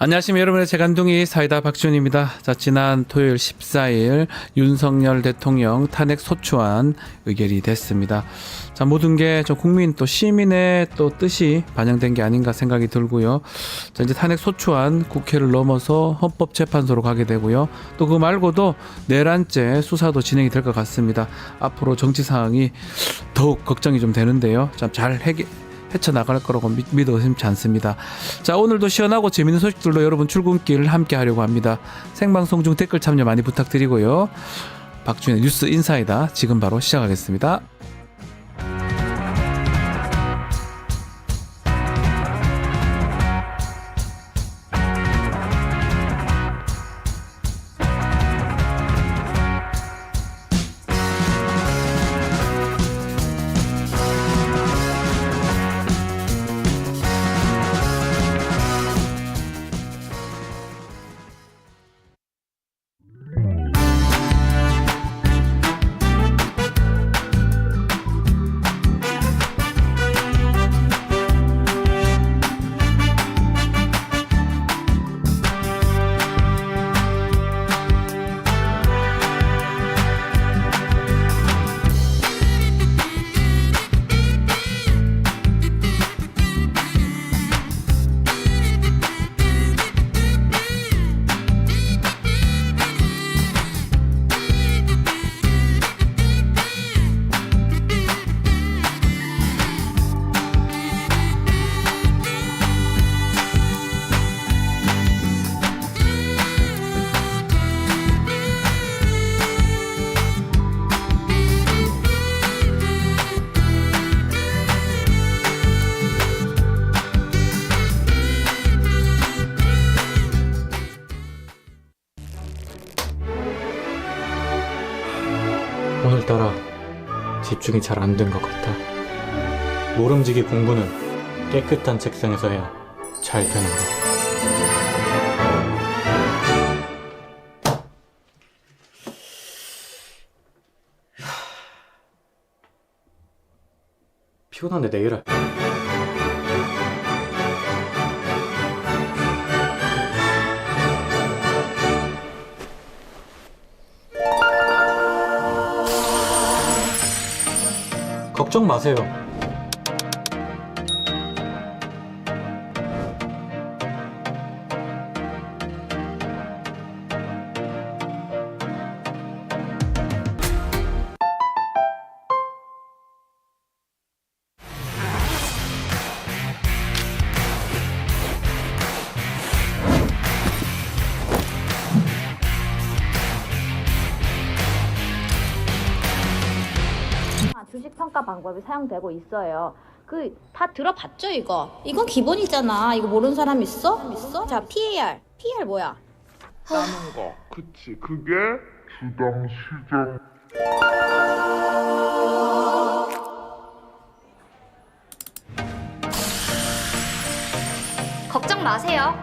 안녕하십니까 여러분의 재간둥이 사이다 박지훈입니다. 자, 지난 토요일 14일 윤석열 대통령 탄핵 소추안 의결이 됐습니다. 자, 모든 게 저 국민 또 시민의 또 뜻이 반영된 게 아닌가 생각이 들고요. 자, 이제 탄핵 소추안 국회를 넘어서 헌법재판소로 가게 되고요. 또 그 말고도 내란죄 수사도 진행이 될 것 같습니다. 앞으로 정치 상황이 더욱 걱정이 좀 되는데요. 참 잘 헤쳐나갈 거라고 믿어 의심치 않습니다. 자, 오늘도 시원하고 재밌는 소식들로 여러분 출근길 함께 하려고 합니다. 생방송 중 댓글 참여 많이 부탁드리고요. 박준의 뉴스 인사이다 지금 바로 시작하겠습니다. 오늘따라 집중이 잘 안 된 것 같아. 모름지기 공부는 깨끗한 책상에서 해야 잘 되는 거. 피곤한데 내일 할. 걱정 마세요. 주식 평가 방법이 사용되고 있어요. 그 다 들어봤죠 이거? 이건 기본이잖아. 이거 모르는 사람 있어? 있어? 자, PAR 뭐야? 따는 거. 그치. 그게 주당 시장. 걱정 마세요.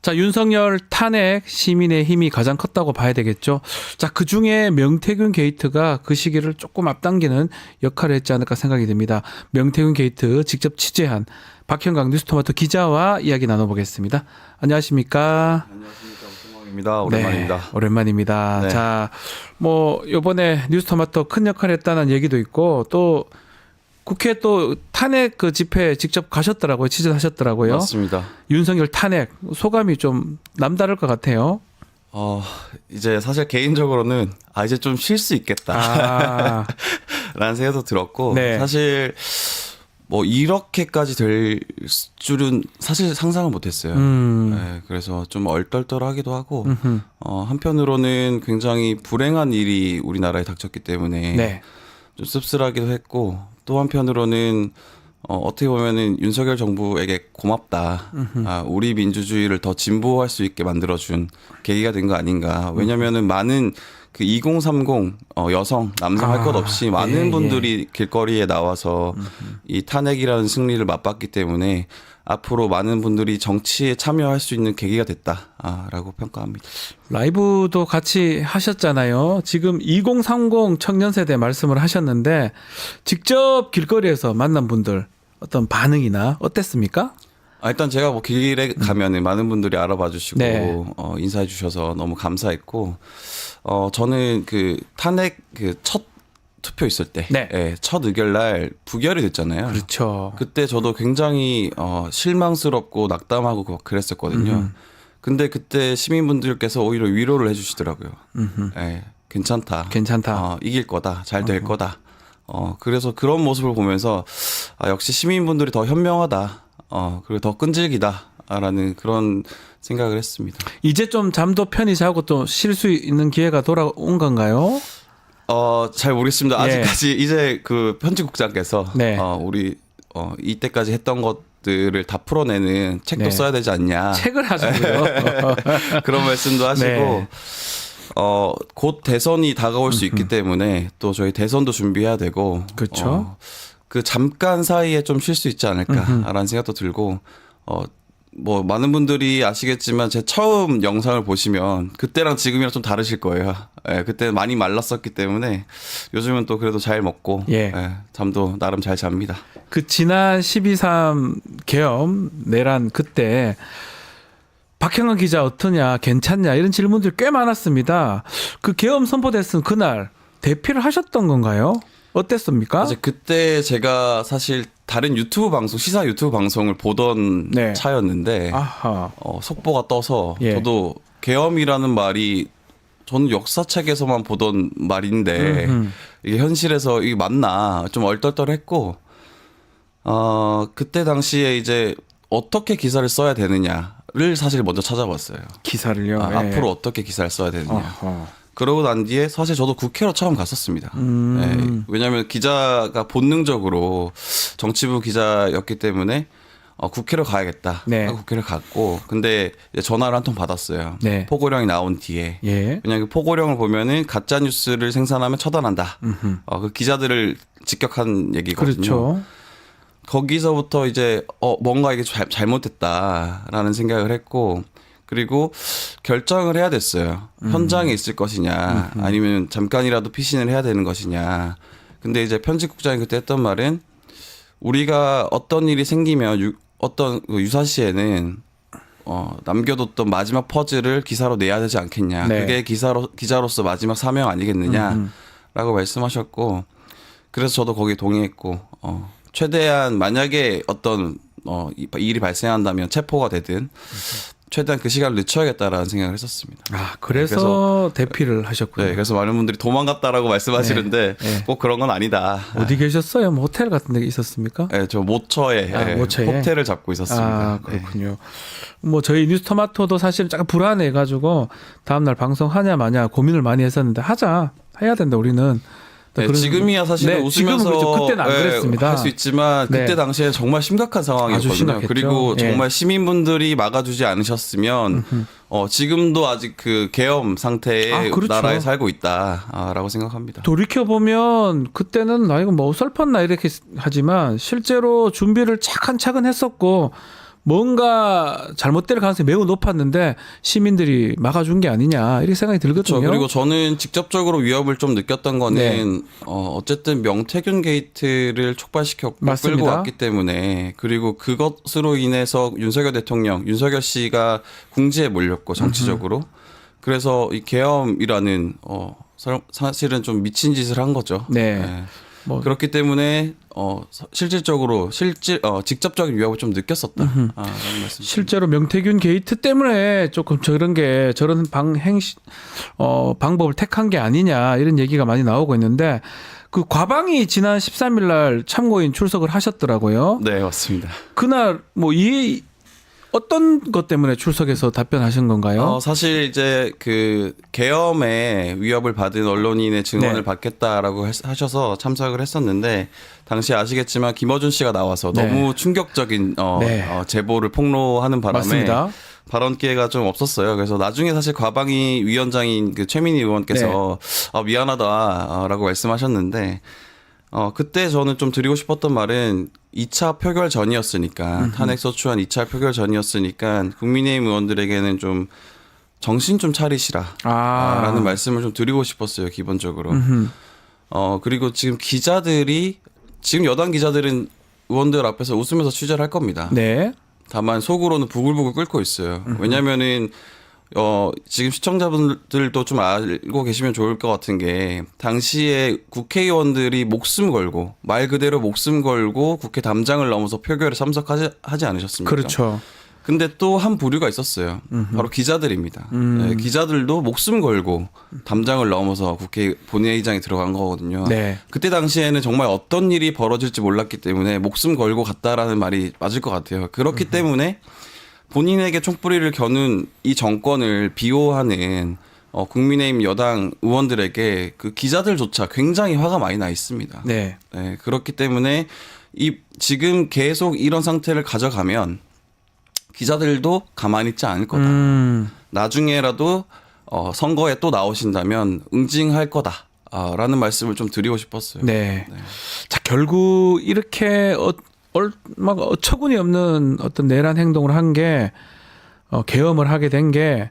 자, 윤석열 탄핵 시민의 힘이 가장 컸다고 봐야 되겠죠. 자, 그 중에 명태균 게이트가 그 시기를 조금 앞당기는 역할을 했지 않을까 생각이 듭니다. 명태균 게이트 직접 취재한 박형광 뉴스토마토 기자와 이야기 나눠보겠습니다. 안녕하십니까? 안녕하십니까, 김성광입니다. 오랜만입니다. 네, 오랜만입니다. 네. 자, 뭐 이번에 뉴스토마토 큰 역할을 했다는 얘기도 있고 또 국회 또 탄핵 그 집회 직접 가셨더라고요. 취재하셨더라고요. 맞습니다. 윤석열 탄핵 소감이 좀 남다를 것 같아요. 이제 사실 개인적으로는 이제 좀 쉴 수 있겠다 라는 생각도 들었고 네. 사실 뭐 이렇게까지 될 줄은 사실 상상을 못했어요. 네, 그래서 좀 얼떨떨하기도 하고 한편으로는 굉장히 불행한 일이 우리나라에 닥쳤기 때문에 네. 좀 씁쓸하기도 했고 또 한편으로는 어떻게 보면은 윤석열 정부에게 고맙다. 우리 민주주의를 더 진보할 수 있게 만들어준 계기가 된 거 아닌가. 왜냐면은 많은 그 2030 여성, 남성 할 것 없이 많은 분들이 길거리에 나와서 이 탄핵이라는 승리를 맛봤기 때문에 앞으로 많은 분들이 정치에 참여할 수 있는 계기가 됐다라고 평가합니다. 라이브도 같이 하셨잖아요. 지금 2030 청년 세대 말씀을 하셨는데 직접 길거리에서 만난 분들 어떤 반응이나 어땠습니까? 일단 제가 뭐 길에 가면은 많은 분들이 알아봐 주시고 네. 인사해 주셔서 너무 감사했고 저는 그 탄핵 그 첫 투표 있을 때 네. 예, 첫 의결 날 부결이 됐잖아요. 그렇죠. 그때 저도 굉장히 실망스럽고 낙담하고 그랬었거든요. 근데 그때 시민분들께서 오히려 위로를 해주시더라고요. 예, 괜찮다. 괜찮다. 이길 거다. 잘 될 거다. 그래서 그런 모습을 보면서 역시 시민분들이 더 현명하다. 그리고 더 끈질기다라는 그런 생각을 했습니다. 이제 좀 잠도 편히 자고 또 쉴 수 있는 기회가 돌아온 건가요? 잘 모르겠습니다. 예. 아직까지 이제 그 편집국장께서 네. 우리 이때까지 했던 것들을 다 풀어내는 책도 네. 써야 되지 않냐. 책을 하자고요. 그런 말씀도 하시고 네. 곧 대선이 다가올 수 있기 때문에 또 저희 대선도 준비해야 되고 그렇죠. 그 잠깐 사이에 좀 쉴 수 있지 않을까라는 생각도 들고 뭐 많은 분들이 아시겠지만 제 처음 영상을 보시면 그때랑 지금이랑 좀 다르실 거예요. 예, 그때 많이 말랐었기 때문에 요즘은 또 그래도 잘 먹고 예. 잠도 나름 잘 잡니다. 그 지난 12.3 계엄 내란 그때 박형은 기자 어떠냐 괜찮냐 이런 질문들 꽤 많았습니다. 그 계엄 선포됐은 그날 대피를 하셨던 건가요? 어땠습니까? 사실 그때 제가 사실 다른 유튜브 방송 시사 유튜브 방송을 보던 네. 차였는데 아하. 속보가 떠서 예. 저도 계엄이라는 말이 저는 역사책에서만 보던 말인데 이게 현실에서 이게 맞나 좀 얼떨떨했고 그때 당시에 이제 어떻게 기사를 써야 되느냐를 사실 먼저 찾아봤어요. 기사를요. 예. 앞으로 어떻게 기사를 써야 되느냐. 어허. 그러고 난 뒤에 사실 저도 국회로 처음 갔었습니다. 네, 왜냐하면 기자가 본능적으로 정치부 기자였기 때문에 국회로 가야겠다. 네. 하고 국회를 갔고 근데 이제 전화를 한 통 받았어요. 네. 포고령이 나온 뒤에. 예. 왜냐하면 그 포고령을 보면은 가짜 뉴스를 생산하면 처단한다. 그 기자들을 직격한 얘기거든요. 그렇죠. 거기서부터 이제 뭔가 이게 잘못됐다라는 생각을 했고 그리고 결정을 해야 됐어요. 현장에 있을 것이냐 아니면 잠깐이라도 피신을 해야 되는 것이냐. 근데 이제 편집국장이 그때 했던 말은 우리가 어떤 일이 생기면 어떤 그 유사시에는 남겨뒀던 마지막 퍼즐을 기사로 내야 되지 않겠냐. 네. 그게 기자로서 마지막 사명 아니겠느냐라고 말씀하셨고 그래서 저도 거기에 동의했고 최대한 만약에 어떤 일이 발생한다면 체포가 되든 최대한 그 시간을 늦춰야겠다라는 생각을 했었습니다. 그래서 대피를 하셨군요. 네, 그래서 많은 분들이 도망갔다라고 말씀하시는데 네. 꼭 그런 건 아니다. 어디 계셨어요? 뭐 호텔 같은 데 있었습니까? 네, 저 모처에, 모처에? 호텔을 잡고 있었습니다. 네. 그렇군요. 뭐 저희 뉴스토마토도 사실 약간 불안해가지고 다음날 방송하냐 마냐 고민을 많이 했었는데 해야 된다 우리는. 네, 지금이야 사실 네, 웃으면서 지금은 그렇죠. 그때는 안 그랬습니다. 할 수 있지만 그때 네. 당시에 정말 심각한 아주 상황이었거든요. 심각했죠. 그리고 예. 정말 시민분들이 막아주지 않으셨으면 지금도 아직 그 계엄 상태의 그렇죠. 나라에 살고 있다라고 생각합니다. 돌이켜보면 그때는 이거 뭐 어설펐나 이렇게 하지만 실제로 준비를 차근차근 했었고 뭔가 잘못될 가능성이 매우 높았는데 시민들이 막아준 게 아니냐 이렇게 생각이 들거든요. 그렇죠. 그리고 저는 직접적으로 위협을 좀 느꼈던 거는 네. 어쨌든 명태균 게이트를 촉발시켰고 맞습니다. 끌고 왔기 때문에 그리고 그것으로 인해서 윤석열 씨가 궁지에 몰렸고 정치적으로 그래서 이 계엄이라는 사실은 좀 미친 짓을 한 거죠. 네. 뭐 그렇기 때문에 실질적으로 직접적인 위협을 좀 느꼈었다. 라는 말씀. 실제로 명태균 게이트 때문에 조금 저런 방법을 택한 게 아니냐 이런 얘기가 많이 나오고 있는데 그 과방이 지난 13일 날 참고인 출석을 하셨더라고요. 네, 맞습니다. 그날 뭐 어떤 것 때문에 출석해서 답변하신 건가요? 사실 이제 그 계엄에 위협을 받은 언론인의 증언을 네. 받겠다라고 하셔서 참석을 했었는데 당시 아시겠지만 김어준 씨가 나와서 네. 너무 충격적인 제보를 폭로하는 바람에 맞습니다. 발언 기회가 좀 없었어요. 그래서 나중에 사실 과방위 위원장인 그 최민희 의원께서 미안하다라고 말씀하셨는데 그때 저는 좀 드리고 싶었던 말은 2차 표결 전이었으니까 탄핵 소추안 2차 표결 전이었으니까 국민의힘 의원들에게는 좀 정신 좀 차리시라 라는 말씀을 좀 드리고 싶었어요. 기본적으로. 그리고 지금 지금 여당 기자들은 의원들 앞에서 웃으면서 취재를 할 겁니다. 네. 다만 속으로는 부글부글 끓고 있어요. 왜냐면은 지금 시청자분들도 좀 알고 계시면 좋을 것 같은 게 당시에 국회의원들이 목숨 걸고 말 그대로 목숨 걸고 국회 담장을 넘어서 표결에 참석하지 않으셨습니까? 그렇죠. 근데 또 한 부류가 있었어요. 바로 기자들입니다. 네, 기자들도 목숨 걸고 담장을 넘어서 국회 본회의장에 들어간 거거든요. 네. 그때 당시에는 정말 어떤 일이 벌어질지 몰랐기 때문에 목숨 걸고 갔다라는 말이 맞을 것 같아요. 그렇기 때문에 본인에게 촛불이를 겨눈 이 정권을 비호하는 국민의힘 여당 의원들에게 그 기자들조차 굉장히 화가 많이 나 있습니다. 네. 네, 그렇기 때문에 지금 계속 이런 상태를 가져가면 기자들도 가만히 있지 않을 거다. 나중에라도 선거에 또 나오신다면 응징할 거다라는 말씀을 좀 드리고 싶었어요. 네. 자, 결국 이렇게 막 어처구니 없는 어떤 내란 행동을 한 게 계엄을 하게 된 게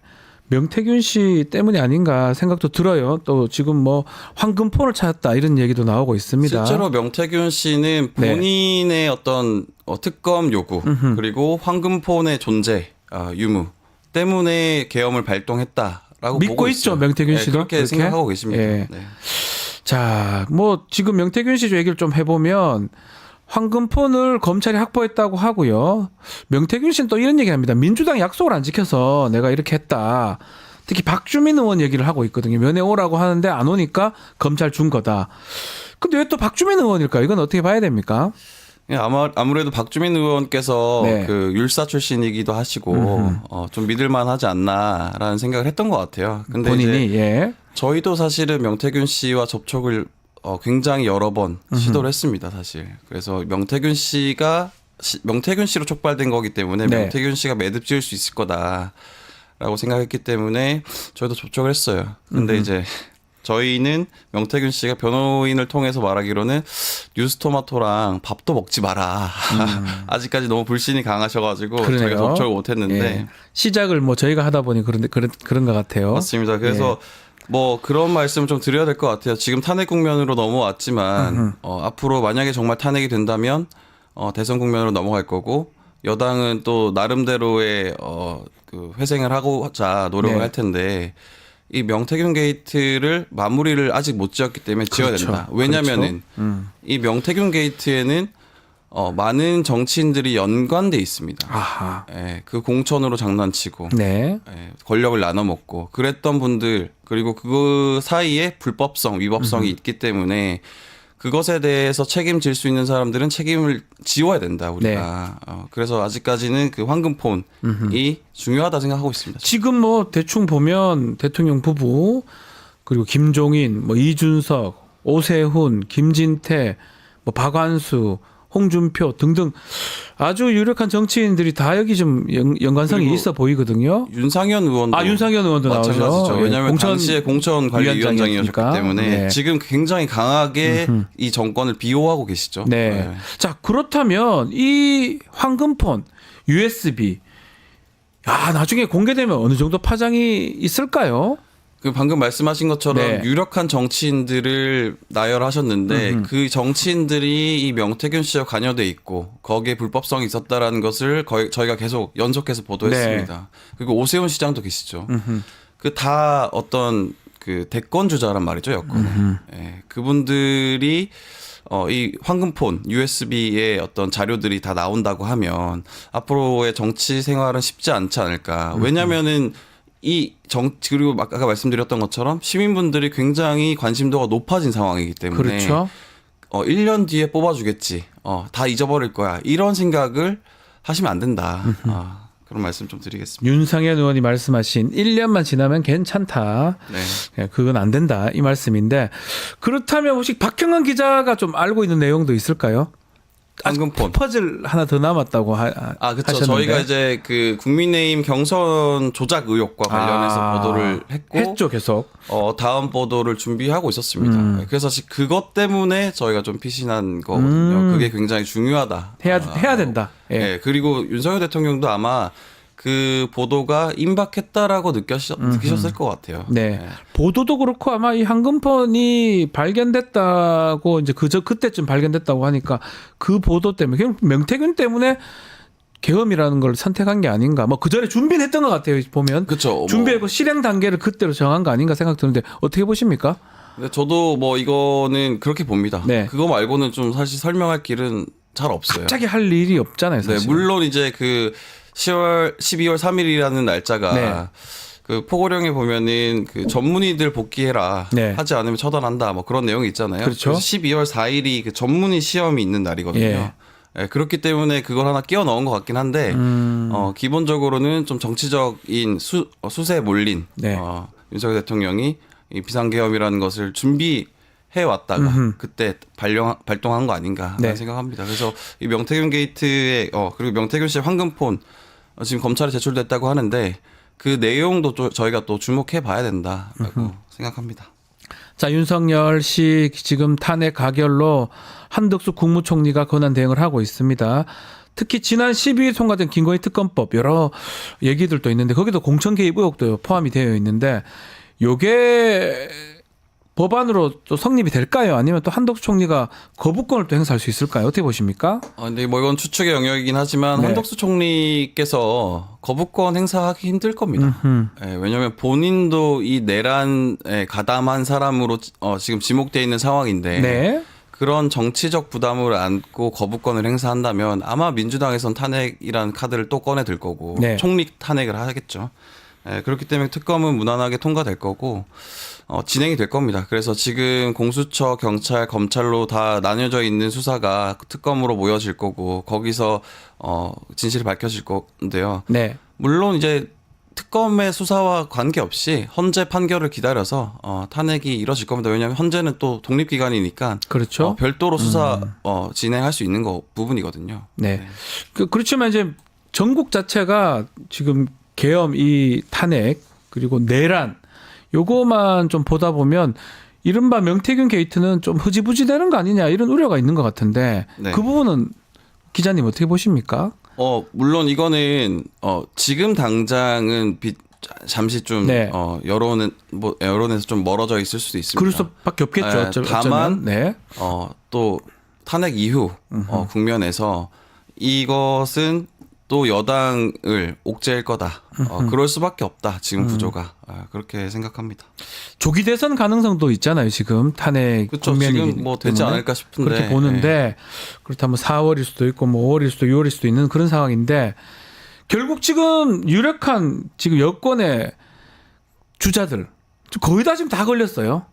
명태균 씨 때문이 아닌가 생각도 들어요. 또 지금 뭐 황금폰을 찾았다 이런 얘기도 나오고 있습니다. 실제로 명태균 씨는 본인의 어떤 특검 요구 그리고 황금폰의 존재 유무 때문에 계엄을 발동했다라고 믿고 보고 있죠. 있어요. 명태균 씨도 그렇게 생각하고 계십니다. 예. 네. 자, 뭐 지금 명태균 씨 얘기를 좀 해보면 황금폰을 검찰이 확보했다고 하고요. 명태균 씨는 또 이런 얘기합니다. 민주당 약속을 안 지켜서 내가 이렇게 했다. 특히 박주민 의원 얘기를 하고 있거든요. 면회 오라고 하는데 안 오니까 검찰 준 거다. 근데 왜 또 박주민 의원일까? 이건 어떻게 봐야 됩니까? 예, 아무래도 박주민 의원께서 네. 그 율사 출신이기도 하시고 좀 믿을만하지 않나라는 생각을 했던 것 같아요. 근데 본인이 이제 저희도 사실은 명태균 씨와 접촉을 굉장히 여러 번 시도를 했습니다, 사실. 그래서 명태균 씨로 촉발된 거기 때문에 네. 명태균 씨가 매듭 지을 수 있을 거다라고 생각했기 때문에 저희도 접촉을 했어요. 근데 이제 저희는 명태균 씨가 변호인을 통해서 말하기로는 뉴스토마토랑 밥도 먹지 마라. 아직까지 너무 불신이 강하셔가지고 그러네요. 저희가 접촉을 못했는데 예. 시작을 뭐 저희가 하다 보니 그런 것 같아요. 맞습니다. 그래서 뭐 그런 말씀을 좀 드려야 될 것 같아요. 지금 탄핵 국면으로 넘어왔지만 앞으로 만약에 정말 탄핵이 된다면 대선 국면으로 넘어갈 거고 여당은 또 나름대로의 그 회생을 하고자 노력을 네. 할 텐데 이 명태균 게이트를 마무리를 아직 못 지었기 때문에 지어야 그렇죠. 된다. 왜냐면은 이 명태균 게이트에는 많은 정치인들이 연관돼 있습니다. 아하. 예, 그 공천으로 장난치고 네. 예, 권력을 나눠 먹고 그랬던 분들 그리고 그 사이에 불법성, 위법성이 있기 때문에 그것에 대해서 책임질 수 있는 사람들은 책임을 지워야 된다 우리가. 그래서 아직까지는 그 황금폰이 중요하다 생각하고 있습니다. 지금 뭐 대충 보면 대통령 부부 그리고 김종인, 뭐 이준석, 오세훈, 김진태, 뭐 박완수, 홍준표 등등 아주 유력한 정치인들이 다 여기 좀 연관성이 있어 보이거든요. 윤상현 의원도 윤상현 의원도 마찬가지죠. 나오죠. 왜냐하면 당시에 공천관리위원장이었기 때문에 네. 지금 굉장히 강하게 이 정권을 비호하고 계시죠. 네. 자, 그렇다면 이 황금폰 USB 나중에 공개되면 어느 정도 파장이 있을까요? 그 방금 말씀하신 것처럼 네. 유력한 정치인들을 나열하셨는데 그 정치인들이 이 명태균 씨와 관여돼 있고 거기에 불법성이 있었다라는 것을 저희가 계속 연속해서 보도했습니다. 네. 그리고 오세훈 시장도 계시죠. 그 다 어떤 그 대권 주자란 말이죠, 여권에. 예, 그분들이 이 황금폰 USB의 어떤 자료들이 다 나온다고 하면 앞으로의 정치 생활은 쉽지 않지 않을까. 왜냐면은 그리고 아까 말씀드렸던 것처럼 시민분들이 굉장히 관심도가 높아진 상황이기 때문에 그렇죠. 1년 뒤에 뽑아주겠지. 다 잊어버릴 거야. 이런 생각을 하시면 안 된다. 그런 말씀 좀 드리겠습니다. 윤상현 의원이 말씀하신 1년만 지나면 괜찮다. 네. 그건 안 된다. 이 말씀인데 그렇다면 혹시 박형근 기자가 좀 알고 있는 내용도 있을까요? 황금폰. 퍼즐 하나 더 남았다고 그렇죠. 하셨는데. 저희가 이제 그 국민의힘 경선 조작 의혹과 관련해서 보도를 했고 했죠, 계속. 다음 보도를 준비하고 있었습니다. 그래서 그것 때문에 저희가 좀 피신한 거거든요. 그게 굉장히 중요하다. 해야 된다. 예. 네, 그리고 윤석열 대통령도 아마 그 보도가 임박했다라고 느끼셨을 것 같아요. 네. 보도도 그렇고 아마 이 황금폰이 발견됐다고 이제 그때쯤 발견됐다고 하니까 그 보도 때문에 그냥 명태균 때문에 계엄이라는 걸 선택한 게 아닌가. 뭐 그 전에 준비는 했던 것 같아요. 보면. 그렇죠. 준비하고 실행 단계를 그때로 정한 거 아닌가 생각 드는데 어떻게 보십니까? 근데 저도 뭐 이거는 그렇게 봅니다. 네. 그거 말고는 좀 사실 설명할 길은 잘 없어요. 갑자기 할 일이 없잖아요. 네, 사실. 물론 이제 그 12월 3일이라는 날짜가 네. 그 포고령에 보면은 그 전문의들 복귀해라 네. 하지 않으면 처단한다 뭐 그런 내용이 있잖아요. 그렇죠. 그래서 12월 4일이 그 전문의 시험이 있는 날이거든요. 예. 예, 그렇기 때문에 그걸 하나 끼워 넣은 것 같긴 한데 기본적으로는 좀 정치적인 수세에 몰린 네. 윤석열 대통령이 이 비상계엄이라는 것을 준비해 왔다가 그때 발동한 거 아닌가 네. 생각합니다. 그래서 이 명태균 게이트에 그리고 명태균 씨의 황금폰 지금 검찰에 제출됐다고 하는데 그 내용도 저희가 또 주목해 봐야 된다라고 생각합니다. 자, 윤석열 씨 지금 탄핵 가결로 한덕수 국무총리가 권한 대행을 하고 있습니다. 특히 지난 12일 통과된 김건희 특검법 여러 얘기들도 있는데 거기도 공천 개입 의혹도 포함이 되어 있는데 요게 법안으로 또 성립이 될까요? 아니면 또 한덕수 총리가 거부권을 또 행사할 수 있을까요? 어떻게 보십니까? 근데 뭐 이건 추측의 영역이긴 하지만 네. 한덕수 총리께서 거부권 행사하기 힘들 겁니다. 예, 왜냐하면 본인도 이 내란에 가담한 사람으로 지금 지목되어 있는 상황인데 네. 그런 정치적 부담을 안고 거부권을 행사한다면 아마 민주당에선 탄핵이라는 카드를 또 꺼내 들 거고 네. 총리 탄핵을 하겠죠. 예, 그렇기 때문에 특검은 무난하게 통과될 거고 진행이 될 겁니다. 그래서 지금 공수처, 경찰, 검찰로 다 나뉘어져 있는 수사가 특검으로 모여질 거고 거기서 진실이 밝혀질 건데요. 네. 물론 이제 특검의 수사와 관계없이 헌재 판결을 기다려서 탄핵이 이뤄질 겁니다. 왜냐하면 헌재는 또 독립기관이니까 그렇죠. 별도로 수사 진행할 수 있는 부분이거든요. 네. 그렇지만 이제 전국 자체가 지금 계엄, 이 탄핵 그리고 내란 요거만 좀 보다 보면 이른바 명태균 게이트는 좀 흐지부지 되는 거 아니냐 이런 우려가 있는 것 같은데 네. 그 부분은 기자님 어떻게 보십니까? 물론 이거는 지금 당장은 잠시 좀 네. 여론에서 좀 멀어져 있을 수도 있습니다. 그럴 수밖에 없겠죠. 네, 다만 네. 또 탄핵 이후 국면에서 이것은 또 여당을 옥죄일 거다. 그럴 수밖에 없다. 지금 구조가 그렇게 생각합니다. 조기 대선 가능성도 있잖아요. 지금 탄핵 그렇죠. 국면이기 지금 뭐 되지 때문에. 않을까 싶은데 그렇게 보는데 그렇다면 4월일 수도 있고 뭐 5월일 수도 6월일 수도 있는 그런 상황인데 결국 지금 유력한 지금 여권의 주자들 거의 다 지금 다 걸렸어요.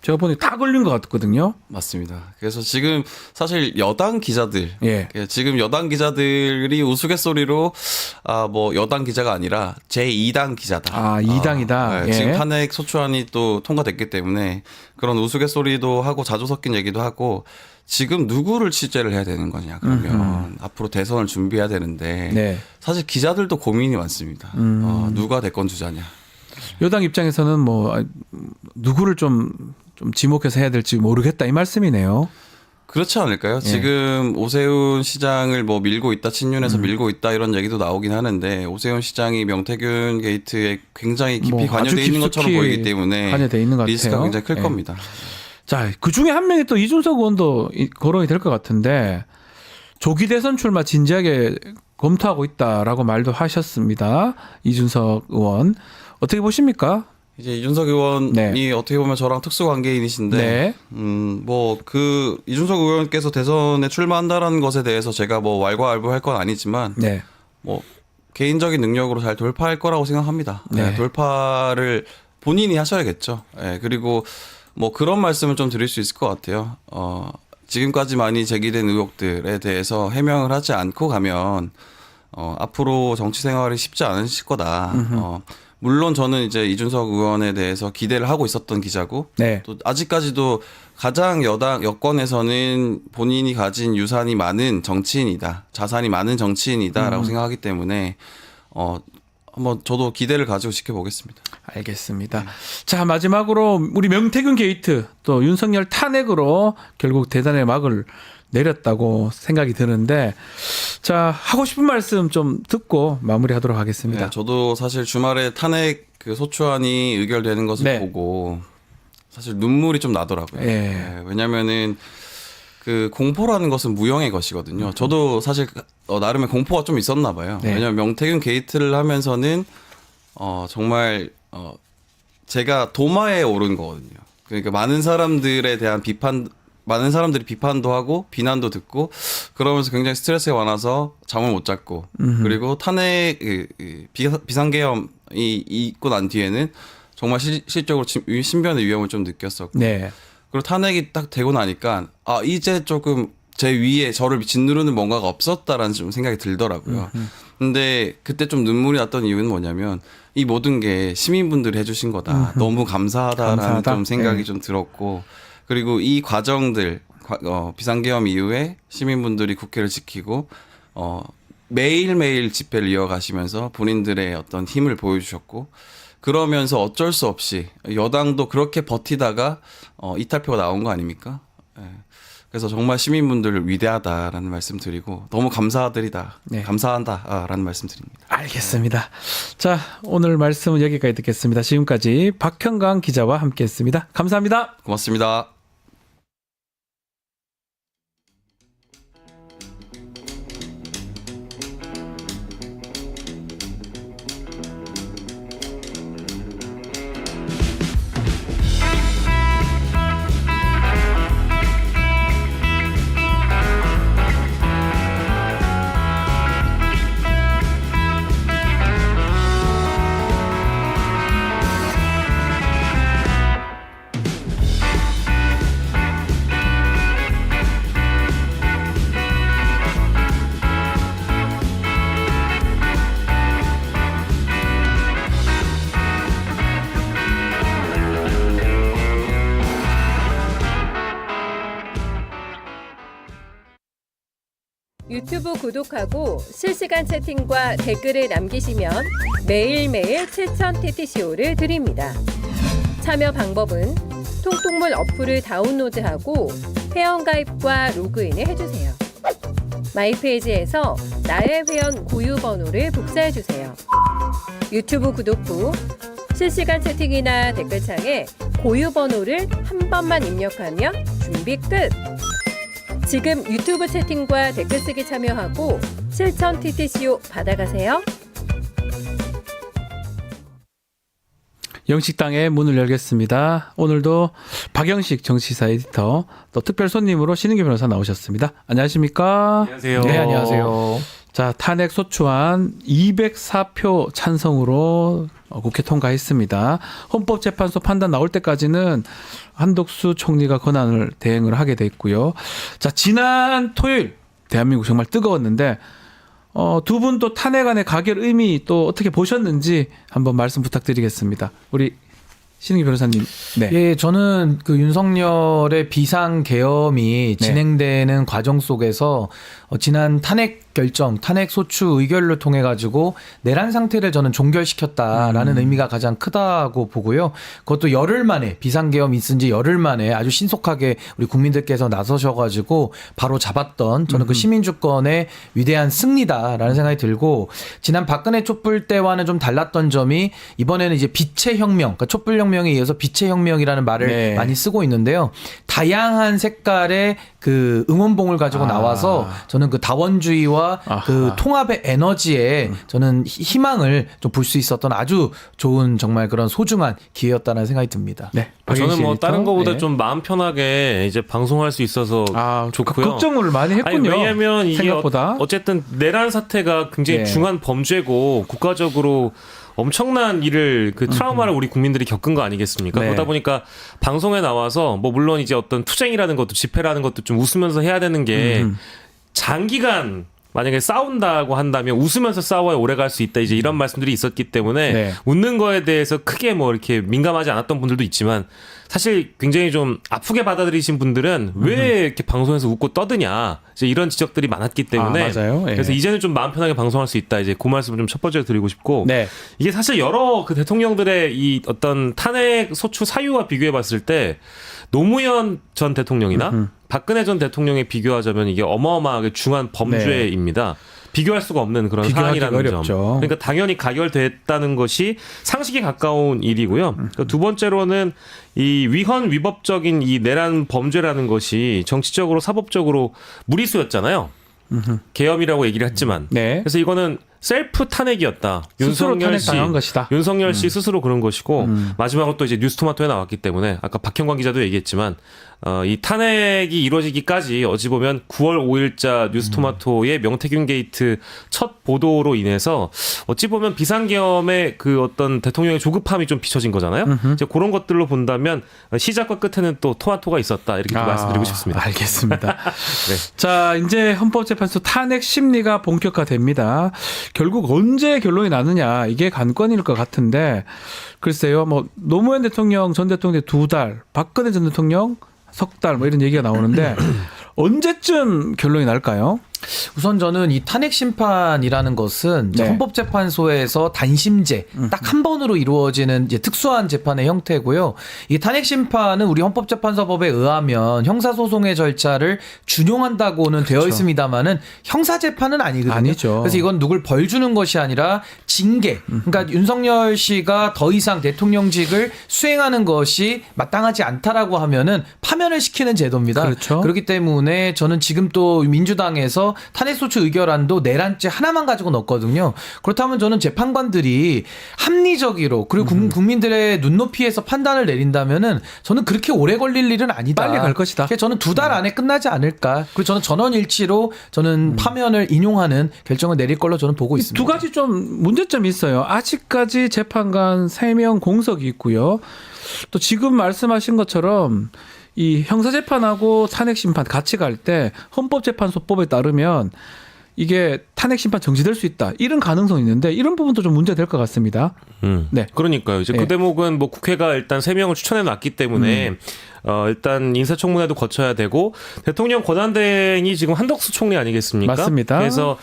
제가 보니 다 걸린 것 같거든요. 맞습니다. 그래서 지금 사실 여당 기자들, 예. 지금 여당 기자들이 우스갯소리로 뭐 여당 기자가 아니라 제2당 기자다. 2당이다. 예. 지금 탄핵 소추안이 또 통과됐기 때문에 그런 우스갯소리도 하고 자주 섞인 얘기도 하고 지금 누구를 취재를 해야 되는 거냐 그러면 앞으로 대선을 준비해야 되는데 네. 사실 기자들도 고민이 많습니다. 누가 대권 주자냐. 여당 입장에서는 뭐 누구를 좀 지목해서 해야 될지 모르겠다 이 말씀이네요. 그렇지 않을까요? 예. 지금 오세훈 시장을 뭐 밀고 있다, 친윤에서 밀고 있다 이런 얘기도 나오긴 하는데 오세훈 시장이 명태균 게이트에 굉장히 깊이 뭐 관여되어 아주 있는 것처럼 깊숙이 보이기 때문에 관여돼 있는 것 리스크가 같아요. 굉장히 클 예. 겁니다. 자, 그 중에 한 명이 또 이준석 의원도 거론이 될 것 같은데 조기 대선 출마 진지하게 검토하고 있다라고 말도 하셨습니다. 이준석 의원 어떻게 보십니까? 이제 이준석 의원이 네. 어떻게 보면 저랑 특수 관계인이신데, 네. 뭐 그 이준석 의원께서 대선에 출마한다라는 것에 대해서 제가 뭐 왈가왈부할 건 아니지만, 네. 뭐 개인적인 능력으로 잘 돌파할 거라고 생각합니다. 네. 돌파를 본인이 하셔야겠죠. 그리고 뭐 그런 말씀을 좀 드릴 수 있을 것 같아요. 지금까지 많이 제기된 의혹들에 대해서 해명을 하지 않고 가면 앞으로 정치 생활이 쉽지 않으실 거다. 물론 저는 이제 이준석 의원에 대해서 기대를 하고 있었던 기자고 네. 또 아직까지도 가장 여권에서는 본인이 가진 유산이 많은 정치인이다, 자산이 많은 정치인이다라고 생각하기 때문에 한번 저도 기대를 가지고 지켜보겠습니다. 알겠습니다. 자, 마지막으로 우리 명태균 게이트 또 윤석열 탄핵으로 결국 대단의 막을 내렸다고 생각이 드는데, 자, 하고 싶은 말씀 좀 듣고 마무리하도록 하겠습니다. 네, 저도 사실 주말에 탄핵 그 소추안이 의결되는 것을 네. 보고 사실 눈물이 좀 나더라고요. 예. 네, 왜냐면은 그 공포라는 것은 무형의 것이거든요. 저도 사실 나름의 공포가 좀 있었나 봐요. 네. 왜냐면 명태균 게이트를 하면서는 정말 제가 도마에 오른 거거든요. 그러니까 많은 사람들에 대한 많은 사람들이 비판도 하고 비난도 듣고 그러면서 굉장히 스트레스가 많아서 잠을 못 잤고 그리고 탄핵 비상계엄이 있고 난 뒤에는 정말 실질적으로 신변의 위험을 좀 느꼈었고 네. 그리고 탄핵이 딱 되고 나니까 이제 조금 제 위에 저를 짓누르는 뭔가가 없었다라는 좀 생각이 들더라고요. 근데 그때 좀 눈물이 났던 이유는 뭐냐면 이 모든 게 시민분들이 해주신 거다. 너무 감사하다라는 감사하다. 좀 생각이 네. 좀 들었고 그리고 이 과정들 비상계엄 이후에 시민분들이 국회를 지키고 매일매일 집회를 이어가시면서 본인들의 어떤 힘을 보여주셨고 그러면서 어쩔 수 없이 여당도 그렇게 버티다가 이탈표가 나온 거 아닙니까? 예. 그래서 정말 시민분들 위대하다라는 말씀 드리고 너무 감사드리다. 네. 감사한다라는 말씀 드립니다. 알겠습니다. 자, 오늘 말씀은 여기까지 듣겠습니다. 지금까지 박형강 기자와 함께했습니다. 감사합니다. 고맙습니다. 유튜브 구독하고 실시간 채팅과 댓글을 남기시면 매일매일 7,000TTCO를 드립니다. 참여 방법은 통통물 어플을 다운로드하고 회원가입과 로그인을 해주세요. 마이페이지에서 나의 회원 고유 번호를 복사해주세요. 유튜브 구독 후 실시간 채팅이나 댓글창에 고유 번호를 한 번만 입력하면 준비 끝! 지금 유튜브 채팅과 댓글 쓰기 참여하고 7,000TTCO 받아가세요. 영식당의 문을 열겠습니다. 오늘도 박영식 정치사 에디터 또 특별 손님으로 신은규 변호사 나오셨습니다. 안녕하십니까? 안녕하세요. 네, 안녕하세요. 자, 탄핵 소추안 204표 찬성으로 국회 통과했습니다. 헌법재판소 판단 나올 때까지는 한덕수 총리가 권한을 대행을 하게 돼 있고요. 자, 지난 토요일 대한민국 정말 뜨거웠는데 두 분 또 탄핵안의 가결 의미 또 어떻게 보셨는지 한번 말씀 부탁드리겠습니다. 우리 신은기 변호사님. 네. 예, 저는 그 윤석열의 비상 계엄이 네. 진행되는 과정 속에서 지난 탄핵 결정, 탄핵 소추 의결을 통해 가지고 내란 상태를 저는 종결시켰다라는 의미가 가장 크다고 보고요. 그것도 열흘 만에 비상 계엄이 있은 지 열흘 만에 아주 신속하게 우리 국민들께서 나서셔 가지고 바로 잡았던 저는 그 시민 주권의 위대한 승리다라는 생각이 들고 지난 박근혜 촛불 때와는 좀 달랐던 점이 이번에는 이제 빛의 혁명, 그러니까 촛불 혁명에 이어서 빛의 혁명이라는 말을 네. 많이 쓰고 있는데요. 다양한 색깔의 그 응원봉을 가지고 나와서 저는 그 다원주의와 아하. 그 통합의 에너지에 저는 희망을 좀 볼 수 있었던 아주 좋은 정말 그런 소중한 기회였다는 생각이 듭니다. 네. 저는 뭐 다른 거보다 네. 좀 마음 편하게 이제 방송할 수 있어서 좋고요. 걱정을 많이 했군요. 아니, 왜냐하면 이게 생각보다. 어쨌든 내란 사태가 굉장히 네. 중한 범죄고 국가적으로 엄청난 일을 그 트라우마를 우리 국민들이 겪은 거 아니겠습니까? 네. 그러다 보니까 방송에 나와서 뭐 물론 이제 어떤 투쟁이라는 것도 집회라는 것도 좀 웃으면서 해야 되는 게 장기간 만약에 싸운다고 한다면 웃으면서 싸워야 오래 갈 수 있다. 이제 이런 말씀들이 있었기 때문에 네. 웃는 거에 대해서 크게 뭐 이렇게 민감하지 않았던 분들도 있지만 사실 굉장히 좀 아프게 받아들이신 분들은 왜 이렇게 방송에서 웃고 떠드냐. 이제 이런 지적들이 많았기 때문에 맞아요. 예. 그래서 이제는 좀 마음 편하게 방송할 수 있다. 이제 그 말씀을 좀 첫 번째로 드리고 싶고 네. 이게 사실 여러 그 대통령들의 이 어떤 탄핵 소추 사유와 비교해 봤을 때 노무현 전 대통령이나 박근혜 전 대통령에 비교하자면 이게 어마어마하게 중한 범죄입니다. 비교할 수가 없는 그런 비교하기 사안이라는 어렵죠. 점. 그러니까 당연히 가결됐다는 것이 상식에 가까운 일이고요. 그러니까 두 번째로는 이 위헌 위법적인 이 내란 범죄라는 것이 정치적으로 사법적으로 무리수였잖아요. 계엄이라고 얘기를 했지만. 네. 그래서 이거는 셀프 탄핵이었다. 스스로 탄핵당한 것이다. 윤석열 씨 스스로 그런 것이고 마지막으로 또 이제 뉴스토마토에 나왔기 때문에 아까 박형광 기자도 얘기했지만 이 탄핵이 이루어지기까지 어찌 보면 9월 5일자 뉴스토마토의 명태균 게이트 첫 보도로 인해서 어찌 보면 비상계엄의 그 어떤 대통령의 조급함이 좀 비춰진 거잖아요. 이제 그런 것들로 본다면 시작과 끝에는 또 토마토가 있었다 이렇게 또 말씀드리고 싶습니다. 알겠습니다. 네. 자, 이제 헌법재판소 탄핵 심리가 본격화됩니다. 결국 언제 결론이 나느냐 이게 관건일 것 같은데 글쎄요. 뭐 노무현 대통령 전 대통령 2달, 박근혜 전 대통령 석 달 뭐 이런 얘기가 나오는데 언제쯤 결론이 날까요? 우선 저는 이 탄핵 심판이라는 것은 이제 네. 헌법재판소에서 단심제 딱 한 번으로 이루어지는 이제 특수한 재판의 형태고요. 이 탄핵 심판은 우리 헌법재판소법에 의하면 형사소송의 절차를 준용한다고는 되어 있습니다만은 형사 재판은 아니거든요. 아니죠. 그래서 이건 누굴 벌 주는 것이 아니라 징계. 그러니까 윤석열 씨가 더 이상 대통령직을 수행하는 것이 마땅하지 않다라고 하면은 파면을 시키는 제도입니다. 그렇죠. 그렇기 때문에 저는 지금 또 민주당에서 탄핵소추 의결안도 내란죄 하나만 가지고 넣었거든요. 그렇다면 저는 재판관들이 합리적으로 그리고 국민들의 눈높이에서 판단을 내린다면은 저는 그렇게 오래 걸릴 일은 아니다. 빨리 갈 것이다. 그래서 저는 2달 안에 끝나지 않을까. 그리고 저는 전원일치로 저는 파면을 인용하는 결정을 내릴 걸로 저는 보고 있습니다. 두 가지 좀 문제점이 있어요. 아직까지 재판관 3명 공석이 있고요. 또 지금 말씀하신 것처럼 이 형사재판하고 탄핵심판 같이 갈 때 헌법재판소법에 따르면 이게 탄핵심판 정지될 수 있다. 이런 가능성이 있는데 이런 부분도 좀 문제될 것 같습니다. 네. 그러니까요. 이제 네. 그 대목은 뭐 국회가 일단 3명을 추천해 놨기 때문에 일단 인사청문회도 거쳐야 되고 대통령 권한대행이 지금 한덕수 총리 아니겠습니까? 맞습니다. 그래서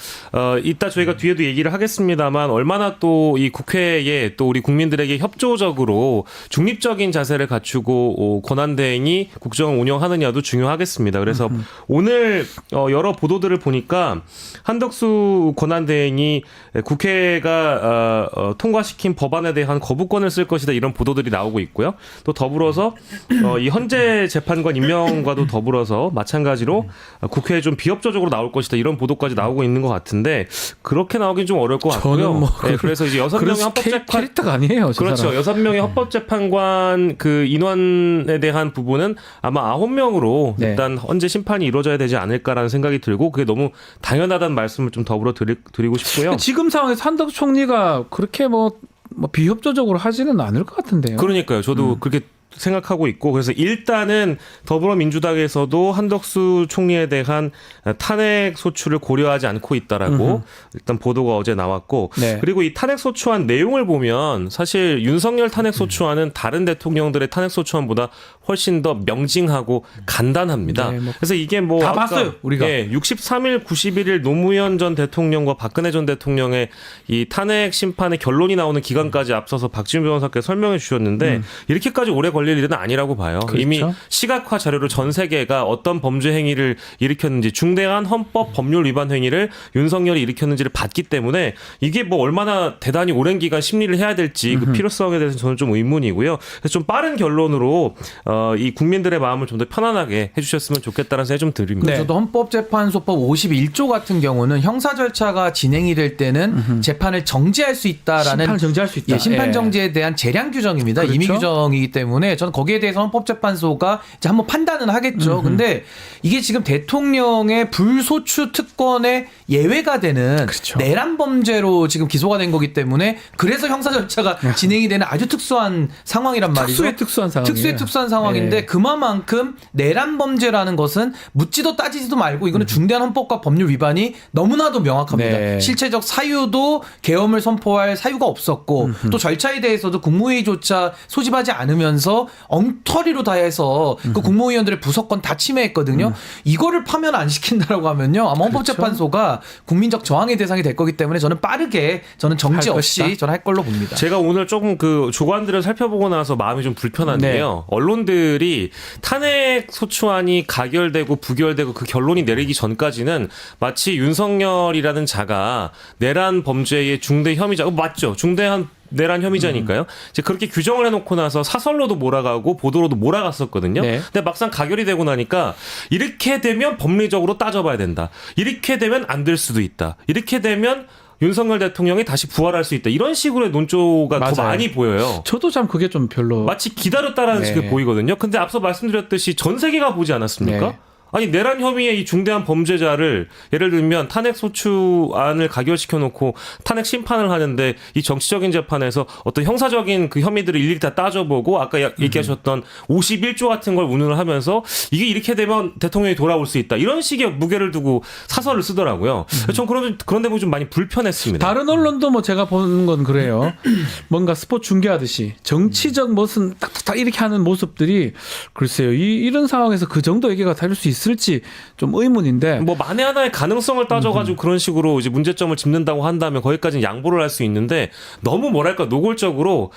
이따 저희가 뒤에도 얘기를 하겠습니다만 얼마나 또 이 국회에 또 우리 국민들에게 협조적으로 중립적인 자세를 갖추고 권한대행이 국정을 운영하느냐도 중요하겠습니다. 그래서 오늘 여러 보도들을 보니까 한덕수 권한대행이 국회가 통과시킨 법안에 대한 거부권을 쓸 것이다 이런 보도들이 나오고 있고요. 또 더불어서 이 헌재 재판관 임명과도 더불어서 마찬가지로 국회에 좀 비협조적으로 나올 것이다 이런 보도까지 나오고 있는 것 같은데 그렇게 나오긴 좀 어려울 것 같고요. 저는 뭐 네, 그래서 이제 6명의 헌법재판 캐릭터가 아니에요. 저 그렇죠. 사람. 6명의 헌법재판관 그 인원에 대한 부분은 아마 9명으로 네. 일단 헌재 심판이 이루어져야 되지 않을까라는 생각이 들고 그게 너무 당연하다는 말씀을 좀 더불어 드리고 싶고요. 지금 상황에서 한덕수 총리가 그렇게 뭐 비협조적으로 하지는 않을 것 같은데요. 그러니까요. 저도 그렇게 생각하고 있고 그래서 일단은 더불어민주당에서도 한덕수 총리에 대한 탄핵 소추를 고려하지 않고 있다라고 일단 보도가 어제 나왔고 네. 그리고 이 탄핵 소추안 내용을 보면 사실 윤석열 탄핵 소추안은 다른 대통령들의 탄핵 소추안보다 훨씬 더 명징하고 간단합니다. 네, 뭐 그래서 이게 뭐 다 아까 봤어요, 우리가. 63일 91일 노무현 전 대통령과 박근혜 전 대통령의 이 탄핵 심판의 결론이 나오는 기간까지 앞서서 박지훈 변호사께서 설명해 주셨는데 이렇게까지 오래 걸릴 일은 아니라고 봐요. 그렇죠. 이미 시각화 자료로 전 세계가 어떤 범죄 행위를 일으켰는지 중대한 헌법 법률 위반 행위를 윤석열이 일으켰는지를 봤기 때문에 이게 뭐 얼마나 대단히 오랜 기간 심리를 해야 될지 그 필요성에 대해서 저는 좀 의문이고요. 그래서 좀 빠른 결론으로 이 국민들의 마음을 좀 더 편안하게 해주셨으면 좋겠다는 생각이 좀 드립니다. 저도 헌법재판소법 51조 같은 경우는 형사 절차가 진행이 될 때는 재판을 정지할 수 있다라는 심판을 정지할 수 있다. 예, 심판 예. 정지에 대한 재량 규정입니다. 그렇죠. 임의 규정이기 때문에 저는 거기에 대해서 헌법재판소가 이제 한번 판단은 하겠죠. 근데 이게 지금 대통령의 불소추 특권의 예외가 되는 그렇죠. 내란 범죄로 지금 기소가 된 거기 때문에 그래서 형사 절차가 진행이 되는 아주 특수한 상황이란 말이죠. 특수의 특수한 상황이에요. 특수의 특수한 상황. 상황인데 예. 그만큼 내란 범죄라는 것은 묻지도 따지지도 말고 이거는 중대한 헌법과 법률 위반이 너무나도 명확합니다. 네. 실체적 사유도 계엄을 선포할 사유가 없었고 또 절차에 대해서도 국무회의조차 소집하지 않으면서 엉터리로 다 해서 그 국무위원들의 부서권 다 침해했거든요. 이거를 파면 안 시킨다라고 하면요. 아마 헌법재판소가 국민적 저항의 대상이 될 거기 때문에 저는 빠르게 저는 정지 할 없이 것이다. 저는 할 걸로 봅니다. 제가 오늘 조금 그 조관들을 살펴보고 나서 마음이 좀 불편한데요. 언론들이 탄핵 소추안이 가결되고 부결되고 그 결론이 내리기 전까지는 마치 윤석열이라는 자가 내란 범죄의 중대 혐의자, 맞죠? 중대한 내란 혐의자니까요. 이제 그렇게 규정을 해놓고 나서 사설로도 몰아가고 보도로도 몰아갔었거든요. 네. 근데 막상 가결이 되고 나니까 이렇게 되면 법리적으로 따져봐야 된다. 이렇게 되면 안 될 수도 있다. 이렇게 되면 윤석열 대통령이 다시 부활할 수 있다. 이런 식으로의 논조가 더 맞아요. 많이 보여요. 저도 참 그게 좀 별로. 마치 기다렸다라는 네. 식으로 보이거든요. 근데 앞서 말씀드렸듯이 전 세계가 보지 않았습니까? 네. 아니 내란 혐의의 이 중대한 범죄자를 예를 들면 탄핵 소추안을 가결시켜 놓고 탄핵 심판을 하는데 이 정치적인 재판에서 어떤 형사적인 그 혐의들을 일일이 다 따져보고 아까 얘기하셨던 51조 같은 걸 운운을 하면서 이게 이렇게 되면 대통령이 돌아올 수 있다. 이런 식의 무게를 두고 사설을 쓰더라고요. 전 그런 데 보면 좀 많이 불편했습니다. 다른 언론도 뭐 제가 보는 건 그래요. 뭔가 스포츠 중계하듯이 정치적 무슨 딱딱딱 이렇게 하는 모습들이 글쎄요. 이런 상황에서 그 정도 얘기가 다를 수 있을지 좀 의문인데. 뭐 만에 하나의 가능성을 따져가지고 그런 식으로 이제 문제점을 짚는다고 한다면 거기까지는 양보를 할 수 있는데 너무 뭐랄까 노골적으로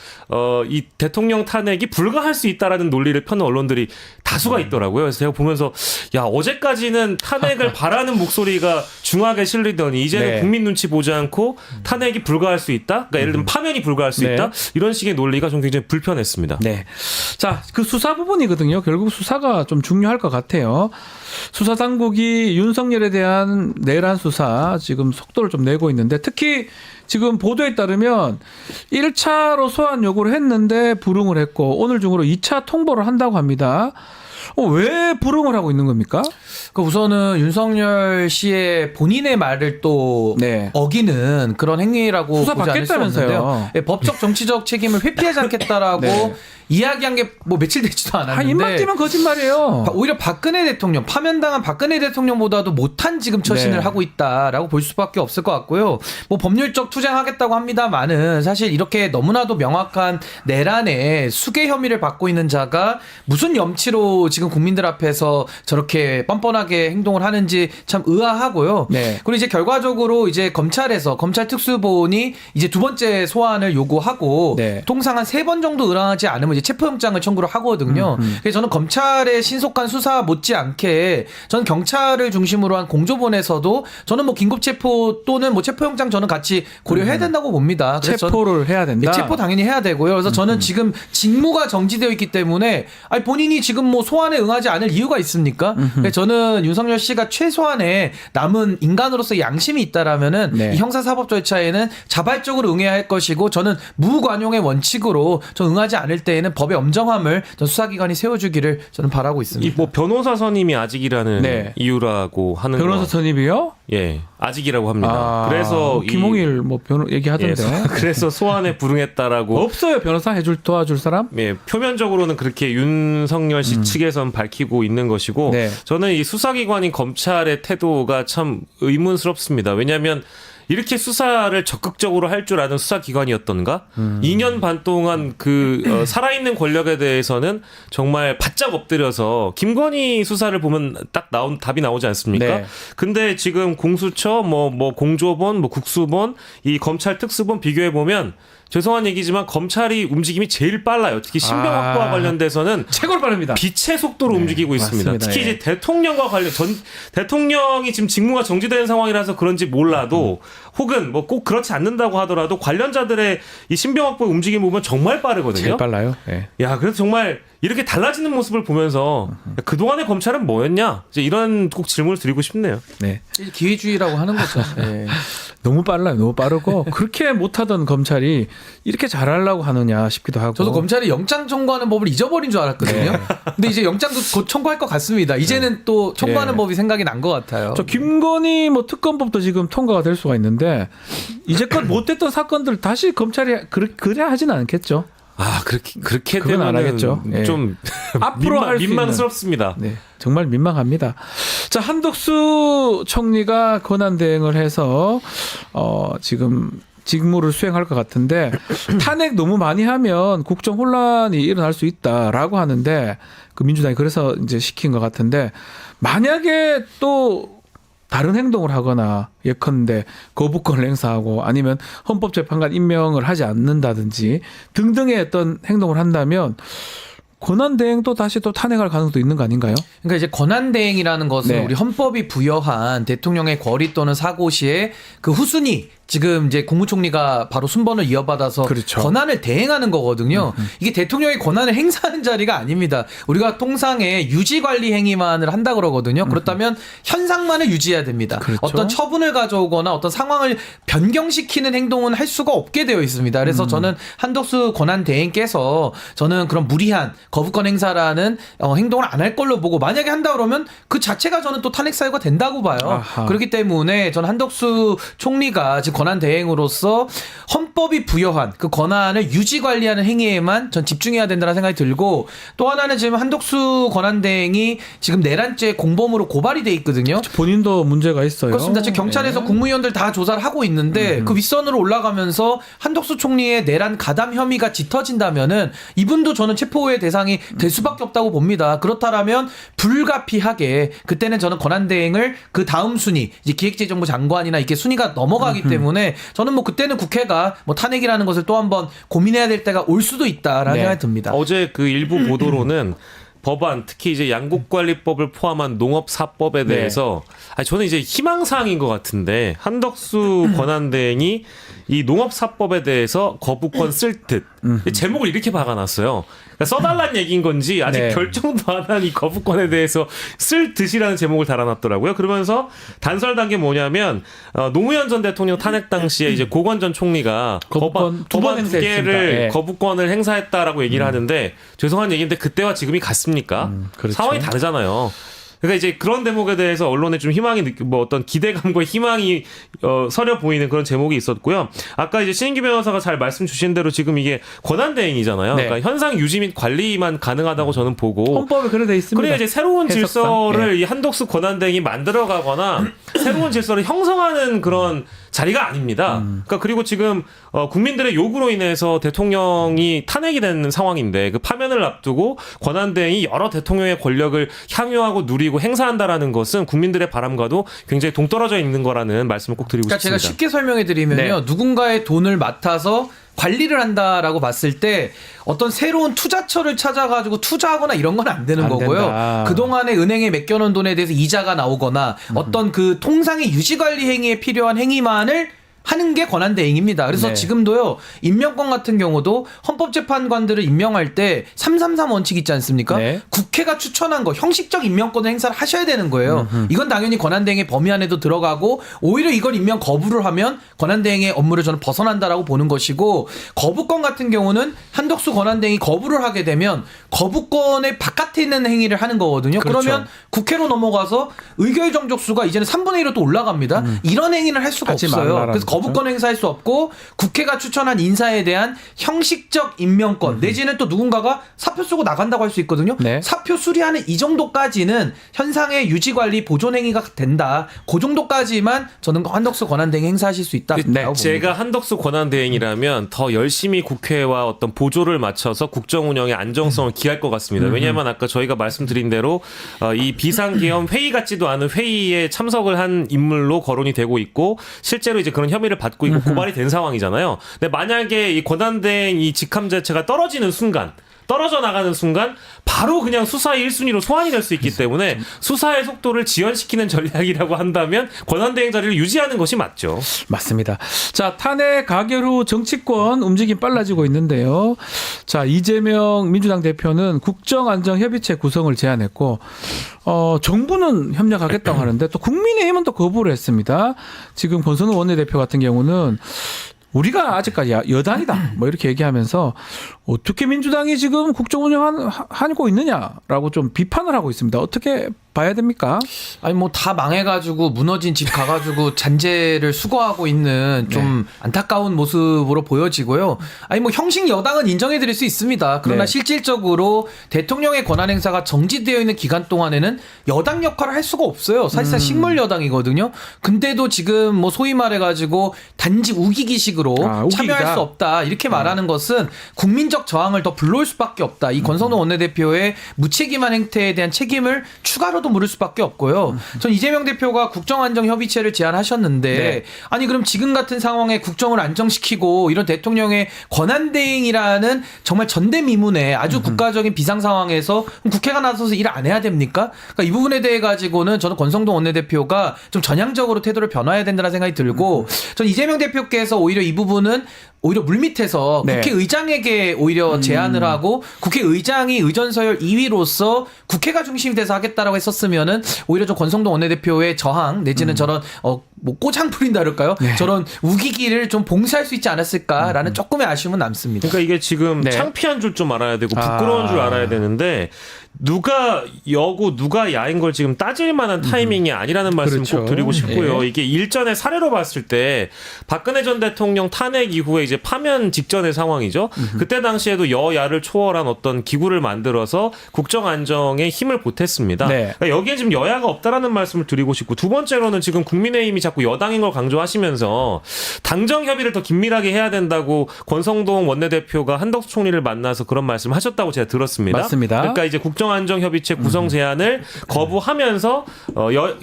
이 대통령 탄핵이 불가할 수 있다라는 논리를 펴는 언론들이 다수가 있더라고요. 그래서 제가 보면서 야 어제까지는 탄핵을 바라는 목소리가 중하게 실리더니 이제는 네. 국민 눈치 보지 않고 탄핵이 불가할 수 있다. 그러니까 예를 들면 파면이 불가할 수 네. 있다. 이런 식의 논리가 좀 굉장히 불편했습니다. 네. 자, 그 수사 부분이거든요. 결국 수사가 좀 중요할 것 같아요. 수사 당국이 윤석열에 대한 내란 수사 지금 속도를 좀 내고 있는데 특히 지금 보도에 따르면 1차로 소환 요구를 했는데 불응을 했고 오늘 중으로 2차 통보를 한다고 합니다. 왜 불응을 하고 있는 겁니까? 그 우선은 윤석열 씨의 본인의 말을 또 네. 어기는 그런 행위라고 수사 보지 않을 수 받겠다면서요. 없는데요. 예, 법적 정치적 책임을 회피하지 않겠다라고 네. 이야기한 게 뭐 며칠 되지도 않았는데 입만 뛰면 거짓말이에요. 오히려 박근혜 대통령 파면당한 박근혜 대통령보다도 못한 지금 처신을 네. 하고 있다라고 볼 수밖에 없을 것 같고요. 뭐 법률적 투쟁하겠다고 합니다만은 사실 이렇게 너무나도 명확한 내란의 수괴 혐의를 받고 있는 자가 무슨 염치로 지금 국민들 앞에서 저렇게 뻔뻔하게 행동을 하는지 참 의아하고요. 네. 그리고 이제 결과적으로 이제 검찰에서 검찰 특수본이 이제 두 번째 소환을 요구하고 네. 통상 한 3번 정도 의뢰하지 않으면 이제 체포영장을 청구를 하거든요. 그래서 저는 검찰의 신속한 수사 못지않게 저는 경찰을 중심으로 한 공조본에서도 저는 뭐 긴급체포 또는 뭐 체포영장 저는 같이 고려해야 된다고 봅니다. 그래서 체포를 해야 된다. 예, 체포 당연히 해야 되고요. 그래서 저는 지금 직무가 정지되어 있기 때문에 아니 본인이 지금 뭐 소환에 응하지 않을 이유가 있습니까? 그래서 저는 윤석열 씨가 최소한의 남은 인간으로서 양심이 있다라면은 네. 이 형사사법 절차에는 자발적으로 응해야 할 것이고 저는 무관용의 원칙으로 저 응하지 않을 때에는 법의 엄정함을 전 수사기관이 세워주기를 저는 바라고 있습니다. 이 뭐 변호사 선임이 아직이라는 네. 이유라고 하는 변호사 거. 선임이요? 예, 아직이라고 합니다. 그래서 김홍일 뭐 변호 얘기하던데. 그래서 소환에 불응했다라고 없어요 변호사 도와줄 사람? 예, 표면적으로는 그렇게 윤석열 씨 측에선 밝히고 있는 것이고 네. 저는 이 수사기관인 검찰의 태도가 참 의문스럽습니다. 왜냐하면 이렇게 수사를 적극적으로 할 줄 아는 수사기관이었던가? 2년 반 동안 그 살아있는 권력에 대해서는 정말 바짝 엎드려서 김건희 수사를 보면 딱 답이 나오지 않습니까? 네. 근데 지금 공수처, 뭐 공조본, 뭐 국수본, 이 검찰 특수본 비교해 보면 죄송한 얘기지만 검찰이 움직임이 제일 빨라요. 특히 신병 확보와 관련돼서는 최고로 빠릅니다. 빛의 속도로 움직이고 있습니다. 맞습니다. 특히 예. 이제 대통령과 대통령이 지금 직무가 정지된 상황이라서 그런지 몰라도 혹은 뭐 꼭 그렇지 않는다고 하더라도 관련자들의 이 신병 확보 움직임 보면 정말 빠르거든요. 제일 빨라요. 네. 야, 그래서 정말 이렇게 달라지는 모습을 보면서 그동안의 검찰은 뭐였냐? 이제 이런 꼭 질문을 드리고 싶네요. 네. 기회주의라고 하는 거죠. 예. 너무 빨라요. 너무 빠르고 그렇게 못하던 검찰이 이렇게 잘하려고 하느냐 싶기도 하고. 저도 검찰이 영장 청구하는 법을 잊어버린 줄 알았거든요. 근데 이제 영장도 곧 청구할 것 같습니다. 이제는 또 청구하는 예. 법이 생각이 난 것 같아요. 저 김건희 뭐 특검법도 지금 통과가 될 수가 있는데 이제껏 못했던 사건들 다시 검찰이 그래 하지는 않겠죠. 그렇게 그건 안 되면은 하겠죠. 예. 좀 앞으로 할 수 있는. 민망스럽습니다. 네, 정말 민망합니다. 자, 한덕수 총리가 권한대행을 해서 지금 직무를 수행할 것 같은데 탄핵 너무 많이 하면 국정 혼란이 일어날 수 있다라고 하는데 그 민주당이 그래서 이제 시킨 것 같은데 만약에 또 다른 행동을 하거나 예컨대 거부권을 행사하고 아니면 헌법재판관 임명을 하지 않는다든지 등등의 어떤 행동을 한다면 권한대행도 다시 또 탄핵할 가능성도 있는 거 아닌가요? 그러니까 이제 권한대행이라는 것은 네. 우리 헌법이 부여한 대통령의 권리 또는 사고 시에 그 후순위 지금 이제 국무총리가 바로 순번을 이어받아서 그렇죠. 권한을 대행하는 거거든요. 이게 대통령의 권한을 행사하는 자리가 아닙니다. 우리가 통상에 유지관리 행위만을 한다 그러거든요. 그렇다면 현상만을 유지해야 됩니다. 그렇죠. 어떤 처분을 가져오거나 어떤 상황을 변경시키는 행동은 할 수가 없게 되어 있습니다. 그래서 저는 한덕수 권한대행께서 저는 그런 무리한 거부권 행사라는 행동을 안 할 걸로 보고 만약에 한다 그러면 그 자체가 저는 또 탄핵 사유가 된다고 봐요. 아하. 그렇기 때문에 저는 한덕수 총리가 지금 권한 대행으로서 헌법이 부여한 그 권한을 유지 관리하는 행위에만 전 집중해야 된다는 생각이 들고 또 하나는 지금 한덕수 권한 대행이 지금 내란죄 공범으로 고발이 돼 있거든요. 본인도 문제가 있어요. 그렇습니다. 지금 경찰에서 네. 국무위원들 다 조사를 하고 있는데 그 윗선으로 올라가면서 한덕수 총리의 내란 가담 혐의가 짙어진다면은 이분도 저는 체포의 대상이 될 수밖에 없다고 봅니다. 그렇다라면 불가피하게 그때는 저는 권한대행을 그 다음 순위 이제 기획재정부 장관이나 이게 순위가 넘어가기 때문에 저는 뭐 그때는 국회가 뭐 탄핵이라는 것을 또 한번 고민해야 될 때가 올 수도 있다라는 네. 생각이 듭니다. 어제 그 일부 보도로는 법안 특히 이제 양국관리법을 포함한 농업사법에 네. 대해서 저는 이제 희망사항인 것 같은데 한덕수 권한대행이 이 농업사법에 대해서 거부권 쓸 듯 제목을 이렇게 박아놨어요. 그러니까 써달란 얘기인 건지 아직 네. 결정도 안 한 이 거부권에 대해서 쓸 듯이라는 제목을 달아놨더라고요. 그러면서 단설 단계 뭐냐면 노무현 전 대통령 탄핵 당시에 이제 고건 전 총리가 거부권 두번 법안 두 행사했습니다. 개를 예. 거부권을 행사했다라고 얘기를 하는데 죄송한 얘기인데 그때와 지금이 같습니까? 그렇죠. 상황이 다르잖아요. 그러니까 이제 그런 대목에 대해서 언론에 좀 희망이 뭐 어떤 기대감과 희망이 서려 보이는 그런 제목이 있었고요. 아까 이제 신인기 변호사가 잘 말씀 주신 대로 지금 이게 권한 대행이잖아요. 네. 그러니까 현상 유지 및 관리만 가능하다고 저는 보고 헌법에 그래 돼 있습니다. 그러니까 이제 새로운 해석상. 질서를 예. 이 한덕수 권한대행이 만들어가거나 새로운 질서를 형성하는 그런 자리가 아닙니다. 그러니까 그리고 지금 국민들의 요구로 인해서 대통령이 탄핵이 되는 상황인데 그 파면을 앞두고 권한대행이 여러 대통령의 권력을 향유하고 누리고 행사한다라는 것은 국민들의 바람과도 굉장히 동떨어져 있는 거라는 말씀을 꼭 드리고 그러니까 제가 싶습니다. 쉽게 설명해 드리면요. 네. 누군가의 돈을 맡아서 관리를 한다라고 봤을 때 어떤 새로운 투자처를 찾아가지고 투자하거나 이런 건 안 되는 안 거고요. 된다. 그동안에 은행에 맡겨놓은 돈에 대해서 이자가 나오거나 어떤 그 통상의 유지관리 행위에 필요한 행위만을 하는 게 권한대행입니다. 그래서 네. 지금도요. 임명권 같은 경우도 헌법재판관들을 임명할 때 333 원칙 있지 않습니까? 네. 국회가 추천한 거 형식적 임명권을 행사를 하셔야 되는 거예요. 이건 당연히 권한대행의 범위 안에도 들어가고 오히려 이걸 임명 거부를 하면 권한대행의 업무를 저는 벗어난다라고 보는 것이고 거부권 같은 경우는 한덕수 권한대행이 거부를 하게 되면 거부권의 바깥에 있는 행위를 하는 거거든요. 그렇죠. 그러면 국회로 넘어가서 의결 정족수가 이제는 3분의 1로 또 올라갑니다. 이런 행위를 할 수가 하지 없어요. 말라라는 그래서 거죠. 거부권 행사할 수 없고 국회가 추천한 인사에 대한 형식적 임명권 내지는 또 누군가가 사표 쓰고 나간다고 할 수 있거든요. 네. 사표 수리하는 이 정도까지는 현상의 유지관리 보존 행위가 된다. 그 정도까지만 저는 한덕수 권한대행 행사하실 수 있다. 네. 제가 한덕수 권한대행이라면 더 열심히 국회와 어떤 보조를 맞춰서 국정 운영의 안정성을 기할 것 같습니다. 왜냐하면 아까 저희가 말씀드린 대로 이 비상계엄 회의 같지도 않은 회의에 참석을 한 인물로 거론이 되고 있고 실제로 이제 그런 혐의를 받고 있고 고발이 된 상황이잖아요. 근데 만약에 이 권한대행 이 직함 자체가 떨어져 나가는 순간 바로 그냥 수사의 1순위로 소환이 될 수 있기 때문에 수사의 속도를 지연시키는 전략이라고 한다면 권한대행 자리를 유지하는 것이 맞죠. 맞습니다. 자, 탄핵 가결 후 정치권 움직임 빨라지고 있는데요. 자, 이재명 민주당 대표는 국정안정협의체 구성을 제안했고, 정부는 협력하겠다고 하는데 또 국민의힘은 또 거부를 했습니다. 지금 권선우 원내대표 같은 경우는 우리가 아직까지 여당이다 뭐 이렇게 얘기하면서 어떻게 민주당이 지금 국정 운영하고 있느냐라고 좀 비판을 하고 있습니다. 어떻게 봐야 됩니까? 아니 뭐 다 망해가지고 무너진 집 가가지고 잔재를 수거하고 있는 좀 안타까운 모습으로 보여지고요. 아니 뭐 형식 여당은 인정해드릴 수 있습니다. 그러나 네. 실질적으로 대통령의 권한 행사가 정지되어 있는 기간 동안에는 여당 역할을 할 수가 없어요. 사실상 식물 여당이거든요. 근데도 지금 뭐 소위 말해가지고 단지 우기기식으로 우기기다. 참여할 수 없다 이렇게 말하는 것은 국민적 저항을 더 불러올 수밖에 없다. 이 권성동 원내대표의 무책임한 행태에 대한 책임을 추가로도 물을 수밖에 없고요. 전 이재명 대표가 국정안정협의체를 제안하셨는데 네. 아니 그럼 지금 같은 상황에 국정을 안정시키고 이런 대통령의 권한대행이라는 정말 전대미문의 아주 국가적인 비상 상황에서 그럼 국회가 나서서 일 안 해야 됩니까? 그러니까 이 부분에 대해 가지고는 저는 권성동 원내대표가 좀 전향적으로 태도를 변화해야 된다는 생각이 들고 전 이재명 대표께서 오히려 이 부분은 오히려 물밑에서 네. 국회의장에게 오히려 제안을 하고 국회의장이 의전서열 2위로서 국회가 중심이 돼서 하겠다라고 했었으면은 오히려 좀 권성동 원내대표의 저항 내지는 저런 뭐 꼬장 부린다 그럴까요? 저런 우기기를 좀 봉쇄할 수 있지 않았을까라는 조금의 아쉬움은 남습니다. 그러니까 이게 지금 네. 창피한 줄 좀 알아야 되고 부끄러운 줄 알아야 되는데 누가 여고 누가 야인 걸 지금 따질 만한 타이밍이 아니라는 말씀 그렇죠. 꼭 드리고 싶고요. 예. 이게 일전에 사례로 봤을 때 박근혜 전 대통령 탄핵 이후에 이제 파면 직전의 상황이죠. 그때 당시에도 여야를 초월한 어떤 기구를 만들어서 국정 안정에 힘을 보탰습니다. 네. 그러니까 여기에 지금 여야가 없다라는 말씀을 드리고 싶고 두 번째로는 지금 국민의힘이 자꾸 여당인 걸 강조하시면서 당정 협의를 더 긴밀하게 해야 된다고 권성동 원내대표가 한덕수 총리를 만나서 그런 말씀을 하셨다고 제가 들었습니다. 맞습니다. 그러니까 이제 국정안정협의체 구성 제안을 거부하면서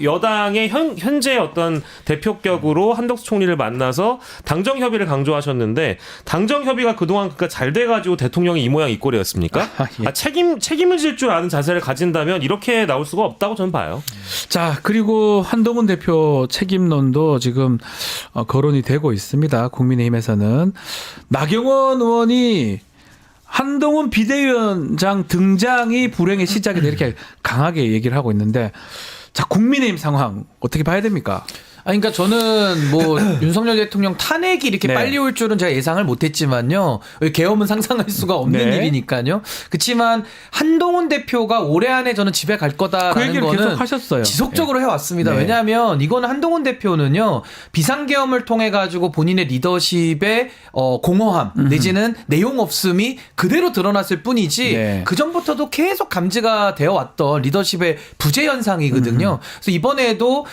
여당의 현재 어떤 대표격으로 한덕수 총리를 만나서 당정 협의를 강조하셨는데 당정 협의가 그동안 그러니까 잘 돼가지고 대통령이 이 모양 이 꼴이었습니까? 예. 책임을 질 줄 아는 자세를 가진다면 이렇게 나올 수가 없다고 저는 봐요. 자, 그리고 한동훈 대표 책임론도 지금 거론이 되고 있습니다. 국민의힘에서는 나경원 의원이 한동훈 비대위원장 등장이 불행의 시작이다 이렇게 강하게 얘기를 하고 있는데 자, 국민의힘 상황 어떻게 봐야 됩니까? 아니, 그러니까 저는 뭐 윤석열 대통령 탄핵이 이렇게 네. 빨리 올 줄은 제가 예상을 못했지만요. 계엄은 상상할 수가 없는 네. 일이니까요. 그렇지만 한동훈 대표가 올해 안에 저는 집에 갈 그 거다라는 얘기를 거는 계속 하셨어요. 지속적으로 해왔습니다. 네. 왜냐하면 이거는 한동훈 대표는요 비상계엄을 통해 가지고 본인의 리더십의 공허함 내지는 내용 없음이 그대로 드러났을 뿐이지 네. 그 전부터도 계속 감지가 되어 왔던 리더십의 부재 현상이거든요. 그래서 이번에도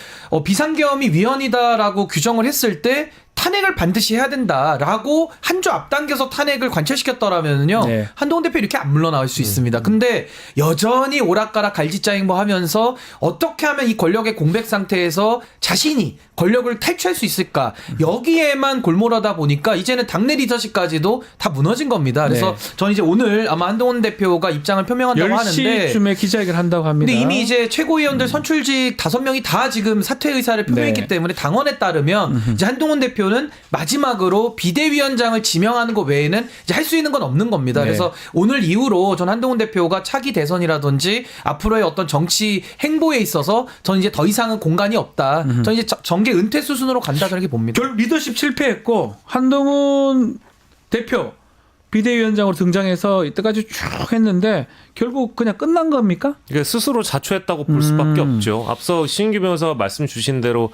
비상계엄이 위헌이다라고 규정을 했을 때 탄핵을 반드시 해야 된다라고 한 주 앞당겨서 탄핵을 관철시켰더라면요 네. 한동훈 대표 이렇게 안 물러나올 수 있습니다. 근데 여전히 오락가락 갈짓자행보하면서 어떻게 하면 이 권력의 공백 상태에서 자신이 권력을 탈취할 수 있을까 여기에만 골몰하다 보니까 이제는 당내 리더십까지도 다 무너진 겁니다. 그래서 네. 저는 이제 오늘 아마 한동훈 대표가 입장을 표명한다고 하는데 10시쯤에 기자회견을 한다고 합니다. 근데 이미 이제 최고위원들 선출직 5명이 다 지금 사퇴 의사를 표명했기 네. 때문에 당원에 따르면 이제 한동훈 대표는 마지막으로 비대위원장을 지명하는 것 외에는 이제 할 수 있는 건 없는 겁니다. 네. 그래서 오늘 이후로 전 한동훈 대표가 차기 대선이라든지 앞으로의 어떤 정치 행보에 있어서 저는 이제 더 이상은 공간이 없다. 저는 이제 정계 은퇴 수순으로 간다 저렇게 봅니다. 결국 리더십 실패했고 한동훈 대표 비대위원장으로 등장해서 이때까지 쭉 했는데 결국 그냥 끝난 겁니까? 그러니까 스스로 자초했다고 볼 수밖에 없죠. 앞서 신규 변호사가 말씀 주신 대로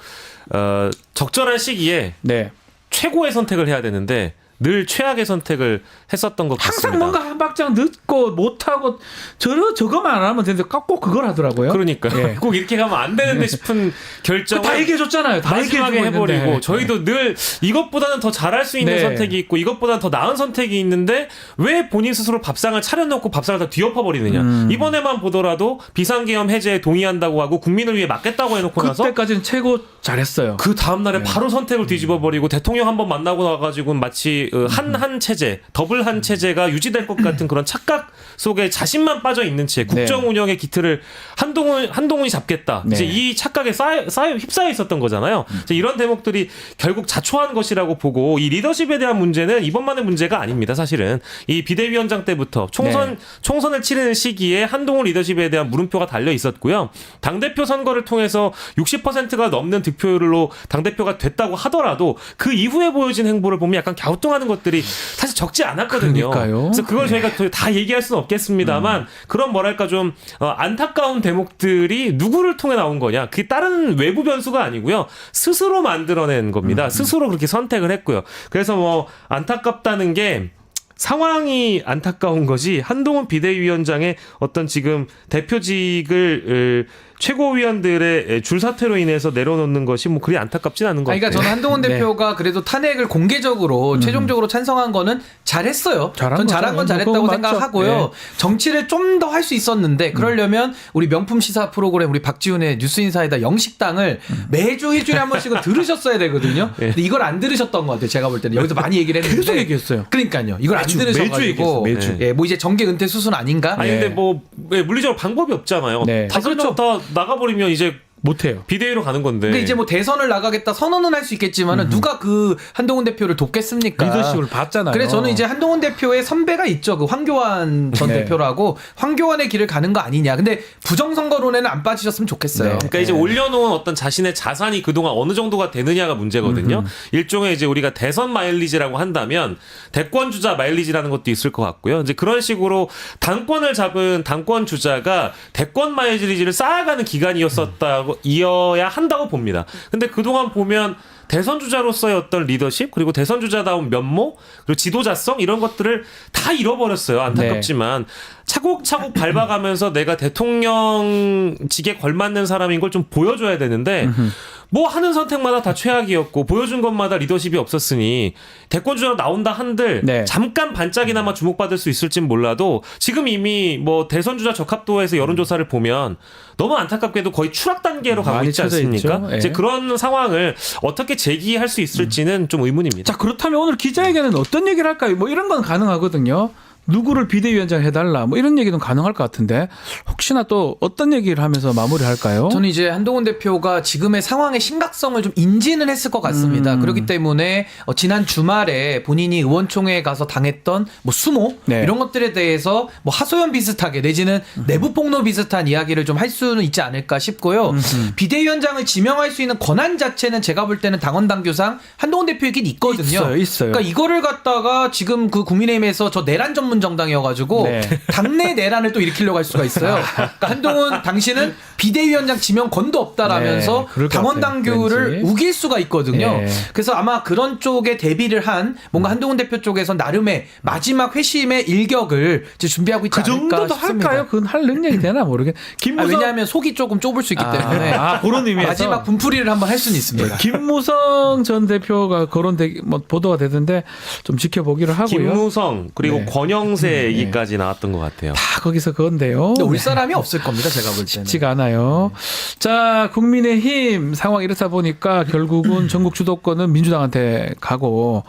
적절한 시기에 네. 최고의 선택을 해야 되는데 늘 최악의 선택을 했었던 것 같습니다. 항상 뭔가 한 박자 늦고 못하고 저거만 안 하면 되는데 꼭 그걸 하더라고요. 그러니까요. 예. 꼭 이렇게 가면 안 되는데 싶은 결정을 다 얘기해줬잖아요. 다 마지막에 얘기해주고 해버리고 있는데. 저희도 늘 이것보다는 더 잘할 수 있는 네. 선택이 있고 이것보다는 더 나은 선택이 있는데 왜 본인 스스로 밥상을 차려놓고 밥상을 다 뒤엎어버리느냐. 이번에만 보더라도 비상계엄 해제에 동의한다고 하고 국민을 위해 맞겠다고 해놓고 나서 그때까지는 최고 잘했어요. 그 다음날에 바로 선택을 뒤집어버리고 대통령 한번 만나고 나가지고 마치 한 체제, 더블 한 체제가 유지될 것 같은 같은 그런 착각 속에 자신만 빠져 있는 채 국정 운영의 기틀을 한동훈이 잡겠다. 네. 이제 이 착각에 휩싸여 있었던 거잖아요. 이제 이런 대목들이 결국 자초한 것이라고 보고 이 리더십에 대한 문제는 이번만의 문제가 아닙니다. 사실은 이 비대위원장 때부터 총선을 치르는 시기에 한동훈 리더십에 대한 물음표가 달려 있었고요. 당대표 선거를 통해서 60%가 넘는 득표율로 당대표가 됐다고 하더라도 그 이후에 보여진 행보를 보면 약간 갸우뚱하는 것들이 사실 적지 않았거든요. 그러니까요. 그래서 그걸 저희가 다 얘기할 수는 없겠습니다만 그런 뭐랄까 좀 안타까운 대목들이 누구를 통해 나온 거냐. 그게 다른 외부 변수가 아니고요. 스스로 만들어낸 겁니다. 스스로 그렇게 선택을 했고요. 그래서 뭐 안타깝다는 게 상황이 안타까운 것이 한동훈 비대위원장의 어떤 지금 대표직을 최고위원들의 줄사퇴로 인해서 내려놓는 것이 뭐 그리 안타깝진 않은 것 같아요. 그러니까 저는 한동훈 네. 대표가 그래도 탄핵을 공개적으로 최종적으로 찬성한 거는 잘했어요. 전 잘한 건 잘했다고 그건 생각하고요. 맞죠. 정치를 좀 더 할 수 있었는데 그러려면 우리 명품 시사 프로그램 우리 박지훈의 뉴스인사이다 영식당을 매주 일주일에 한 번씩은 들으셨어야 되거든요. 근데 이걸 안 들으셨던 것 같아요. 제가 볼 때는 여기서 많이 얘기를 했는데 계속 얘기했어요. 그러니까요. 이걸 매주 안 들으셔가지고 매주. 예, 뭐 이제 정계 은퇴 수순 아닌가? 아니 근데 뭐 물리적으로 방법이 없잖아요. 네. 다 그렇죠. 다 나가버리면 이제 못해요. 비대위로 가는 건데. 근데 이제 뭐 대선을 나가겠다 선언은 할 수 있겠지만은 누가 그 한동훈 대표를 돕겠습니까? 리더십을 봤잖아요. 그래서 저는 이제 한동훈 대표의 선배가 있죠. 그 황교안 전 네. 대표라고 황교안의 길을 가는 거 아니냐. 근데 부정선거론에는 안 빠지셨으면 좋겠어요. 네. 그러니까 이제 올려놓은 어떤 자신의 자산이 그동안 어느 정도가 되느냐가 문제거든요. 일종의 이제 우리가 대선 마일리지라고 한다면 대권 주자 마일리지라는 것도 있을 것 같고요. 이제 그런 식으로 당권을 잡은 당권 주자가 대권 마일리지를 쌓아가는 이어야 한다고 봅니다. 근데 그동안 보면 대선 주자로서의 어떤 리더십 그리고 대선 주자다운 면모 그리고 지도자성 이런 것들을 다 잃어버렸어요. 안타깝지만 차곡차곡 밟아가면서 내가 대통령직에 걸맞는 사람인 걸 좀 보여줘야 되는데 뭐 하는 선택마다 다 최악이었고 보여준 것마다 리더십이 없었으니 대권 주자로 나온다 한들 네. 잠깐 반짝이나마 주목받을 수 있을진 몰라도 지금 이미 뭐 대선 주자 적합도에서 여론조사를 보면 너무 안타깝게도 거의 추락 단계로 가고 많이 있지 쳐져 않습니까? 있죠. 예. 이제 그런 상황을 어떻게 제기할 수 있을지는 좀 의문입니다. 자, 그렇다면 오늘 기자회견은 어떤 얘기를 할까요? 뭐 이런 건 가능하거든요. 누구를 비대위원장 해달라 뭐 이런 얘기는 가능할 것 같은데 혹시나 또 어떤 얘기를 하면서 마무리할까요? 저는 이제 한동훈 대표가 지금의 상황의 심각성을 좀 인지는 했을 것 같습니다. 그렇기 때문에 지난 주말에 본인이 의원총회에 가서 당했던 뭐 수모 네. 이런 것들에 대해서 뭐 하소연 비슷하게 내지는 내부 폭로 비슷한 이야기를 좀 할 수는 있지 않을까 싶고요. 비대위원장을 지명할 수 있는 권한 자체는 제가 볼 때는 당원 당규상 한동훈 대표에게는 있거든요. 있어요. 그러니까 이거를 갖다가 지금 그 국민의힘에서 저 내란 전문 정당이어가지고 네. 당내 내란을 또 일으키려고 할 수가 있어요. 그러니까 한동훈 당신은 비대위원장 지명권도 없다라면서 네, 그럴 것 당원 같아요. 당규를 왠지. 우길 수가 있거든요. 네. 그래서 아마 그런 쪽에 대비를 한 뭔가 한동훈 대표 쪽에서 나름의 마지막 회심의 일격을 이제 준비하고 있지 그 않을까 정도도 싶습니다. 할까요? 그건 할 능력이 되나 모르겠. 왜냐하면 속이 조금 좁을 수 있기 때문에 그런 의미에서 마지막 분풀이를 한번 할 수는 있습니다. 김무성 전 대표가 거론되 뭐 보도가 되던데 좀 지켜보기로 하고요. 김무성 그리고 네. 권영세 얘기까지 나왔던 것 같아요. 다 거기서 그건데요. 근데 올 사람이 없을 겁니다. 제가 볼 때는. 쉽지가 않아요. 자, 국민의힘 상황 이렇다 보니까 결국은 전국 주도권은 민주당한테 가고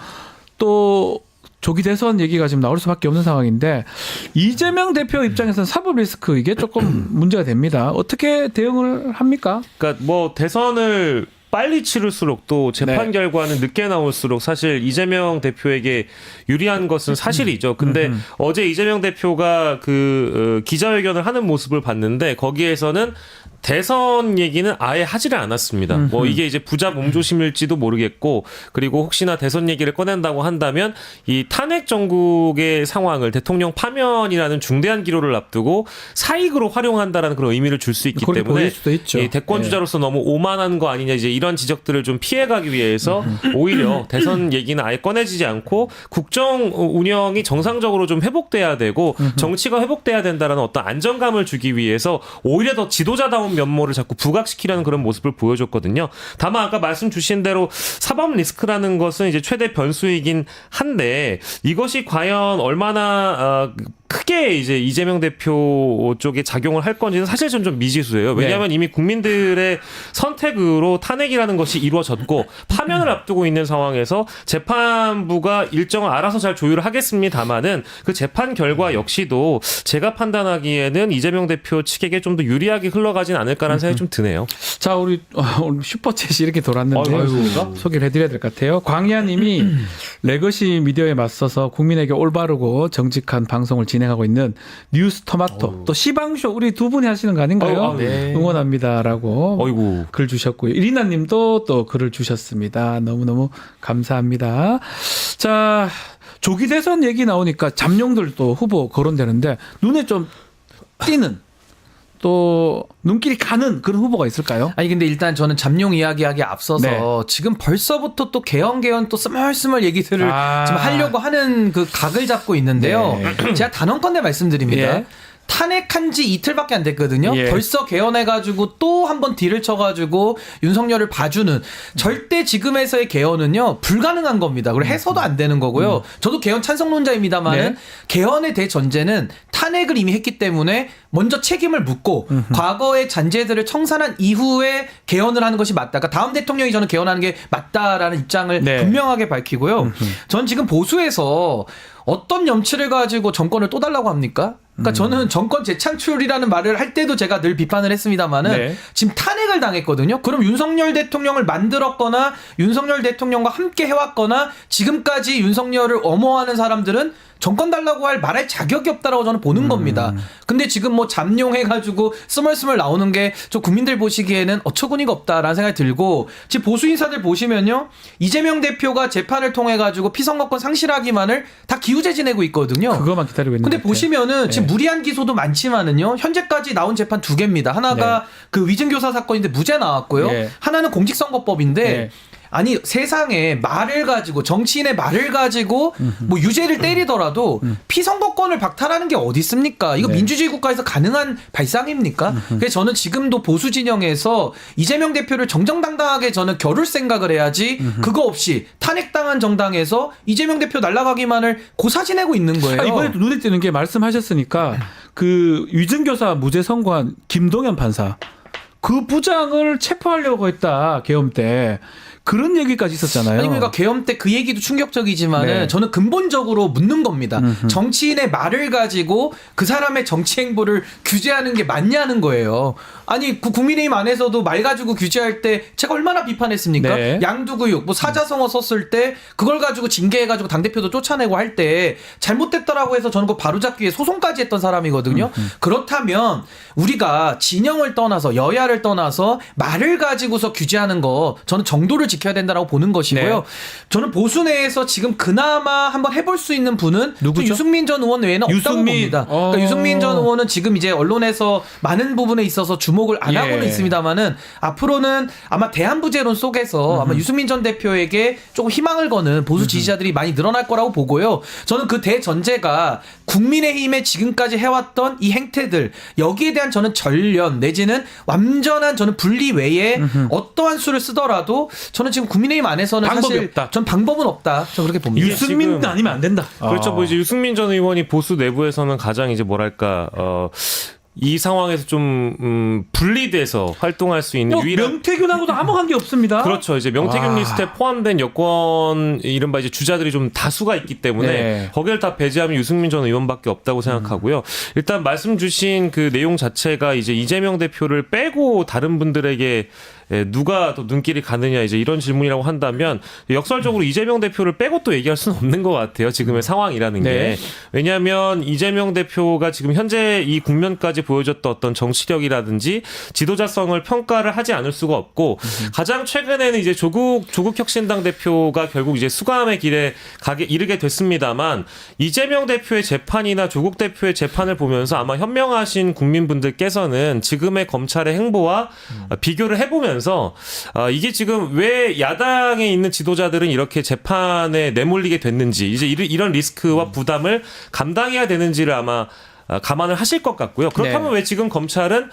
또 조기 대선 얘기가 지금 나올 수밖에 없는 상황인데 이재명 대표 입장에서는 사법 리스크 이게 조금 문제가 됩니다. 어떻게 대응을 합니까? 그러니까 뭐 대선을 빨리 치를수록 또 재판 네. 결과는 늦게 나올수록 사실 이재명 대표에게 유리한 것은 사실이죠. 근데 어제 이재명 대표가 그 기자회견을 하는 모습을 봤는데 거기에서는 대선 얘기는 아예 하지를 않았습니다. 뭐 이게 이제 부자 몸조심일지도 모르겠고 그리고 혹시나 대선 얘기를 꺼낸다고 한다면 이 탄핵 정국의 상황을 대통령 파면이라는 중대한 기로를 앞두고 사익으로 활용한다라는 그런 의미를 줄 수 있기 그렇게 때문에 보일 수도 있죠. 이 대권 주자로서 너무 오만한 거 아니냐 이제 이런 지적들을 좀 피해가기 위해서 오히려 대선 얘기는 아예 꺼내지지 않고 국정 운영이 정상적으로 좀 회복돼야 되고 정치가 회복돼야 된다라는 어떤 안정감을 주기 위해서 오히려 더 지도자다운 면모를 자꾸 부각시키려는 그런 모습을 보여줬거든요. 다만 아까 말씀 주신 대로 사법 리스크라는 것은 이제 최대 변수이긴 한데 이것이 과연 얼마나 크게 이제 이재명 대표 쪽에 작용을 할 건지는 사실 좀 미지수예요. 왜냐하면 이미 국민들의 선택으로 탄핵이라는 것이 이루어졌고 파면을 앞두고 있는 상황에서 재판부가 일정을 알아서 잘 조율을 하겠습니다만은 그 재판 결과 역시도 제가 판단하기에는 이재명 대표 측에게 좀 더 유리하게 흘러가진 않을까라는 생각이 좀 드네요. 자, 우리 오늘 슈퍼챗이 이렇게 돌았는데 아이고. 소개를 해드려야 될 것 같아요. 광야님이 레거시 미디어에 맞서서 국민에게 올바르고 정직한 방송을 진행하고 있는 뉴스 토마토 또 시방쇼 우리 두 분이 하시는 거 아닌가요? 네. 응원합니다라고 어이구. 글 주셨고요. 이리나님도 또 글을 주셨습니다. 너무너무 감사합니다. 자, 조기 대선 얘기 나오니까 잠룡들도 후보 거론되는데 눈에 좀 띄는 또 눈길이 가는 그런 후보가 있을까요? 아니 근데 일단 저는 잠룡 이야기하기에 앞서서 네. 지금 벌써부터 또 개헌 또 스멀스멀 얘기들을 지금 하려고 하는 그 각을 잡고 있는데요. 제가 단언컨대 말씀드립니다. 예. 탄핵한 지 이틀밖에 안 됐거든요. 예. 벌써 개헌해가지고 또 한 번 딜을 쳐가지고 윤석열을 봐주는 절대 지금에서의 개헌은요 불가능한 겁니다. 그리고 해서도 안 되는 거고요. 저도 개헌 찬성론자입니다만은 네. 개헌의 대전제는 탄핵을 이미 했기 때문에 먼저 책임을 묻고 과거의 잔재들을 청산한 이후에 개헌을 하는 것이 맞다. 그러니까 다음 대통령이 저는 개헌하는 게 맞다라는 입장을 네. 분명하게 밝히고요. 전 지금 보수에서 어떤 염치를 가지고 정권을 또 달라고 합니까? 그러니까 저는 정권 재창출이라는 말을 할 때도 제가 늘 비판을 했습니다만은 네. 지금 탄핵을 당했거든요. 그럼 윤석열 대통령을 만들었거나 윤석열 대통령과 함께 해왔거나 지금까지 윤석열을 엄호하는 사람들은 정권 달라고 말할 자격이 없다라고 저는 보는 겁니다. 근데 지금 뭐 잠룡해가지고 스멀스멀 나오는 게 저 국민들 보시기에는 어처구니가 없다라는 생각이 들고 지금 보수 인사들 보시면요 이재명 대표가 재판을 통해 가지고 피선거권 상실하기만을 다 기우제 지내고 있거든요. 그거만 기다리고 있는 근데 것 같아요. 보시면은 지금 무리한 기소도 많지만은요 현재까지 나온 재판 2개입니다. 하나가 그 위증교사 사건인데 무죄 나왔고요. 네. 하나는 공직선거법인데. 네. 아니 세상에 말을 가지고 정치인의 말을 가지고 뭐 유죄를 때리더라도 피선거권을 박탈하는 게 어디 있습니까? 이거 네. 민주주의 국가에서 가능한 발상입니까? 그래서 저는 지금도 보수 진영에서 이재명 대표를 정정당당하게 저는 겨룰 생각을 해야지 그거 없이 탄핵당한 정당에서 이재명 대표 날아가기만을 고사 지내고 있는 거예요. 이번에 또 눈에 띄는 게 말씀하셨으니까 그 위증교사 무죄 선고한 김동연 판사 그 부장을 체포하려고 했다 계엄 때 그런 얘기까지 있었잖아요. 아니 그러니까 계엄 때 그 얘기도 충격적이지만은 네. 저는 근본적으로 묻는 겁니다. 정치인의 말을 가지고 그 사람의 정치 행보를 규제하는 게 맞냐는 거예요. 아니 국민의힘 안에서도 말 가지고 규제할 때 제가 얼마나 비판했습니까? 네. 양두구육 뭐 사자성어 썼을 때 그걸 가지고 징계해가지고 당대표도 쫓아내고 할 때 잘못됐다라고 해서 저는 그거 바로잡기 위해 소송까지 했던 사람이거든요. 그렇다면 우리가 진영을 떠나서 여야를 떠나서 말을 가지고서 규제하는 거 저는 정도를 지켜야 된다라고 보는 것이고요. 네. 저는 보수 내에서 지금 그나마 한번 해볼 수 있는 분은 누구죠? 유승민 전 의원 외에는 없다고 유승민. 봅니다. 그러니까 유승민 전 의원은 지금 이제 언론에서 많은 부분에 있어서 주목을 안 예. 하고는 있습니다만은 앞으로는 아마 대한부재론 속에서 아마 유승민 전 대표에게 조금 희망을 거는 보수 지지자들이 많이 늘어날 거라고 보고요. 저는 그 대전제가 국민의힘에 지금까지 해왔던 이 행태들 여기에 대한 저는 전련 내지는 완전한 저는 분리 외에 어떠한 수를 쓰더라도 저는 지금 국민의힘 안에서는 방법이 사실 없다. 전 방법은 없다. 저 그렇게 봅니다. 유승민 지금- 아니면 안 된다. 그렇죠. 뭐 이제 유승민 전 의원이 보수 내부에서는 가장 이제 뭐랄까 이 상황에서 좀 분리돼서 활동할 수 있는 유일한 명태균하고도 아무 관계 없습니다. 그렇죠. 이제 명태균 리스트에 포함된 여권 이른바 이제 주자들이 좀 다수가 있기 때문에 네. 거기를 다 배제하면 유승민 전 의원밖에 없다고 생각하고요. 일단 말씀 주신 그 내용 자체가 이제 이재명 대표를 빼고 다른 분들에게 누가 더 눈길이 가느냐 이제 이런 질문이라고 한다면 역설적으로 이재명 대표를 빼고 또 얘기할 수는 없는 것 같아요. 지금의 상황이라는 게. 네. 왜냐하면 이재명 대표가 지금 현재 이 국면까지 보여줬던 어떤 정치력이라든지 지도자성을 평가를 하지 않을 수가 없고 가장 최근에는 이제 조국 혁신당 대표가 결국 이제 수감의 길에 이르게 됐습니다만 이재명 대표의 재판이나 조국 대표의 재판을 보면서 아마 현명하신 국민분들께서는 지금의 검찰의 행보와 비교를 해보면 이게 지금 왜 야당에 있는 지도자들은 이렇게 재판에 내몰리게 됐는지 이제 이런 리스크와 부담을 감당해야 되는지를 아마 감안을 하실 것 같고요. 그렇다면 네. 왜 지금 검찰은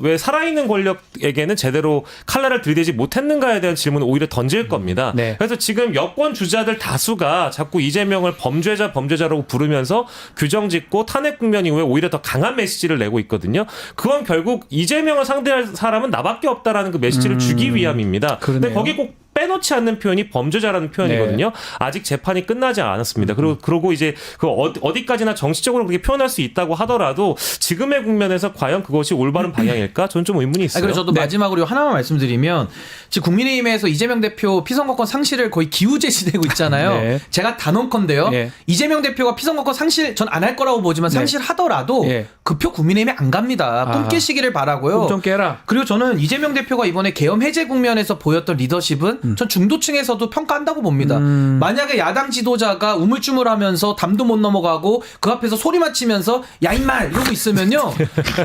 왜 살아있는 권력에게는 제대로 칼날을 들이대지 못했는가에 대한 질문을 오히려 던질 겁니다. 네. 그래서 지금 여권 주자들 다수가 자꾸 이재명을 범죄자라고 부르면서 규정짓고 탄핵 국면 이후에 오히려 더 강한 메시지를 내고 있거든요. 그건 결국 이재명을 상대할 사람은 나밖에 없다라는 그 메시지를 주기 위함입니다. 그러네요. 근데 거기 꼭 빼놓지 않는 표현이 범죄자라는 표현이거든요. 아직 재판이 끝나지 않았습니다. 그리고 이제 그 어디까지나 정치적으로 그렇게 표현할 수 있다고 하더라도 지금의 국면에서 과연 그것이 올바른 방향일까? 저는 좀 의문이 있어요. 그리고 저도 네. 마지막으로 하나만 말씀드리면 지금 국민의힘에서 이재명 대표 피선거권 상실을 거의 기우제시되고 있잖아요. 네. 제가 단언컨대요. 네. 이재명 대표가 피선거권 상실 전 안 할 거라고 보지만 네. 상실하더라도 네. 그 표 국민의힘에 안 갑니다. 아. 꿈 깨시기를 바라고요. 꿈 좀 깨라. 그리고 저는 이재명 대표가 이번에 계엄 해제 국면에서 보였던 리더십은 전 중도층에서도 평가한다고 봅니다. 만약에 야당 지도자가 우물쭈물하면서 담도 못 넘어가고 그 앞에서 소리만 치면서 야 임마 이러고 있으면요.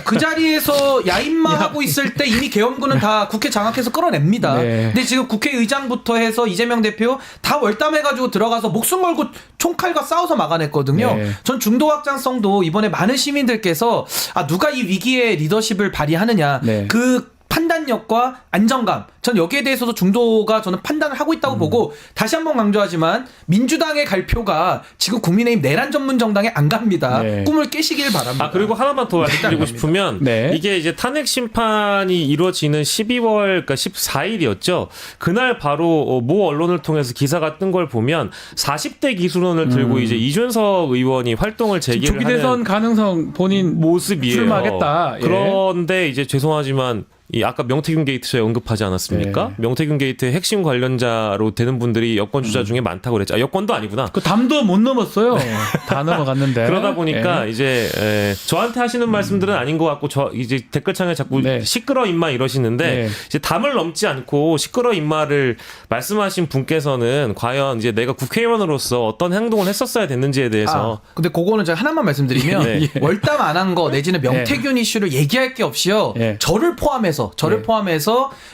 그 자리에서 야 임마 하고 있을 때 이미 계엄군은 다 국회 장악해서 끌어냅니다. 네. 근데 지금 국회의장부터 해서 이재명 대표 다 월담해가지고 들어가서 목숨 걸고 총칼과 싸워서 막아냈거든요. 네. 전 중도 확장성도 이번에 많은 시민들께서 누가 이 위기에 리더십을 발휘하느냐 네. 그 판단력과 안정감 전 여기에 대해서도 중도가 저는 판단을 하고 있다고 보고 다시 한번 강조하지만 민주당의 갈 표가 지금 국민의힘 내란 전문 정당에 안 갑니다. 네. 꿈을 깨시길 바랍니다. 그리고 하나만 더 말씀드리고 싶으면 네. 이게 이제 탄핵 심판이 이루어지는 12월 그러니까 14일이었죠. 그날 바로 모 언론을 통해서 기사가 뜬 걸 보면 40대 기술원을 들고 이제 이준석 의원이 활동을 재개를 조기 대선 하는 가능성 본인 모습이에요. 출마하겠다. 예. 그런데 이제 죄송하지만 이 아까 명태균 게이트 저희 언급하지 않았습니까? 네. 명태균 게이트의 핵심 관련자로 되는 분들이 여권 주자 중에 많다고 그랬죠. 여권도 아니구나. 그 담도 못 넘었어요. 다 넘어갔는데. 그러다 보니까 예. 이제 저한테 하시는 말씀들은 아닌 것 같고 저 이제 댓글창에 자꾸 네. 시끄러 임마 이러시는데 네. 이제 담을 넘지 않고 시끄러 임마를 말씀하신 분께서는 과연 이제 내가 국회의원으로서 어떤 행동을 했었어야 됐는지에 대해서 근데 그거는 제가 하나만 말씀드리면 네. 월담 안 한 거 내지는 명태균 이슈를 얘기할 게 없이요. 예. 저를 포함해서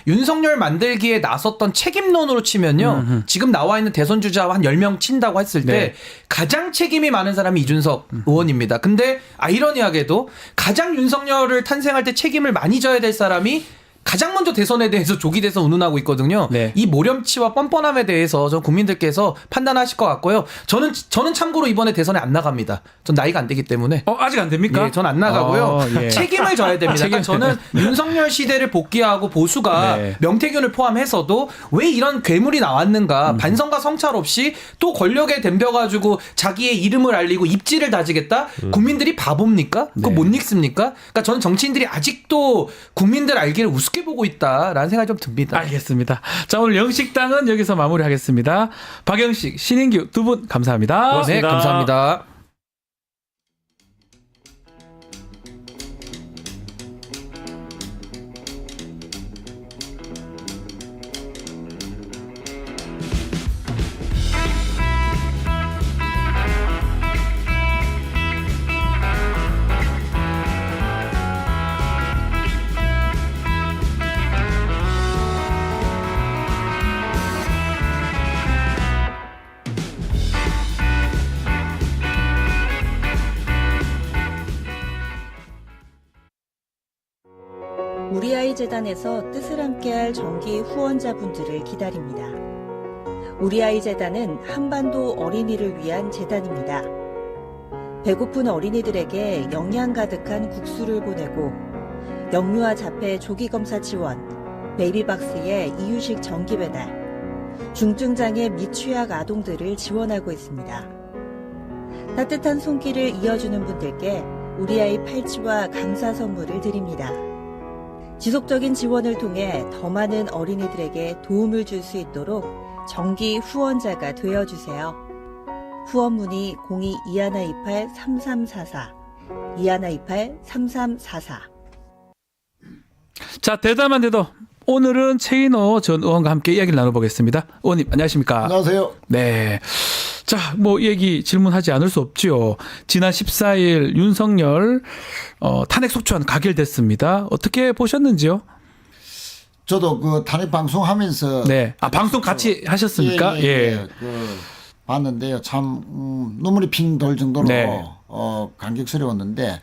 윤석열 만들기에 나섰던 책임론으로 치면요. 지금 나와 있는 대선 주자와 한 10명 친다고 했을 때 네. 가장 책임이 많은 사람이 이준석 의원입니다. 근데 아이러니하게도 가장 윤석열을 탄생할 때 책임을 많이 져야 될 사람이 가장 먼저 대선에 대해서 조기 대선 운운하고 있거든요. 네. 이 모렴치와 뻔뻔함에 대해서 전 국민들께서 판단하실 것 같고요. 저는 참고로 이번에 대선에 안 나갑니다. 전 나이가 안 되기 때문에. 아직 안 됩니까? 예, 전 안 나가고요. 예. 책임을 져야 됩니다. 그러니까 저는 윤석열 시대를 복귀하고 보수가 네. 명태균을 포함해서도 왜 이런 괴물이 나왔는가 반성과 성찰 없이 또 권력에 덤벼가지고 자기의 이름을 알리고 입지를 다지겠다? 국민들이 바보입니까? 그거 네. 못 읽습니까? 그러니까 저는 정치인들이 아직도 국민들 알기를 우습게 보고 있다라는 생각이 좀 듭니다. 알겠습니다. 자, 오늘 영식당은 여기서 마무리하겠습니다. 박영식, 신인규 두 분 감사합니다. 고맙습니다. 네, 감사합니다. 우리 아이 재단에서 뜻을 함께할 정기 후원자분들을 기다립니다. 우리 아이 재단은 한반도 어린이를 위한 재단입니다. 배고픈 어린이들에게 영양 가득한 국수를 보내고 영유아 자폐 조기 검사 지원, 베이비박스의 이유식 정기 배달, 중증장애 및 취약 아동들을 지원하고 있습니다. 따뜻한 손길을 이어주는 분들께 우리 아이 팔찌와 감사 선물을 드립니다. 지속적인 지원을 통해 더 많은 어린이들에게 도움을 줄 수 있도록 정기 후원자가 되어주세요. 후원 문의 02-2128-3344, 2128-3344. 자, 대담한 대도 오늘은 최인호 전 의원과 함께 이야기를 나눠보겠습니다. 의원님 안녕하십니까? 안녕하세요. 네. 자, 뭐 얘기 질문하지 않을 수 없죠. 지난 14일 윤석열 탄핵 소추안 가결됐습니다. 어떻게 보셨는지요? 저도 그 탄핵 방송하면서 네. 방송 같이 하셨습니까? 예. 그 봤는데요. 참 눈물이 핑 돌 정도로 네. 감격스러웠는데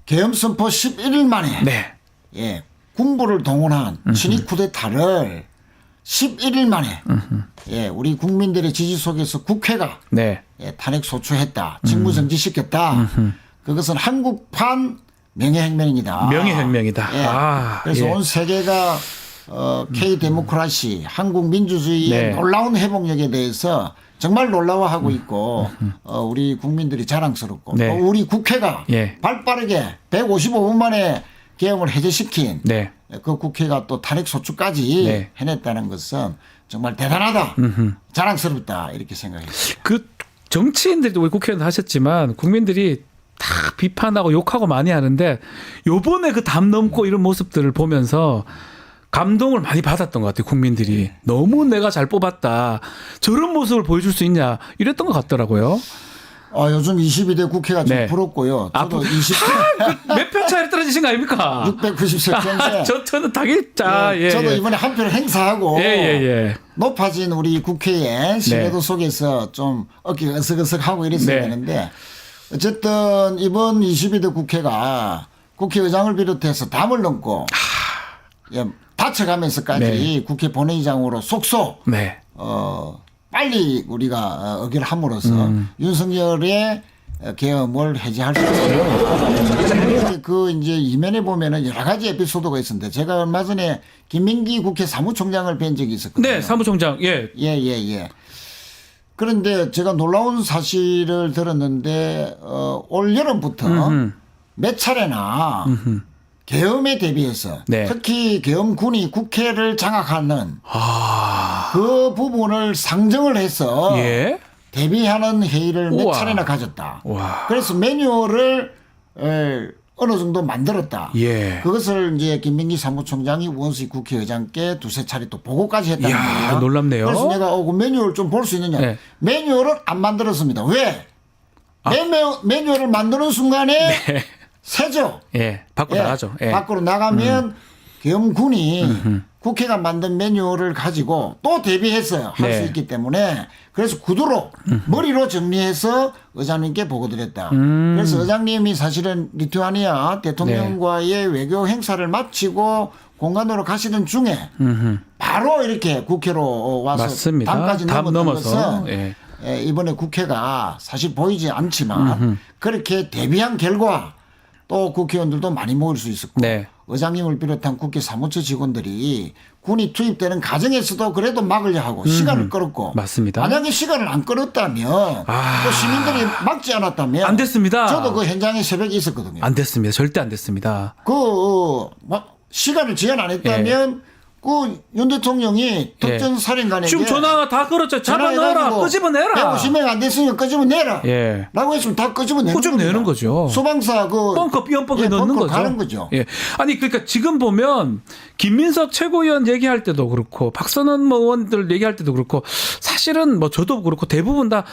계엄 선포 11일 만에 네. 예, 군부를 동원한 친위 쿠데타를 11일 만에 예, 우리 국민들의 지지 속에서 국회가 네. 예, 탄핵 소추했다. 직무정지시켰다. 그것은 한국판 명예혁명이다. 명예혁명이다. 예. 아, 그래서 예. 온 세계가 K 데모크라시, 한국 민주주의의 네. 놀라운 회복력에 대해서 정말 놀라워하고 있고 우리 국민들이 자랑스럽고 네. 또 우리 국회가 예. 발빠르게 155분 만에 계엄을 해제시킨 네. 그 국회가 또 탄핵 소추까지 네. 해냈다는 것은 정말 대단하다. 자랑스럽다. 이렇게 생각해요. 그 정치인들도 우리 국회의원 하셨지만 국민들이 다 비판하고 욕하고 많이 하는데 요번에 그 담 넘고 이런 모습들을 보면서 감동을 많이 받았던 것 같아요. 국민들이. 너무 내가 잘 뽑았다. 저런 모습을 보여줄 수 있냐. 이랬던 것 같더라고요. 요즘 22대 국회가 좀 네. 부럽고요. 저도 20대 몇 표 차이로 떨어지신 거 아닙니까? 690석 경제. 저는 당연히 자, 예, 저도 예. 이번에 한 표를 행사하고 예. 높아진 우리 국회의 신뢰도 속에서 좀 어깨가 으석으석하고 이랬어야 네. 되는데 어쨌든 이번 22대 국회가 국회의장을 비롯해서 담을 넘고 예, 다쳐가면서까지 네. 국회 본회의장으로 속속 네. 빨리 우리가 의결함으로써 윤석열의 계엄을 해제할 수 있어요. 그 이제 이면에 보면은 여러 가지 에피소드가 있었는데 제가 얼마 전에 김민기 국회 사무총장을 뵌 적이 있었거든요. 네, 사무총장. 예. 예. 그런데 제가 놀라운 사실을 들었는데 올 여름부터 몇 차례나 계엄에 대비해서 네. 특히 계엄군이 국회를 장악하는 그 부분을 상정을 해서 예. 대비하는 회의를 몇 우와. 차례나 가졌다. 와. 그래서 매뉴얼을 어느 정도 만들었다. 예. 그것을 이제 김민기 사무총장이 우원식 국회의장께 두세 차례 또 보고까지 했다는 이야, 거예요. 놀랍네요. 그래서 내가 그 매뉴얼 좀 볼 수 있느냐. 네. 매뉴얼을 안 만들었습니다. 왜? 매뉴얼을 만드는 순간에 세죠. 예. 밖으로 나가죠. 예. 밖으로 나가면 계엄군이 국회가 만든 매뉴얼을 가지고 또 대비해서 할 수 네. 있기 때문에 그래서 구두로 머리로 정리해서 의장님께 보고드렸다. 그래서 의장님이 사실은 리투아니아 대통령과의 외교 행사를 마치고 공간으로 가시던 중에 바로 이렇게 국회로 와서 맞습니다. 담까지 담 넘었던 넘어서. 것은 예. 이번에 국회가 사실 보이지 않지만 그렇게 대비한 결과 또 국회의원들도 많이 모일 수 있었고 네. 의장님을 비롯한 국회 사무처 직원들이 군이 투입되는 과정에서도 그래도 막으려 하고 시간을 끌었고 맞습니다. 만약에 시간을 안 끌었다면 또 시민들이 막지 않았다면 안 됐습니다. 저도 그 현장에 새벽에 있었거든요. 안 됐습니다. 절대 안 됐습니다. 시간을 지연 안 했다면 그 윤 대통령이 특전사령관에게 지금 전화 다 걸었죠. 잡아넣어라. 끄집어내라. 150명 안 됐으니까 끄집어내라. 예. 라고 했으면 다 끄집어내는 끄집어내는 거죠. 소방사 뻥커 넣는 뻥커 거죠. 가는 거죠. 예. 아니 그러니까 지금 보면 김민석 최고위원 얘기할 때도 그렇고 박선원 의원들 얘기할 때도 그렇고 사실은 뭐 저도 그렇고 대부분 다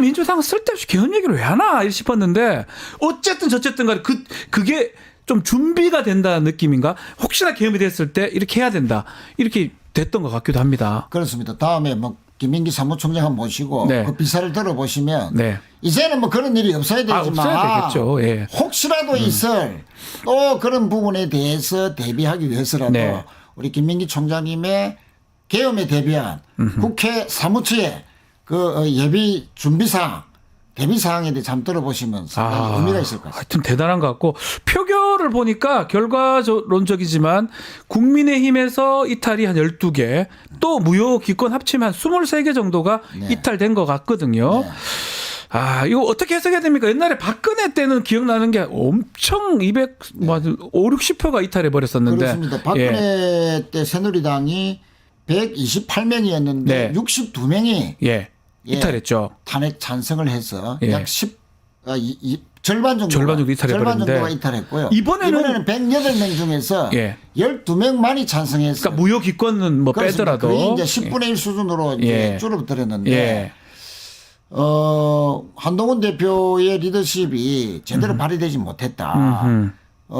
민주당은 쓸데없이 개헌 얘기를 왜 하나 싶었는데 어쨌든 저쨌든 간에 그게 좀 준비가 된다는 느낌인가? 혹시나 계엄이 됐을 때 이렇게 해야 된다. 이렇게 됐던 것 같기도 합니다. 그렇습니다. 다음에 김민기 사무총장 한번 모시고 네. 그 비사를 들어보시면 네. 이제는 뭐 그런 일이 없어야 되지만 없어야 되겠죠. 예. 혹시라도 있을 또 그런 부분에 대해서 대비하기 위해서라도 네. 우리 김민기 총장님의 계엄에 대비한 국회 사무처의 그 예비 준비사항 대비사항에 대해 잠 들어보시면 상당히 의미가 있을 것 같습니다. 하여튼 대단한 것 같고 표결을 보니까 결과론적이지만 국민의힘에서 이탈이 한 12개 또 무효 기권 합치면 한 23개 정도가 이탈된 것 같거든요. 이거 어떻게 해석해야 됩니까? 옛날에 박근혜 때는 기억나는 게 엄청 5, 60표가 이탈해 버렸었는데. 그렇습니다. 박근혜 때 새누리당이 128명이었는데 네. 62명이 이탈했죠. 탄핵 찬성을 해서 예. 약 절반 정도 이탈해버렸는데 이탈했고요. 이번에는 108명 중에서 12명만이 찬성했어요. 그러니까 무효 기권은 뭐 그렇습니다. 빼더라도 그게 이제 10분의 1 수준으로 이제 줄어들었는데 한동훈 대표의 리더십이 제대로 발휘되지 못했다.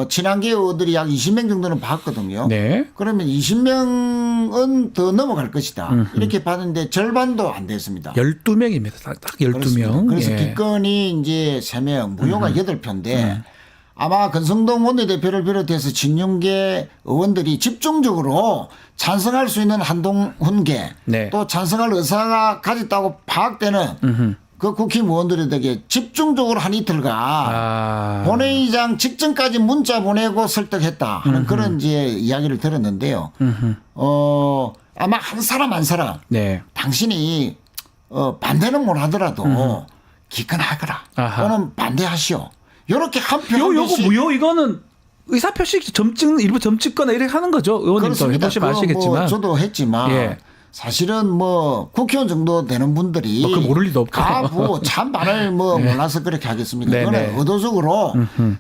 친한계 의원들이 약 20명 정도는 봤거든요. 네. 그러면 20명은 더 넘어갈 것이다. 이렇게 봤는데 절반도 안 됐습니다. 12명입니다. 딱 12명. 그래서 예. 기권이 이제 3명, 무효가 8표인데 아마 권성동 원내대표를 비롯해서 친윤계 의원들이 집중적으로 찬성할 수 있는 한동훈계 네. 또 찬성할 의사가 가졌다고 파악되는 그 국힘의원들에게 집중적으로 한 이틀간 본회의장 직전까지 문자 보내고 설득했다 하는 그런 이제 이야기를 들었는데요. 아마 한 사람 네. 당신이 반대는 못 하더라도 기권하거라 아하. 또는 반대하시오. 요렇게 한 표 한 요거 표씩 무효 이거는 의사표시 일부 점 찍거나 이렇게 하는 거죠. 의원님도 해보시면 그거 아시겠지만. 뭐 저도 했지만 예. 사실은 뭐 국회의원 정도 되는 분들이 뭐 그거 모를 리도 없고. 가부 찬반을 뭐 몰라서 그렇게 하겠습니다. 네, 그거는 네. 의도적으로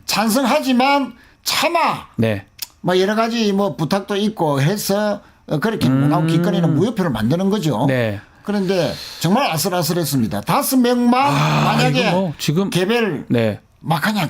찬성하지만 차마 네. 뭐 여러 가지 뭐 부탁도 있고 해서 그렇게 못하고 기권이는 무효표를 만드는 거죠. 네. 그런데 정말 아슬아슬했습니다. 5명만 만약에 이거 뭐 지금 개별 네. 막 그냥